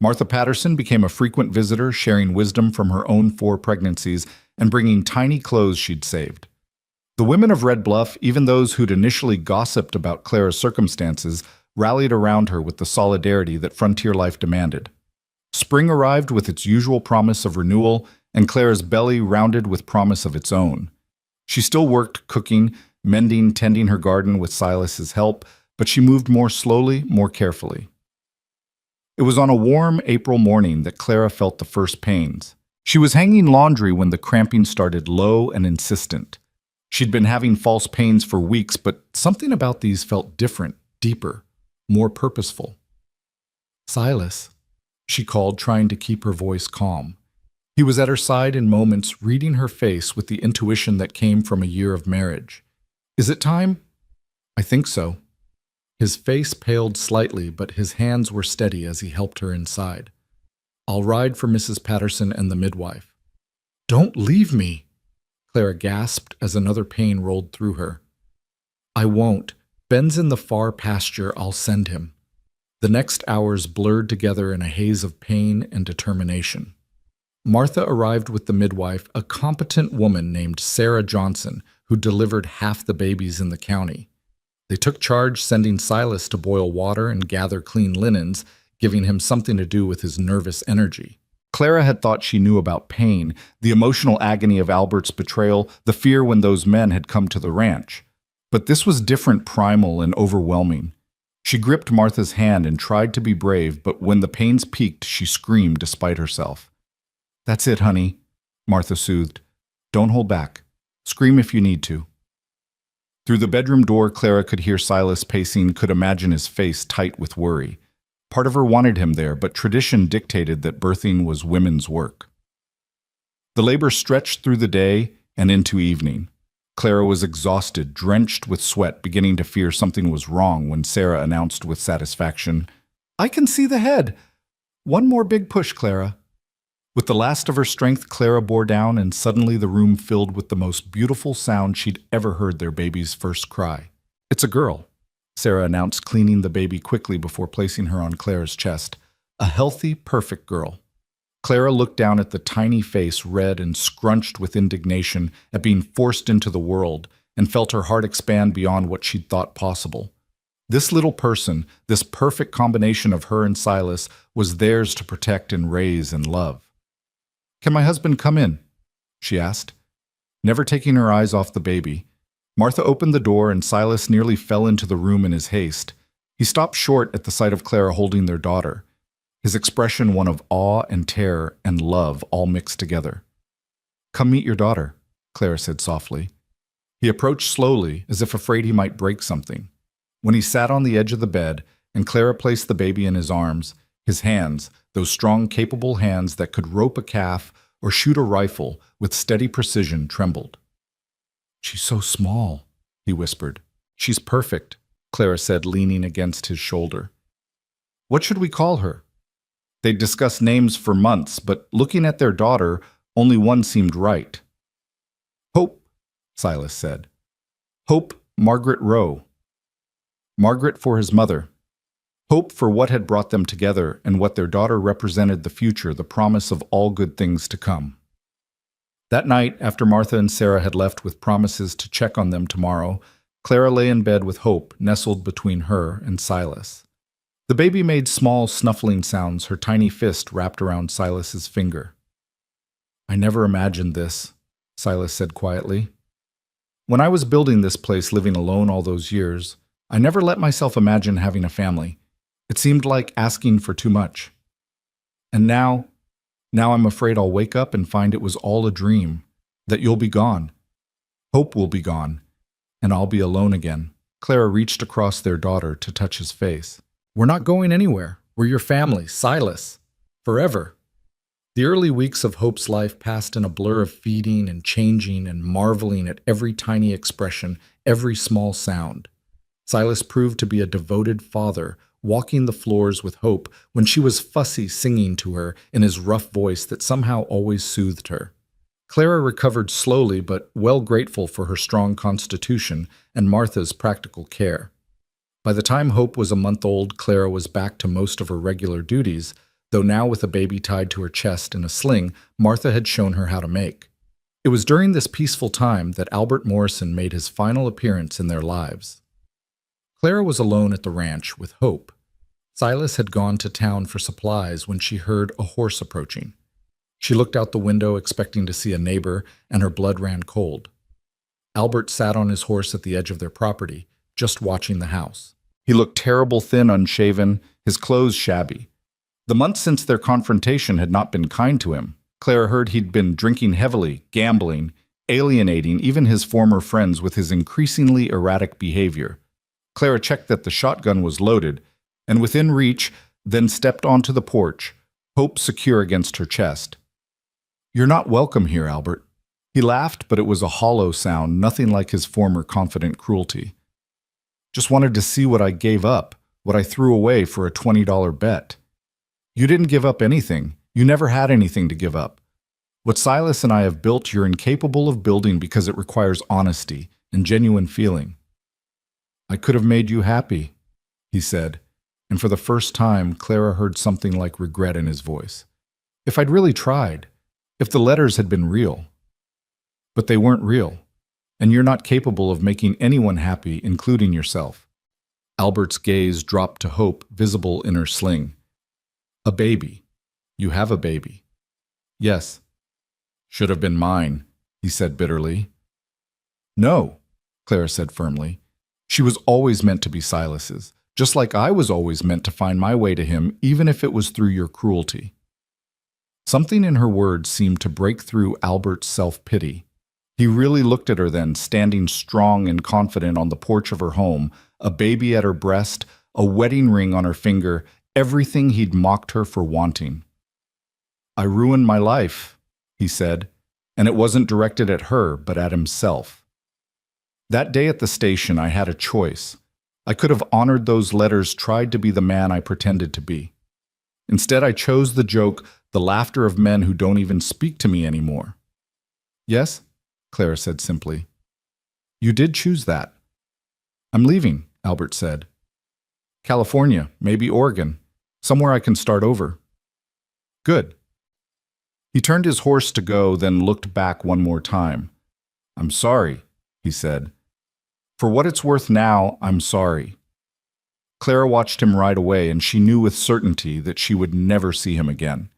[SPEAKER 1] Martha Patterson became a frequent visitor, sharing wisdom from her own 4 pregnancies and bringing tiny clothes she'd saved. The women of Red Bluff, even those who'd initially gossiped about Clara's circumstances, rallied around her with the solidarity that frontier life demanded. Spring arrived with its usual promise of renewal, and Clara's belly rounded with promise of its own. She still worked, cooking, mending, tending her garden with Silas's help, but she moved more slowly, more carefully. It was on a warm April morning that Clara felt the first pains. She was hanging laundry when the cramping started, low and insistent. She'd been having false pains for weeks, but something about these felt different, deeper, more purposeful. "Silas," she called, trying to keep her voice calm. He was at her side in moments, reading her face with the intuition that came from a year of marriage. "Is it time?" "I think so." His face paled slightly, but his hands were steady as he helped her inside. "I'll ride for Mrs. Patterson and the midwife." "Don't leave me," Clara gasped as another pain rolled through her. "I won't. Ben's in the far pasture. I'll send him." The next hours blurred together in a haze of pain and determination. Martha arrived with the midwife, a competent woman named Sarah Johnson, who delivered half the babies in the county. They took charge, sending Silas to boil water and gather clean linens, giving him something to do with his nervous energy. Clara had thought she knew about pain, the emotional agony of Albert's betrayal, the fear when those men had come to the ranch. But this was different, primal, and overwhelming. She gripped Martha's hand and tried to be brave, but when the pains peaked, she screamed despite herself. That's it, honey, Martha soothed. Don't hold back. Scream if you need to. Through the bedroom door, Clara could hear Silas pacing, could imagine his face tight with worry. Part of her wanted him there, but tradition dictated that birthing was women's work. The labor stretched through the day and into evening. Clara was exhausted, drenched with sweat, beginning to fear something was wrong when Sarah announced with satisfaction, "I can see the head. One more big push, Clara." With the last of her strength, Clara bore down, and suddenly the room filled with the most beautiful sound she'd ever heard their baby's first cry. "It's a girl," Sarah announced, cleaning the baby quickly before placing her on Clara's chest. "A healthy, perfect girl." Clara looked down at the tiny face, red and scrunched with indignation at being forced into the world, and felt her heart expand beyond what she'd thought possible. This little person, this perfect combination of her and Silas, was theirs to protect and raise and love. "Can my husband come in?" she asked. Never taking her eyes off the baby, Martha opened the door and Silas nearly fell into the room in his haste. He stopped short at the sight of Clara holding their daughter, his expression one of awe and terror and love all mixed together. "Come meet your daughter," Clara said softly. He approached slowly, as if afraid he might break something. When he sat on the edge of the bed and Clara placed the baby in his arms, his hands, those strong, capable hands that could rope a calf or shoot a rifle with steady precision, trembled. "She's so small," he whispered. "She's perfect," Clara said, leaning against his shoulder. "What should we call her?" They'd discussed names for months, but looking at their daughter, only one seemed right. "Hope," Silas said. "Hope Margaret Rowe." Margaret for his mother. Hope for what had brought them together, and what their daughter represented: the future, the promise of all good things to come. That night, after Martha and Sarah had left with promises to check on them tomorrow, Clara lay in bed with Hope nestled between her and Silas. The baby made small, snuffling sounds, her tiny fist wrapped around Silas's finger. "I never imagined this," Silas said quietly. "When I was building this place, living alone all those years, I never let myself imagine having a family. It seemed like asking for too much. And now I'm afraid I'll wake up and find it was all a dream, that you'll be gone. Hope will be gone, and I'll be alone again." Clara reached across their daughter to touch his face. "We're not going anywhere. We're your family, Silas. Forever." The early weeks of Hope's life passed in a blur of feeding and changing and marveling at every tiny expression, every small sound. Silas proved to be a devoted father, walking the floors with Hope when she was fussy, singing to her in his rough voice that somehow always soothed her. Clara recovered slowly, but well grateful for her strong constitution and Martha's practical care. By the time Hope was a month old, Clara was back to most of her regular duties, though now with a baby tied to her chest in a sling Martha had shown her how to make. It was during this peaceful time that Albert Morrison made his final appearance in their lives. Clara was alone at the ranch with Hope. Silas had gone to town for supplies when she heard a horse approaching. She looked out the window expecting to see a neighbor, and her blood ran cold. Albert sat on his horse at the edge of their property, just watching the house. He looked terrible, thin, unshaven, his clothes shabby. The months since their confrontation had not been kind to him. Clara heard he'd been drinking heavily, gambling, alienating even his former friends with his increasingly erratic behavior. Clara checked that the shotgun was loaded, and within reach, then stepped onto the porch, Hope secure against her chest. "You're not welcome here, Albert." He laughed, but it was a hollow sound, nothing like his former confident cruelty. "Just wanted to see what I gave up, what I threw away for a $20 bet. You didn't give up anything. You never had anything to give up. What Silas and I have built, you're incapable of building because it requires honesty and genuine feeling." "I could have made you happy," he said, and for the first time, Clara heard something like regret in his voice. "If I'd really tried, if the letters had been real. But they weren't real, and you're not capable of making anyone happy, including yourself." Albert's gaze dropped to Hope, visible in her sling. "A baby. You have a baby." "Yes." "Should have been mine," he said bitterly. "No," Clara said firmly. "She was always meant to be Silas's, just like I was always meant to find my way to him, even if it was through your cruelty." Something in her words seemed to break through Albert's self-pity. He really looked at her then, standing strong and confident on the porch of her home, a baby at her breast, a wedding ring on her finger, everything he'd mocked her for wanting. "I ruined my life," he said, and it wasn't directed at her, but at himself. "That day at the station, I had a choice. I could have honored those letters, tried to be the man I pretended to be. Instead, I chose the joke, the laughter of men who don't even speak to me anymore." "Yes," Clara said simply. "You did choose that." "I'm leaving," Albert said. "California, maybe Oregon, somewhere I can start over." "Good." He turned his horse to go, then looked back one more time. "I'm sorry," he said. "For what it's worth now, I'm sorry." Clara watched him ride away, and she knew with certainty that she would never see him again.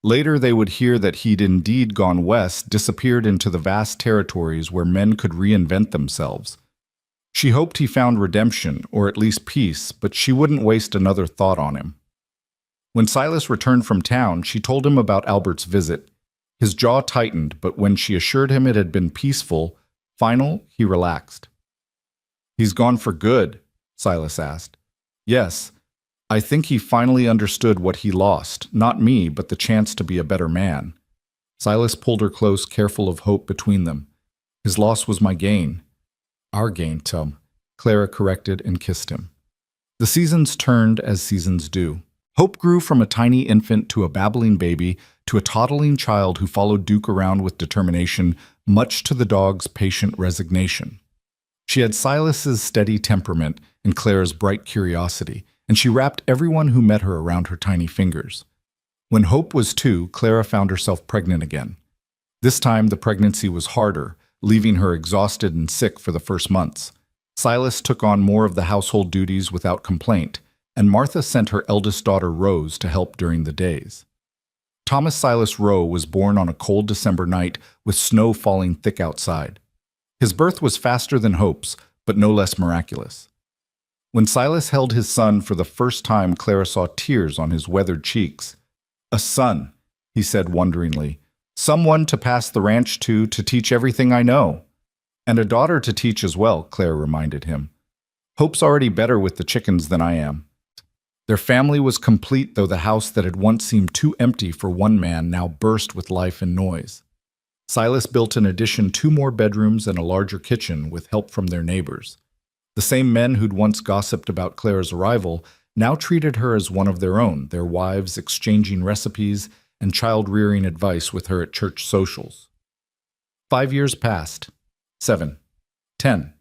[SPEAKER 1] Later they would hear that he'd indeed gone west, disappeared into the vast territories where men could reinvent themselves. She hoped he found redemption, or at least peace, but she wouldn't waste another thought on him. When Silas returned from town, she told him about Albert's visit. His jaw tightened, but when she assured him it had been peaceful, final, he relaxed. "He's gone for good?" Silas asked. "Yes. I think he finally understood what he lost, not me, but the chance to be a better man." Silas pulled her close, careful of hope between them. "His loss was my gain." "Our gain, Tom," Clara corrected and kissed him. The seasons turned as seasons do. Hope grew from a tiny infant to a babbling baby to a toddling child who followed Duke around with determination, much to the dog's patient resignation. She had Silas's steady temperament and Clara's bright curiosity, and she wrapped everyone who met her around her tiny fingers. When Hope was 2, Clara found herself pregnant again. This time the pregnancy was harder, leaving her exhausted and sick for the first months. Silas took on more of the household duties without complaint, and Martha sent her eldest daughter Rose to help during the days. Thomas Silas Rowe was born on a cold December night with snow falling thick outside. His birth was faster than Hope's, but no less miraculous. When Silas held his son for the first time, Clara saw tears on his weathered cheeks. "A son," he said wonderingly. "Someone to pass the ranch to teach everything I know." "And a daughter to teach as well," Clara reminded him. "Hope's already better with the chickens than I am." Their family was complete, though the house that had once seemed too empty for one man now burst with life and noise. Silas built in addition 2 more bedrooms and a larger kitchen with help from their neighbors. The same men who'd once gossiped about Clara's arrival now treated her as one of their own, their wives exchanging recipes and child-rearing advice with her at church socials. 5 years passed. 7. 10.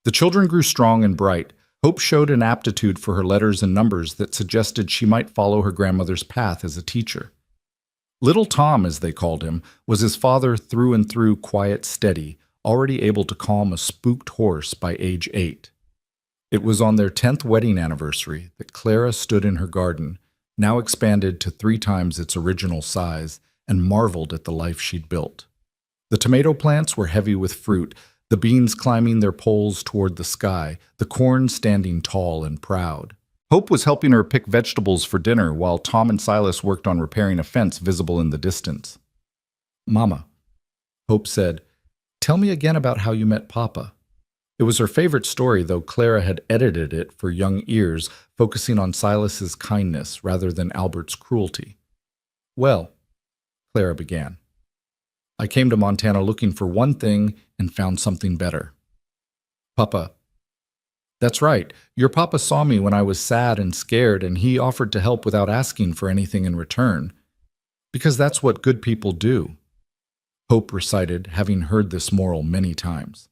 [SPEAKER 1] The children grew strong and bright. Hope showed an aptitude for her letters and numbers that suggested she might follow her grandmother's path as a teacher. Little Tom, as they called him, was his father through and through, quiet, steady, already able to calm a spooked horse by age 8. It was on their 10th wedding anniversary that Clara stood in her garden, now expanded to 3 times its original size, and marveled at the life she'd built. The tomato plants were heavy with fruit, the beans climbing their poles toward the sky, the corn standing tall and proud. Hope was helping her pick vegetables for dinner while Tom and Silas worked on repairing a fence visible in the distance. "Mama," Hope said, "tell me again about how you met Papa." It was her favorite story, though Clara had edited it for young ears, focusing on Silas's kindness rather than Albert's cruelty. "Well," Clara began, "I came to Montana looking for one thing and found something better. Papa." "That's right. Your papa saw me when I was sad and scared, and he offered to help without asking for anything in return. Because that's what good people do," Hope recited, having heard this moral many times.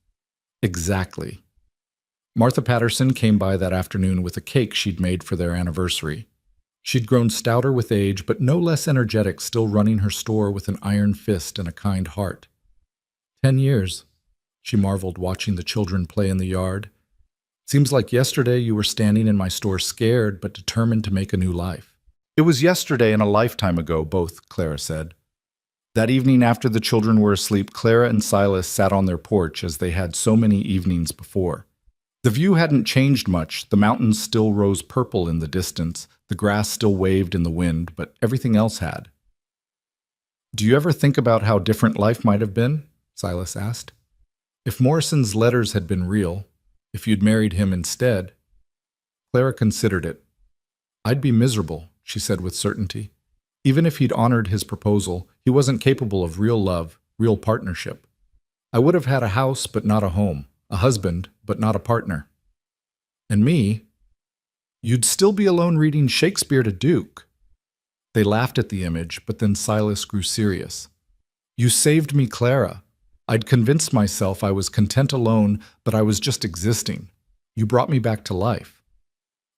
[SPEAKER 1] "Exactly." Martha Patterson came by that afternoon with a cake she'd made for their anniversary. She'd grown stouter with age, but no less energetic, still running her store with an iron fist and a kind heart. 10 years, she marveled, watching the children play in the yard. "Seems like yesterday you were standing in my store scared, but determined to make a new life." "It was yesterday and a lifetime ago, both," Clara said. That evening after the children were asleep, Clara and Silas sat on their porch as they had so many evenings before. The view hadn't changed much. The mountains still rose purple in the distance, the grass still waved in the wind, but everything else had. Do you ever think about how different life might have been? Silas asked. If Morrison's letters had been real, if you'd married him instead. Clara considered it. I'd be miserable, she said with certainty. Even if he'd honored his proposal, he wasn't capable of real love, real partnership. I would have had a house but not a home, a husband but not a partner. And me? You'd still be alone reading Shakespeare to Duke. They laughed at the image, but then Silas grew serious. You saved me, Clara. I'd convinced myself I was content alone, but I was just existing. You brought me back to life.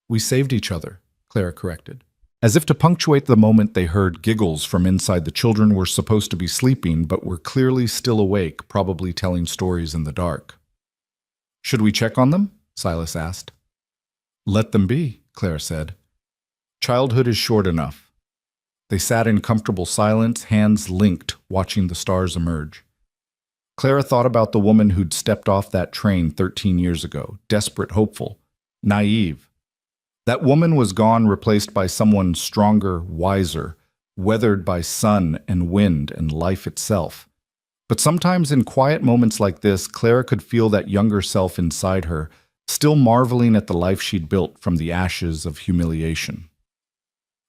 [SPEAKER 1] We saved each other, Clara corrected. As if to punctuate the moment, they heard giggles from inside. The children were supposed to be sleeping, but were clearly still awake, probably telling stories in the dark. Should we check on them? Silas asked. Let them be, Clara said. Childhood is short enough. They sat in comfortable silence, hands linked, watching the stars emerge. Clara thought about the woman who'd stepped off that train 13 years ago, desperate, hopeful, naive. That woman was gone, replaced by someone stronger, wiser, weathered by sun and wind and life itself. But sometimes in quiet moments like this, Clara could feel that younger self inside her, still marveling at the life she'd built from the ashes of humiliation.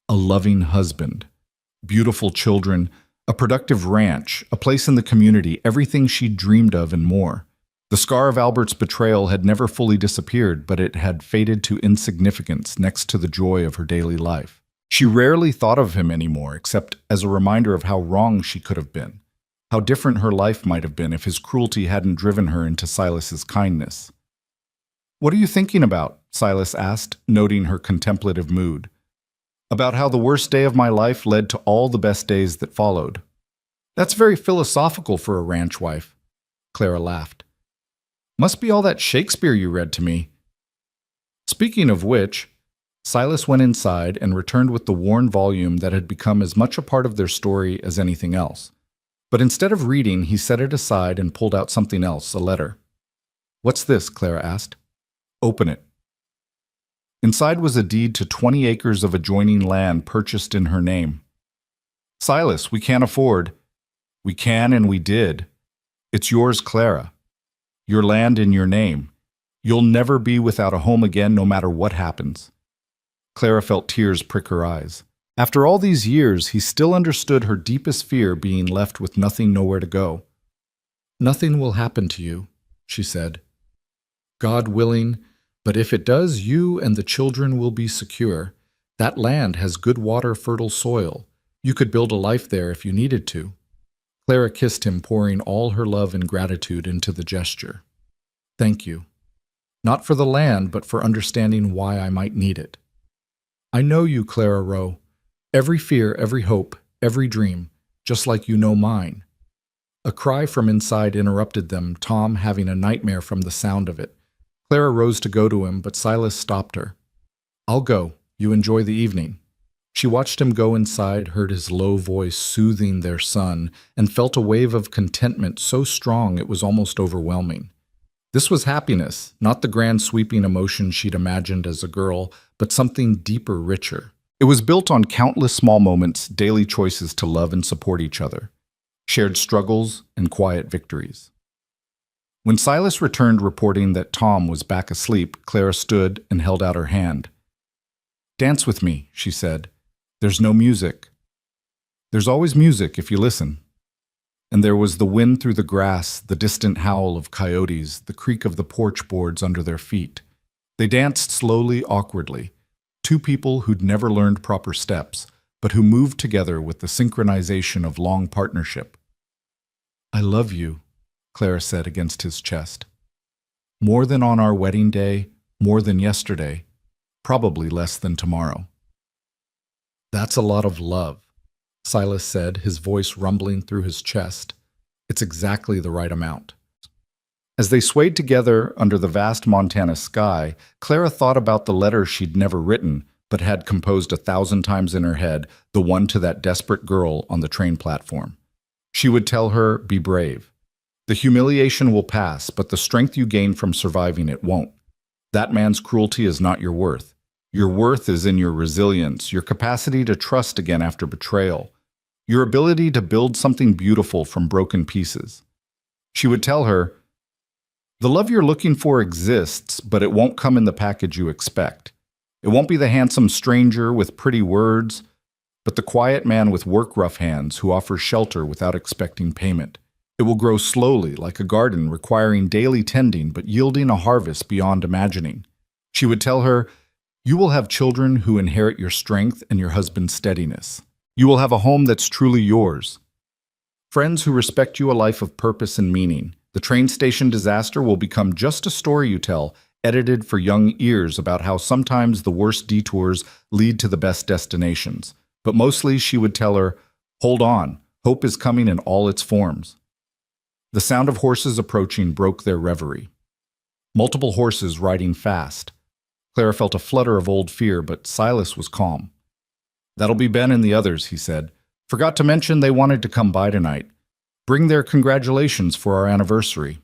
[SPEAKER 1] A loving husband, beautiful children, a productive ranch, a place in the community, everything she'd dreamed of and more. The scar of Albert's betrayal had never fully disappeared, but it had faded to insignificance next to the joy of her daily life. She rarely thought of him anymore, except as a reminder of how wrong she could have been, how different her life might have been if his cruelty hadn't driven her into Silas's kindness. What are you thinking about? Silas asked, noting her contemplative mood. About how the worst day of my life led to all the best days that followed. That's very philosophical for a ranch wife. Clara laughed. Must be all that Shakespeare you read to me. Speaking of which, Silas went inside and returned with the worn volume that had become as much a part of their story as anything else. But instead of reading, he set it aside and pulled out something else, a letter. What's this? Clara asked. Open it. Inside was a deed to 20 acres of adjoining land purchased in her name. Silas, we can't afford. We can and we did. It's yours, Clara. Your land in your name. You'll never be without a home again, no matter what happens. Clara felt tears prick her eyes. After all these years, he still understood her deepest fear, being left with nothing, nowhere to go. Nothing will happen to you, she said. God willing, but if it does, you and the children will be secure. That land has good water, fertile soil. You could build a life there if you needed to. Clara kissed him, pouring all her love and gratitude into the gesture. Thank you. Not for the land, but for understanding why I might need it. I know you, Clara Rowe. Every fear, every hope, every dream, just like you know mine. A cry from inside interrupted them, Tom having a nightmare from the sound of it. Clara rose to go to him, but Silas stopped her. I'll go. You enjoy the evening. She watched him go inside, heard his low voice soothing their son, and felt a wave of contentment so strong it was almost overwhelming. This was happiness, not the grand sweeping emotion she'd imagined as a girl, but something deeper, richer. It was built on countless small moments, daily choices to love and support each other, shared struggles and quiet victories. When Silas returned reporting that Tom was back asleep, Clara stood and held out her hand. Dance with me, she said. There's no music. There's always music if you listen. And there was the wind through the grass, the distant howl of coyotes, the creak of the porch boards under their feet. They danced slowly, awkwardly, two people who'd never learned proper steps, but who moved together with the synchronization of long partnership. I love you, Clara said against his chest. More than on our wedding day, more than yesterday, probably less than tomorrow. That's a lot of love, Silas said, his voice rumbling through his chest. It's exactly the right amount. As they swayed together under the vast Montana sky, Clara thought about the letter she'd never written, but had composed 1,000 times in her head, the one to that desperate girl on the train platform. She would tell her, be brave. The humiliation will pass, but the strength you gain from surviving it won't. That man's cruelty is not your worth. Your worth is in your resilience, your capacity to trust again after betrayal. your ability to build something beautiful from broken pieces. She would tell her, the love you're looking for exists, but it won't come in the package you expect. It won't be the handsome stranger with pretty words, but the quiet man with work-rough hands who offers shelter without expecting payment. It will grow slowly, like a garden requiring daily tending but yielding a harvest beyond imagining. She would tell her, you will have children who inherit your strength and your husband's steadiness. You will have a home that's truly yours. Friends who respect you, a life of purpose and meaning. The train station disaster will become just a story you tell, edited for young ears about how sometimes the worst detours lead to the best destinations. But mostly she would tell her, hold on, hope is coming in all its forms. The sound of horses approaching broke their reverie. Multiple horses riding fast. Clara felt a flutter of old fear, but Silas was calm. That'll be Ben and the others, he said. Forgot to mention they wanted to come by tonight. Bring their congratulations for our anniversary.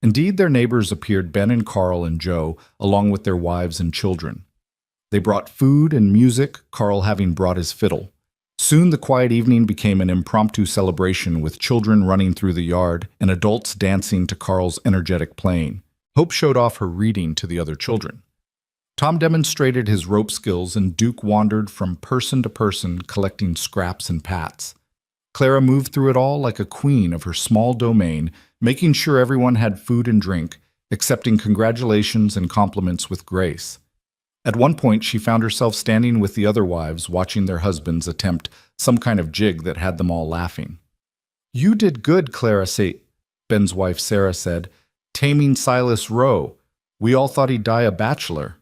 [SPEAKER 1] Indeed, their neighbors appeared, Ben and Carl and Joe, along with their wives and children. They brought food and music, Carl having brought his fiddle. Soon the quiet evening became an impromptu celebration with children running through the yard and adults dancing to Carl's energetic playing. Hope showed off her reading to the other children. Tom demonstrated his rope skills and Duke wandered from person to person collecting scraps and pats. Clara moved through it all like a queen of her small domain, making sure everyone had food and drink, accepting congratulations and compliments with grace. At one point, she found herself standing with the other wives, watching their husbands attempt some kind of jig that had them all laughing. You did good, Clara, Ben's wife Sarah said, taming Silas Rowe. We all thought he'd die a bachelor.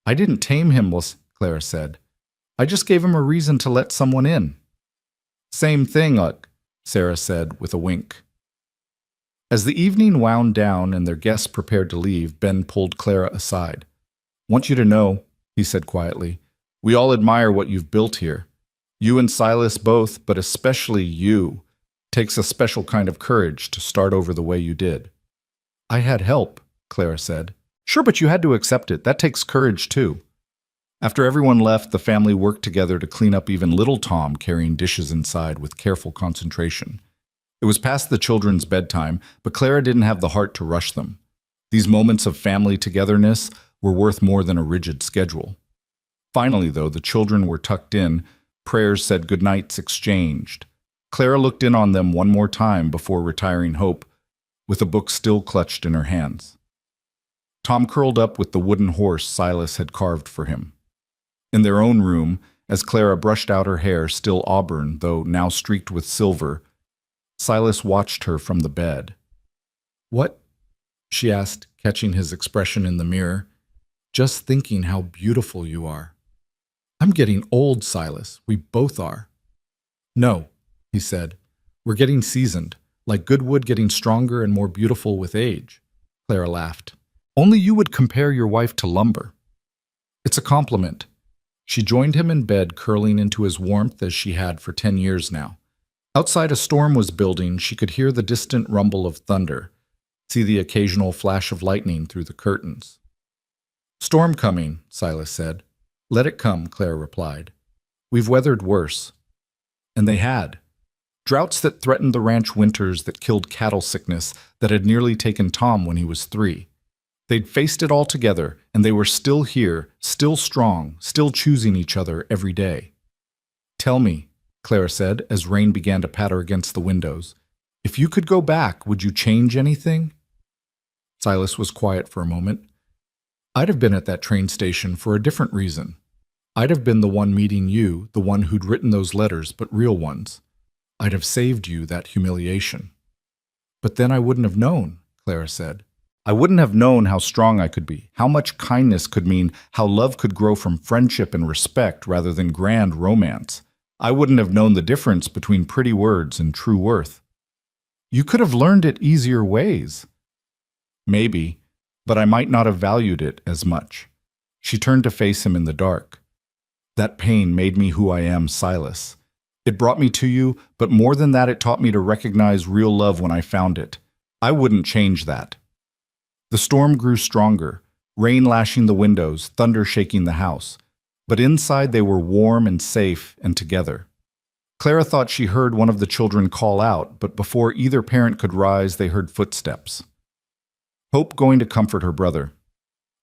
[SPEAKER 1] I didn't tame him, Clara said. I just gave him a reason to let someone in. Same thing, Sarah said with a wink. As the evening wound down and their guests prepared to leave, Ben pulled Clara aside. Want you to know, he said quietly, we all admire what you've built here. You and Silas both, but especially you. Takes a special kind of courage to start over the way you did. I had help, Clara said. Sure, but you had to accept it. That takes courage, too. After everyone left, the family worked together to clean up even little Tom carrying dishes inside with careful concentration. It was past the children's bedtime, but Clara didn't have the heart to rush them. These moments of family togetherness were worth more than a rigid schedule. Finally, though, the children were tucked in, prayers said goodnights exchanged. Clara looked in on them one more time before retiring Hope, with a book still clutched in her hands. Tom curled up with the wooden horse Silas had carved for him. In their own room, as Clara brushed out her hair, still auburn, though now streaked with silver, Silas watched her from the bed. What? She asked, catching his expression in the mirror. Just thinking how beautiful you are. I'm getting old, Silas. We both are. No, he said. We're getting seasoned, like good wood getting stronger and more beautiful with age. Clara laughed. Only you would compare your wife to lumber. It's a compliment. She joined him in bed, curling into his warmth as she had for 10 years now. Outside, a storm was building. She could hear the distant rumble of thunder, see the occasional flash of lightning through the curtains. Storm coming, Silas said. Let it come, Clara replied. We've weathered worse. And they had. Droughts that threatened the ranch winters, that killed cattle sickness, that had nearly taken Tom when he was 3. They'd faced it all together, and they were still here, still strong, still choosing each other every day. Tell me, Clara said, as rain began to patter against the windows, if you could go back, would you change anything? Silas was quiet for a moment. I'd have been at that train station for a different reason. I'd have been the one meeting you, the one who'd written those letters, but real ones. I'd have saved you that humiliation. But then I wouldn't have known, Clara said. I wouldn't have known how strong I could be, how much kindness could mean, how love could grow from friendship and respect rather than grand romance. I wouldn't have known the difference between pretty words and true worth. You could have learned it easier ways. Maybe, but I might not have valued it as much. She turned to face him in the dark. That pain made me who I am, Silas. It brought me to you, but more than that, it taught me to recognize real love when I found it. I wouldn't change that. The storm grew stronger, rain lashing the windows, thunder shaking the house. But inside they were warm and safe and together. Clara thought she heard one of the children call out, but before either parent could rise, they heard footsteps. Hope going to comfort her brother.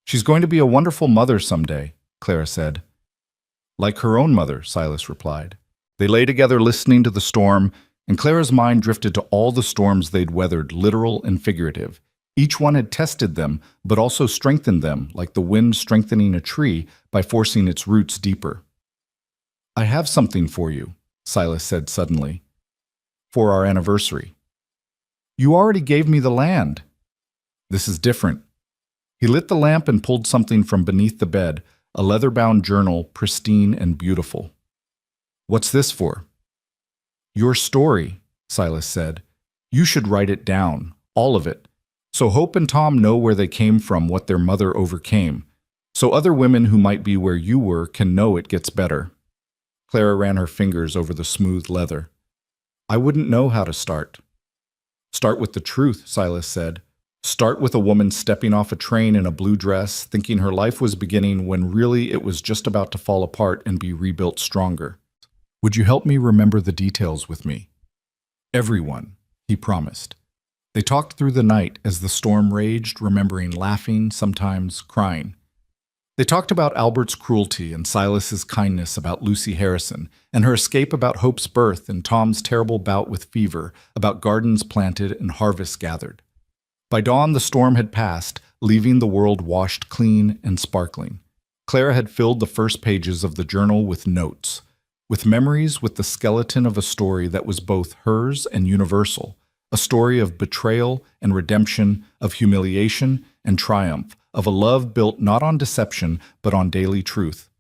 [SPEAKER 1] "She's going to be a wonderful mother someday," Clara said. "Like her own mother," Silas replied. They lay together listening to the storm, and Clara's mind drifted to all the storms they'd weathered, literal and figurative. Each one had tested them, but also strengthened them, like the wind strengthening a tree by forcing its roots deeper. "I have something for you," Silas said suddenly. "For our anniversary." "You already gave me the land." "This is different." He lit the lamp and pulled something from beneath the bed, a leather-bound journal, pristine and beautiful. "What's this for?" "Your story," Silas said. "You should write it down, all of it. So Hope and Tom know where they came from, what their mother overcame. So other women who might be where you were can know it gets better." Clara ran her fingers over the smooth leather. "I wouldn't know how to start." "Start with the truth," Silas said. "Start with a woman stepping off a train in a blue dress, thinking her life was beginning when really it was just about to fall apart and be rebuilt stronger. Would you help me remember the details with me?" "Everyone," he promised. They talked through the night as the storm raged, remembering laughing, sometimes crying. They talked about Albert's cruelty and Silas's kindness, about Lucy Harrison, and her escape, about Hope's birth and Tom's terrible bout with fever, about gardens planted and harvests gathered. By dawn, the storm had passed, leaving the world washed clean and sparkling. Clara had filled the first pages of the journal with notes, with memories, with the skeleton of a story that was both hers and universal, a story of betrayal and redemption, of humiliation and triumph, of a love built not on deception but on daily truth.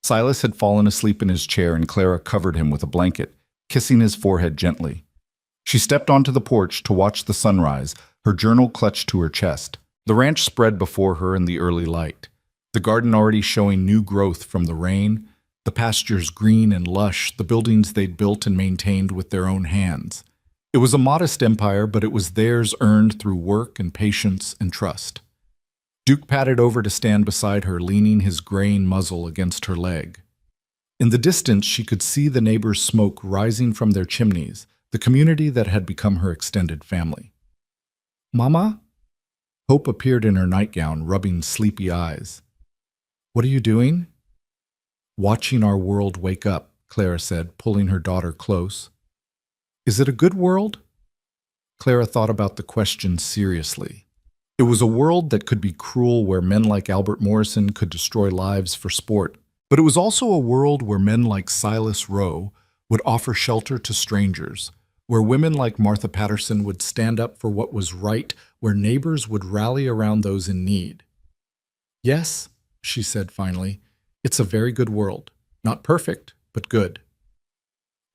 [SPEAKER 1] Silas had fallen asleep in his chair and Clara covered him with a blanket, kissing his forehead gently. She stepped onto the porch to watch the sunrise, her journal clutched to her chest. The ranch spread before her in the early light, the garden already showing new growth from the rain, the pastures green and lush, the buildings they'd built and maintained with their own hands. It was a modest empire, but it was theirs earned through work and patience and trust. Duke padded over to stand beside her, leaning his graying muzzle against her leg. In the distance, she could see the neighbors' smoke rising from their chimneys, the community that had become her extended family. "Mama?" Hope appeared in her nightgown, rubbing sleepy eyes. "What are you doing?" "Watching our world wake up," Clara said, pulling her daughter close. "Is it a good world?" Clara thought about the question seriously. It was a world that could be cruel, where men like Albert Morrison could destroy lives for sport, but it was also a world where men like Silas Rowe would offer shelter to strangers, where women like Martha Patterson would stand up for what was right, where neighbors would rally around those in need. "Yes," she said finally, "it's a very good world. Not perfect, but good."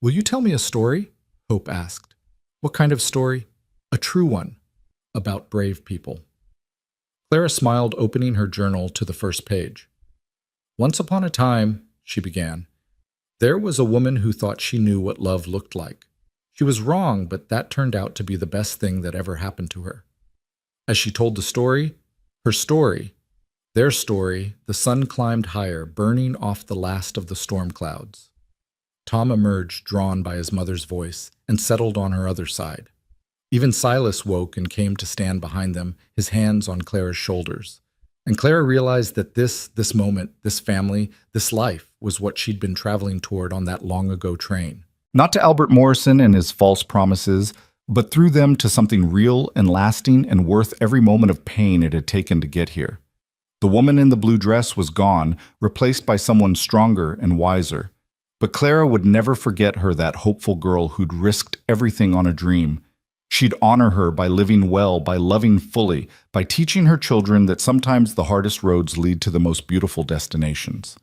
[SPEAKER 1] "Will you tell me a story?" Hope asked. "What kind of story?" "A true one, about brave people." Clara smiled, opening her journal to the first page. "Once upon a time," she began, "there was a woman who thought she knew what love looked like. She was wrong, but that turned out to be the best thing that ever happened to her. As she told the story, her story, their story, the sun climbed higher, burning off the last of the storm clouds. Tom emerged, drawn by his mother's voice, and settled on her other side. Even Silas woke and came to stand behind them, his hands on Clara's shoulders. And Clara realized that this moment, this family, this life was what she'd been traveling toward on that long-ago train. Not to Albert Morrison and his false promises, but through them to something real and lasting and worth every moment of pain it had taken to get here. The woman in the blue dress was gone, replaced by someone stronger and wiser. But Clara would never forget her, that hopeful girl who'd risked everything on a dream. She'd honor her by living well, by loving fully, by teaching her children that sometimes the hardest roads lead to the most beautiful destinations.